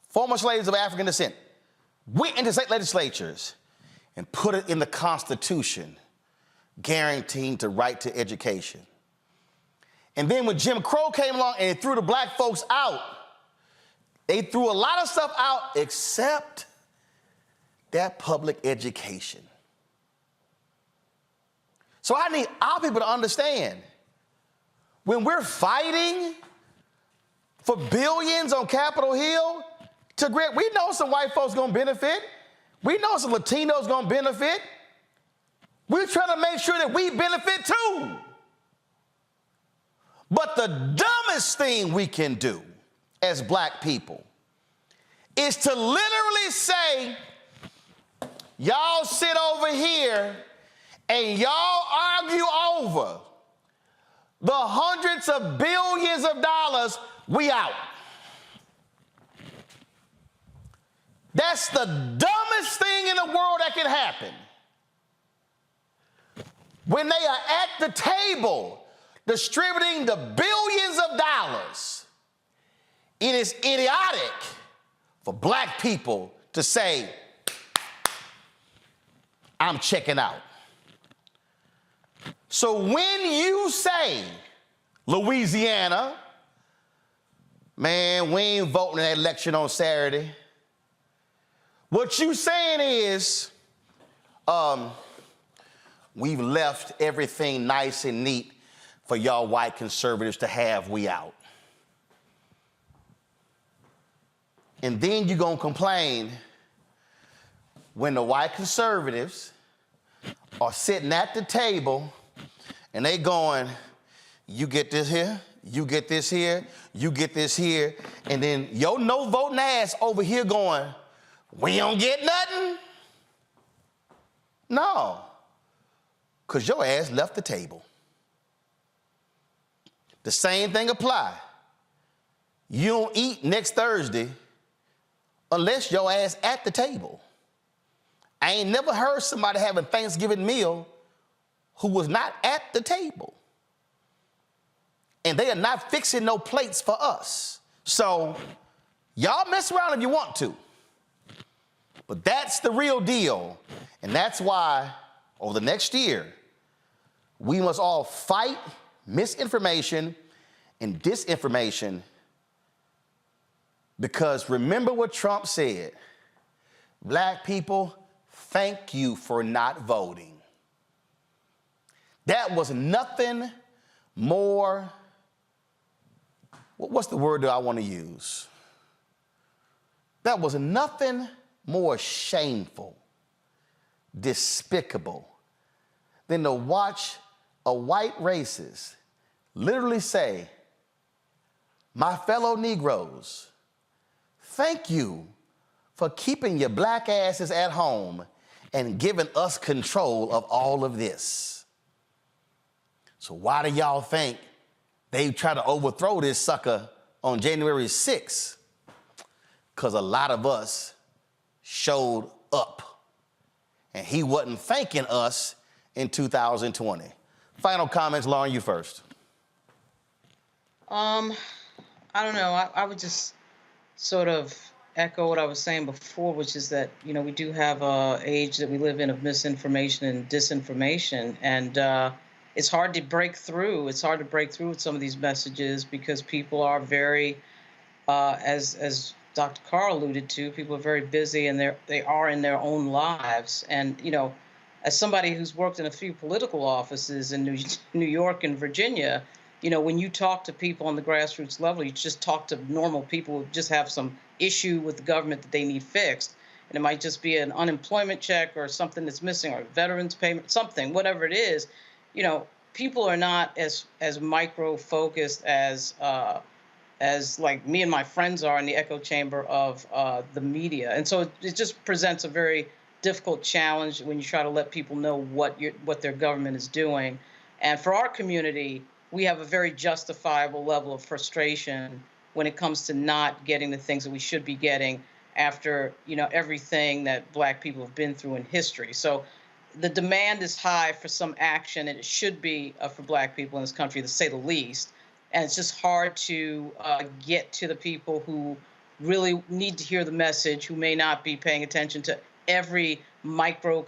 former slaves of African descent, went into state legislatures and put it in the Constitution, guaranteeing the right to education. And then when Jim Crow came along and threw the black folks out, they threw a lot of stuff out except that public education. So I need our people to understand, when we're fighting for billions on Capitol Hill, we know some white folks gonna benefit. We know some Latinos gonna benefit. We're trying to make sure that we benefit too. But the dumbest thing we can do as black people is to literally say, y'all sit over here and y'all argue over the hundreds of billions of dollars, we out. That's the dumbest thing in the world that can happen. When they are at the table distributing the billions of dollars, it is idiotic for black people to say, I'm checking out. So when you say, Louisiana, man, we ain't voting in that election on Saturday, what you saying is, we've left everything nice and neat for y'all white conservatives to have, we out. And then you're gonna complain when the white conservatives are sitting at the table and they going, you get this here, you get this here, you get this here, and then your no voting ass over here going, we don't get nothing? No, because your ass left the table. The same thing apply. You don't eat next Thursday unless your ass at the table. I ain't never heard somebody have a Thanksgiving meal who was not at the table. And they are not fixing no plates for us. So y'all mess around if you want to. But that's the real deal. And that's why over the next year, we must all fight misinformation and disinformation, because remember what Trump said, black people, thank you for not voting. That was nothing more, what's the word that I want to use? That was nothing more shameful, despicable than to watch a white racist literally say, my fellow Negroes, thank you for keeping your black asses at home and giving us control of all of this. So why do y'all think they tried to overthrow this sucker on January 6th? Because a lot of us showed up. And he wasn't thanking us in 2020. Final comments, Lauren, you first. I don't know. I would just sort of echo what I was saying before, which is that, you know, we do have an age that we live in of misinformation and disinformation. And it's hard to break through. It's hard to break through with some of these messages because people are very, as Dr. Carr alluded to, people are very busy and they are in their own lives. And, you know, as somebody who's worked in a few political offices in New York and Virginia, you know, when you talk to people on the grassroots level, you just talk to normal people who just have some issue with the government that they need fixed. And it might just be an unemployment check or something that's missing or a veterans payment, something, whatever it is. You know, people are not as micro focused as like me and my friends are in the echo chamber of the media. And so it just presents a very difficult challenge when you try to let people know what their government is doing. And for our community, we have a very justifiable level of frustration when it comes to not getting the things that we should be getting after, you know, everything that Black people have been through in history. So the demand is high for some action, and it should be for Black people in this country, to say the least. And it's just hard to get to the people who really need to hear the message, who may not be paying attention to every micro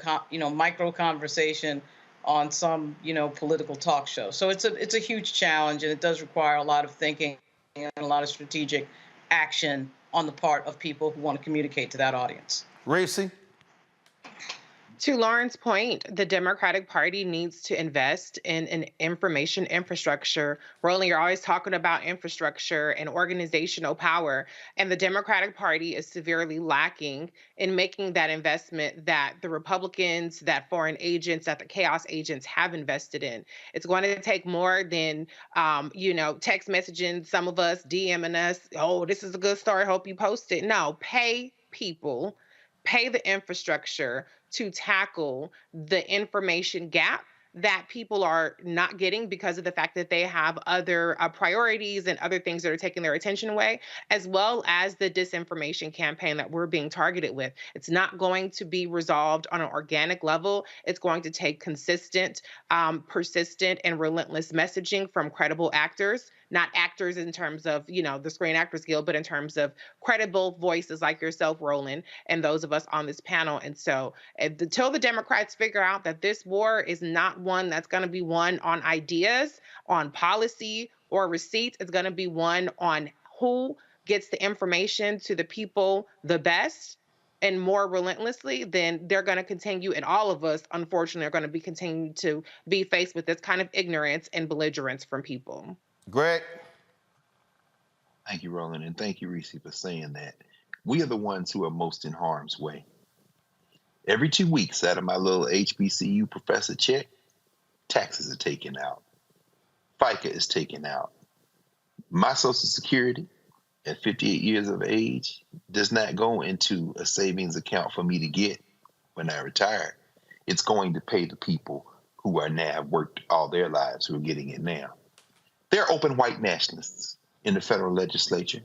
conversation on some, you know, political talk show. So it's a huge challenge, and it does require a lot of thinking and a lot of strategic action on the part of people who want to communicate to that audience. Reese? To Lauren's point, the Democratic Party needs to invest in an information infrastructure. Roland, you're always talking about infrastructure and organizational power, and the Democratic Party is severely lacking in making that investment that the Republicans, that foreign agents, that the chaos agents have invested in. It's going to take more than, text messaging, some of us DMing us, oh, this is a good story, hope you post it. No, pay people, pay the infrastructure to tackle the information gap that people are not getting because of the fact that they have other priorities and other things that are taking their attention away, as well as the disinformation campaign that we're being targeted with. It's not going to be resolved on an organic level. It's going to take consistent, persistent, and relentless messaging from credible actors, not actors in terms of, the Screen Actors Guild, but in terms of credible voices like yourself, Roland, and those of us on this panel. And so until the Democrats figure out that this war is not one that's going to be won on ideas, on policy, or receipts, it's going to be one on who gets the information to the people the best and more relentlessly, then they're going to continue, and all of us, unfortunately, are going to be continuing to be faced with this kind of ignorance and belligerence from people. Greg? Thank you, Roland, and thank you, Reese, for saying that. We are the ones who are most in harm's way. Every 2 weeks out of my little HBCU professor check, taxes are taken out. FICA is taken out. My Social Security at 58 years of age does not go into a savings account for me to get when I retire. It's going to pay the people who are now have worked all their lives who are getting it now. There are open white nationalists in the federal legislature.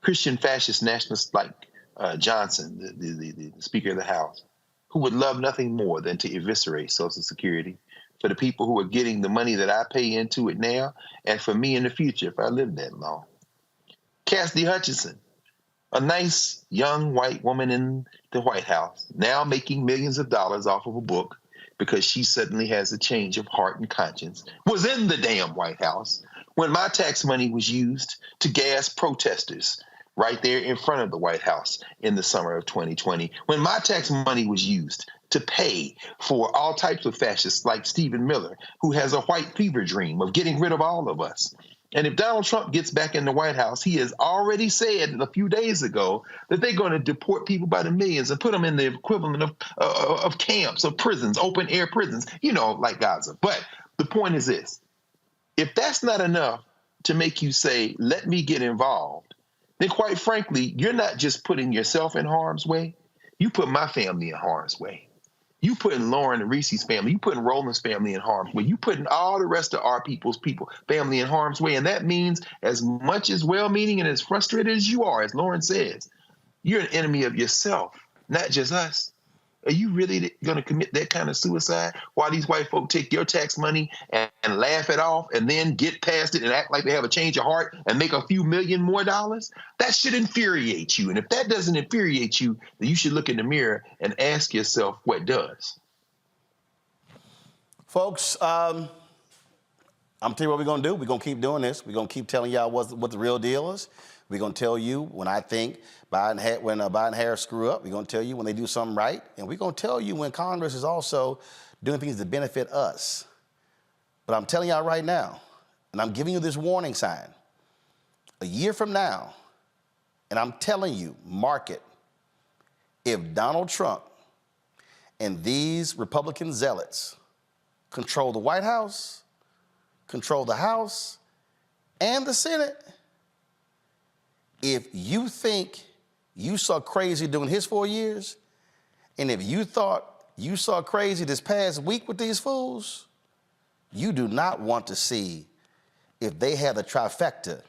Christian fascist nationalists like Johnson, the Speaker of the House, who would love nothing more than to eviscerate Social Security for the people who are getting the money that I pay into it now, and for me in the future if I live that long. Cassidy Hutchinson, a nice young white woman in the White House, now making millions of dollars off of a book because she suddenly has a change of heart and conscience, was in the damn White House when my tax money was used to gas protesters right there in front of the White House in the summer of 2020, when my tax money was used to pay for all types of fascists like Stephen Miller, who has a white fever dream of getting rid of all of us. And if Donald Trump gets back in the White House, he has already said a few days ago that they're going to deport people by the millions and put them in the equivalent of camps, of prisons, open air prisons, like Gaza. But the point is this. If that's not enough to make you say, let me get involved, then quite frankly, you're not just putting yourself in harm's way. You put my family in harm's way. You putting Lauren and Reese's family, you putting Roland's family in harm's way. You putting all the rest of our family in harm's way. And that means as much as well-meaning and as frustrated as you are, as Lauren says, you're an enemy of yourself, not just us. Are you really going to commit that kind of suicide while these white folk take your tax money and laugh it off and then get past it and act like they have a change of heart and make a few million more dollars? That should infuriate you. And if that doesn't infuriate you, then you should look in the mirror and ask yourself what does. Folks, I'm telling you what we're going to do. We're going to keep doing this. We're going to keep telling y'all what the real deal is. We're going to tell you when I think when Biden and Harris screw up. We're going to tell you when they do something right. And we're going to tell you when Congress is also doing things to benefit us. But I'm telling y'all right now, and I'm giving you this warning sign, a year from now, and I'm telling you, mark it, if Donald Trump and these Republican zealots control the White House, control the House, and the Senate, if you think you saw crazy during his 4 years, and if you thought you saw crazy this past week with these fools, you do not want to see if they have the trifecta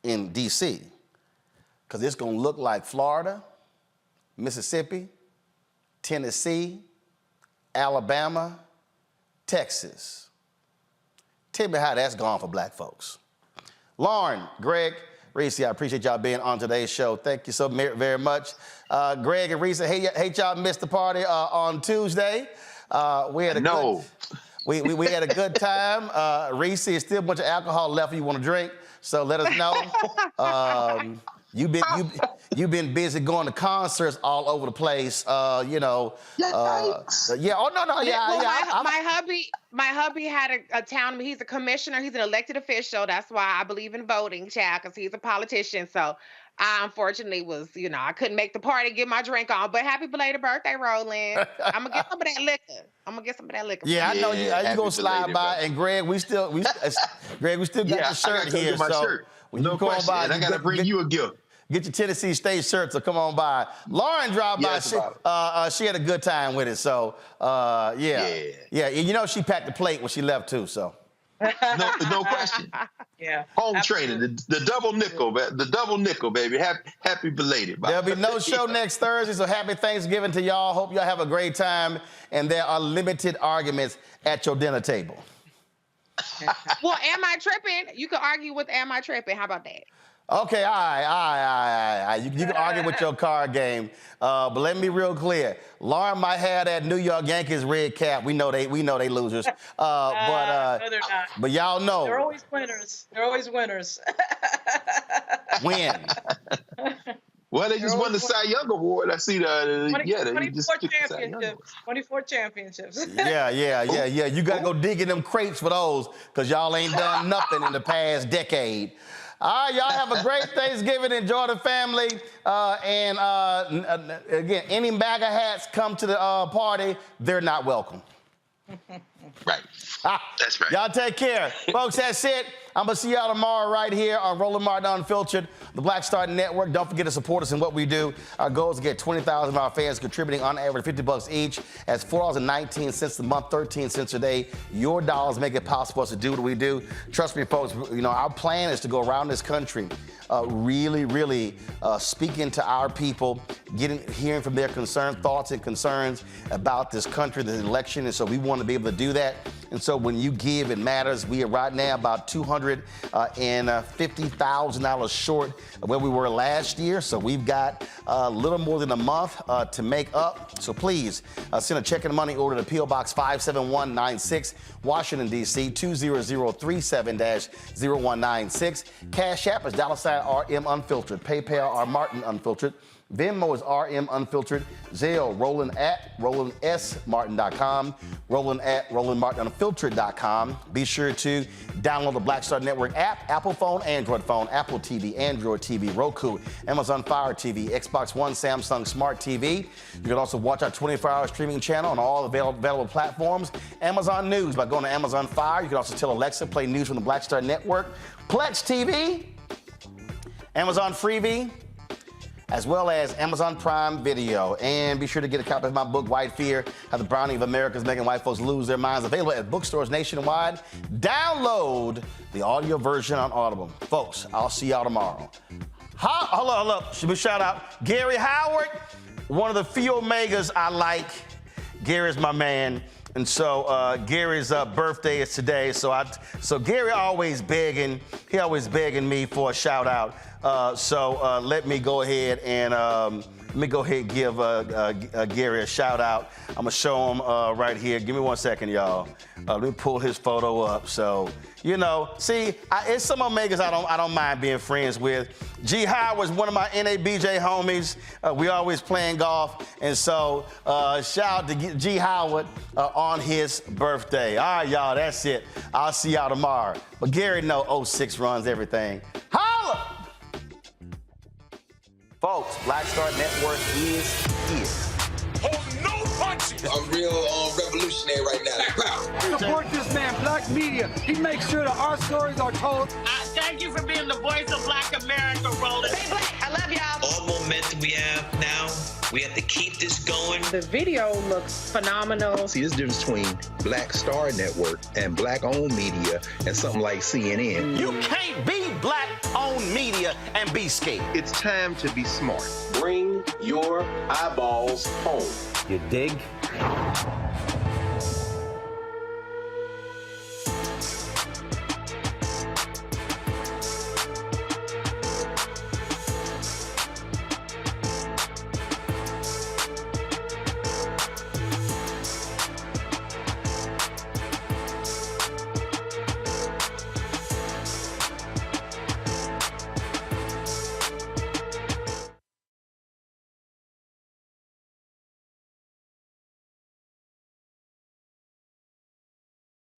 in D.C., because it's going to look like Florida, Mississippi, Tennessee, Alabama, Texas. Tell me how that's gone for black folks. Lauren, Greg, Reese, I appreciate y'all being on today's show. Thank you so very much. Greg and Reese, hate y'all missed the party on Tuesday. We had a we had a good time. Reese, there's still a bunch of alcohol left you want to drink, so let us know. You've been busy going to concerts all over the place. Yeah. Oh no. Yeah. Well, yeah. My hubby had a town. He's a commissioner. He's an elected official. That's why I believe in voting, child, because he's a politician. So I unfortunately was, I couldn't make the party, get my drink on. But happy belated birthday, Roland. I'm gonna get some of that liquor. Yeah, I know you. You gonna slide by, and Greg, we still got the shirt here. So when you come on by, I gotta bring you a gift. Get your Tennessee State shirt, so come on by. Lauren dropped by. She had a good time with it. So yeah. She packed the plate when she left too. So no question. Yeah. Home training, the double nickel, baby. Happy belated. There'll be no show next Thursday, so happy Thanksgiving to y'all. Hope y'all have a great time, and there are limited arguments at your dinner table. Well, am I tripping? You can argue with am I tripping? How about that? Okay, all right. You can argue with your card game, but let me be real clear. Lauren might have that New York Yankees red cap. We know they losers, no, they're not. But y'all know they're always winners. Win. Well, they just won the Cy Young Award. I see that. 24 championships. Yeah. You got to go dig in them crates for those, because y'all ain't done nothing in the past decade. All right, y'all have a great Thanksgiving. Enjoy the family. Again, any MAGA hats come to the party, they're not welcome. Right. That's right. Y'all take care. Folks, that's it. I'm going to see y'all tomorrow right here on Roland Martin Unfiltered, the Black Star Network. Don't forget to support us in what we do. Our goal is to get 20,000 of our fans contributing on average $50 each. That's $4.19 a month, 13 cents a day. Your dollars make it possible for us to do what we do. Trust me, folks, our plan is to go around this country really speaking to our people, hearing from their thoughts and concerns about this country, the election. And so we want to be able to do that. And so when you give, it matters. We are right now about $250,000 short of where we were last year. So we've got a little more than a month to make up. So please send a check and money order to P.O. Box 57196, Washington, D.C. 20037-0196. Cash App is $RM Unfiltered. PayPal R Martin Unfiltered. Venmo is RM Unfiltered. Zelle, Roland at RolandSMartin.com. Roland at RolandMartinUnfiltered.com. Be sure to download the Black Star Network app, Apple phone, Android phone, Apple TV, Android TV, Roku, Amazon Fire TV, Xbox One, Samsung Smart TV. You can also watch our 24-hour streaming channel on all available platforms. Amazon News by going to Amazon Fire. You can also tell Alexa, play news from the Black Star Network. Plex TV. Amazon Freebie, as well as Amazon Prime Video. And be sure to get a copy of my book, White Fear, How the Browning of America is Making White Folks Lose Their Minds, available at bookstores nationwide. Download the audio version on Audible. Folks, I'll see y'all tomorrow. Hold up. Should we shout out Gary Howard, one of the few Omegas I like. Gary's my man. And so Gary's birthday is today. So Gary always begging me for a shout out. So let me go ahead and give Gary a shout out. I'm gonna show him right here. Give me 1 second, y'all. Let me pull his photo up. So, you know, see, it's some Omegas I don't mind being friends with. G Howard's one of my NABJ homies. We always playing golf. And so shout out to G Howard on his birthday. All right, y'all, that's it. I'll see y'all tomorrow. But Gary know 06 runs everything. Holla! Folks, Black Star Network is here. Oh, no punches! I'm real revolutionary right now. Support this man, Black Media. He makes sure that our stories are told. Thank you for being the voice of Black America, Roland. Stay black. I love y'all. All momentum we have now, we have to keep this going. The video looks phenomenal. See, this difference between Black Star Network and Black-owned media and something like CNN. You can't be Black-owned media and be scared. It's time to be smart. Bring your eyeballs home. You dig?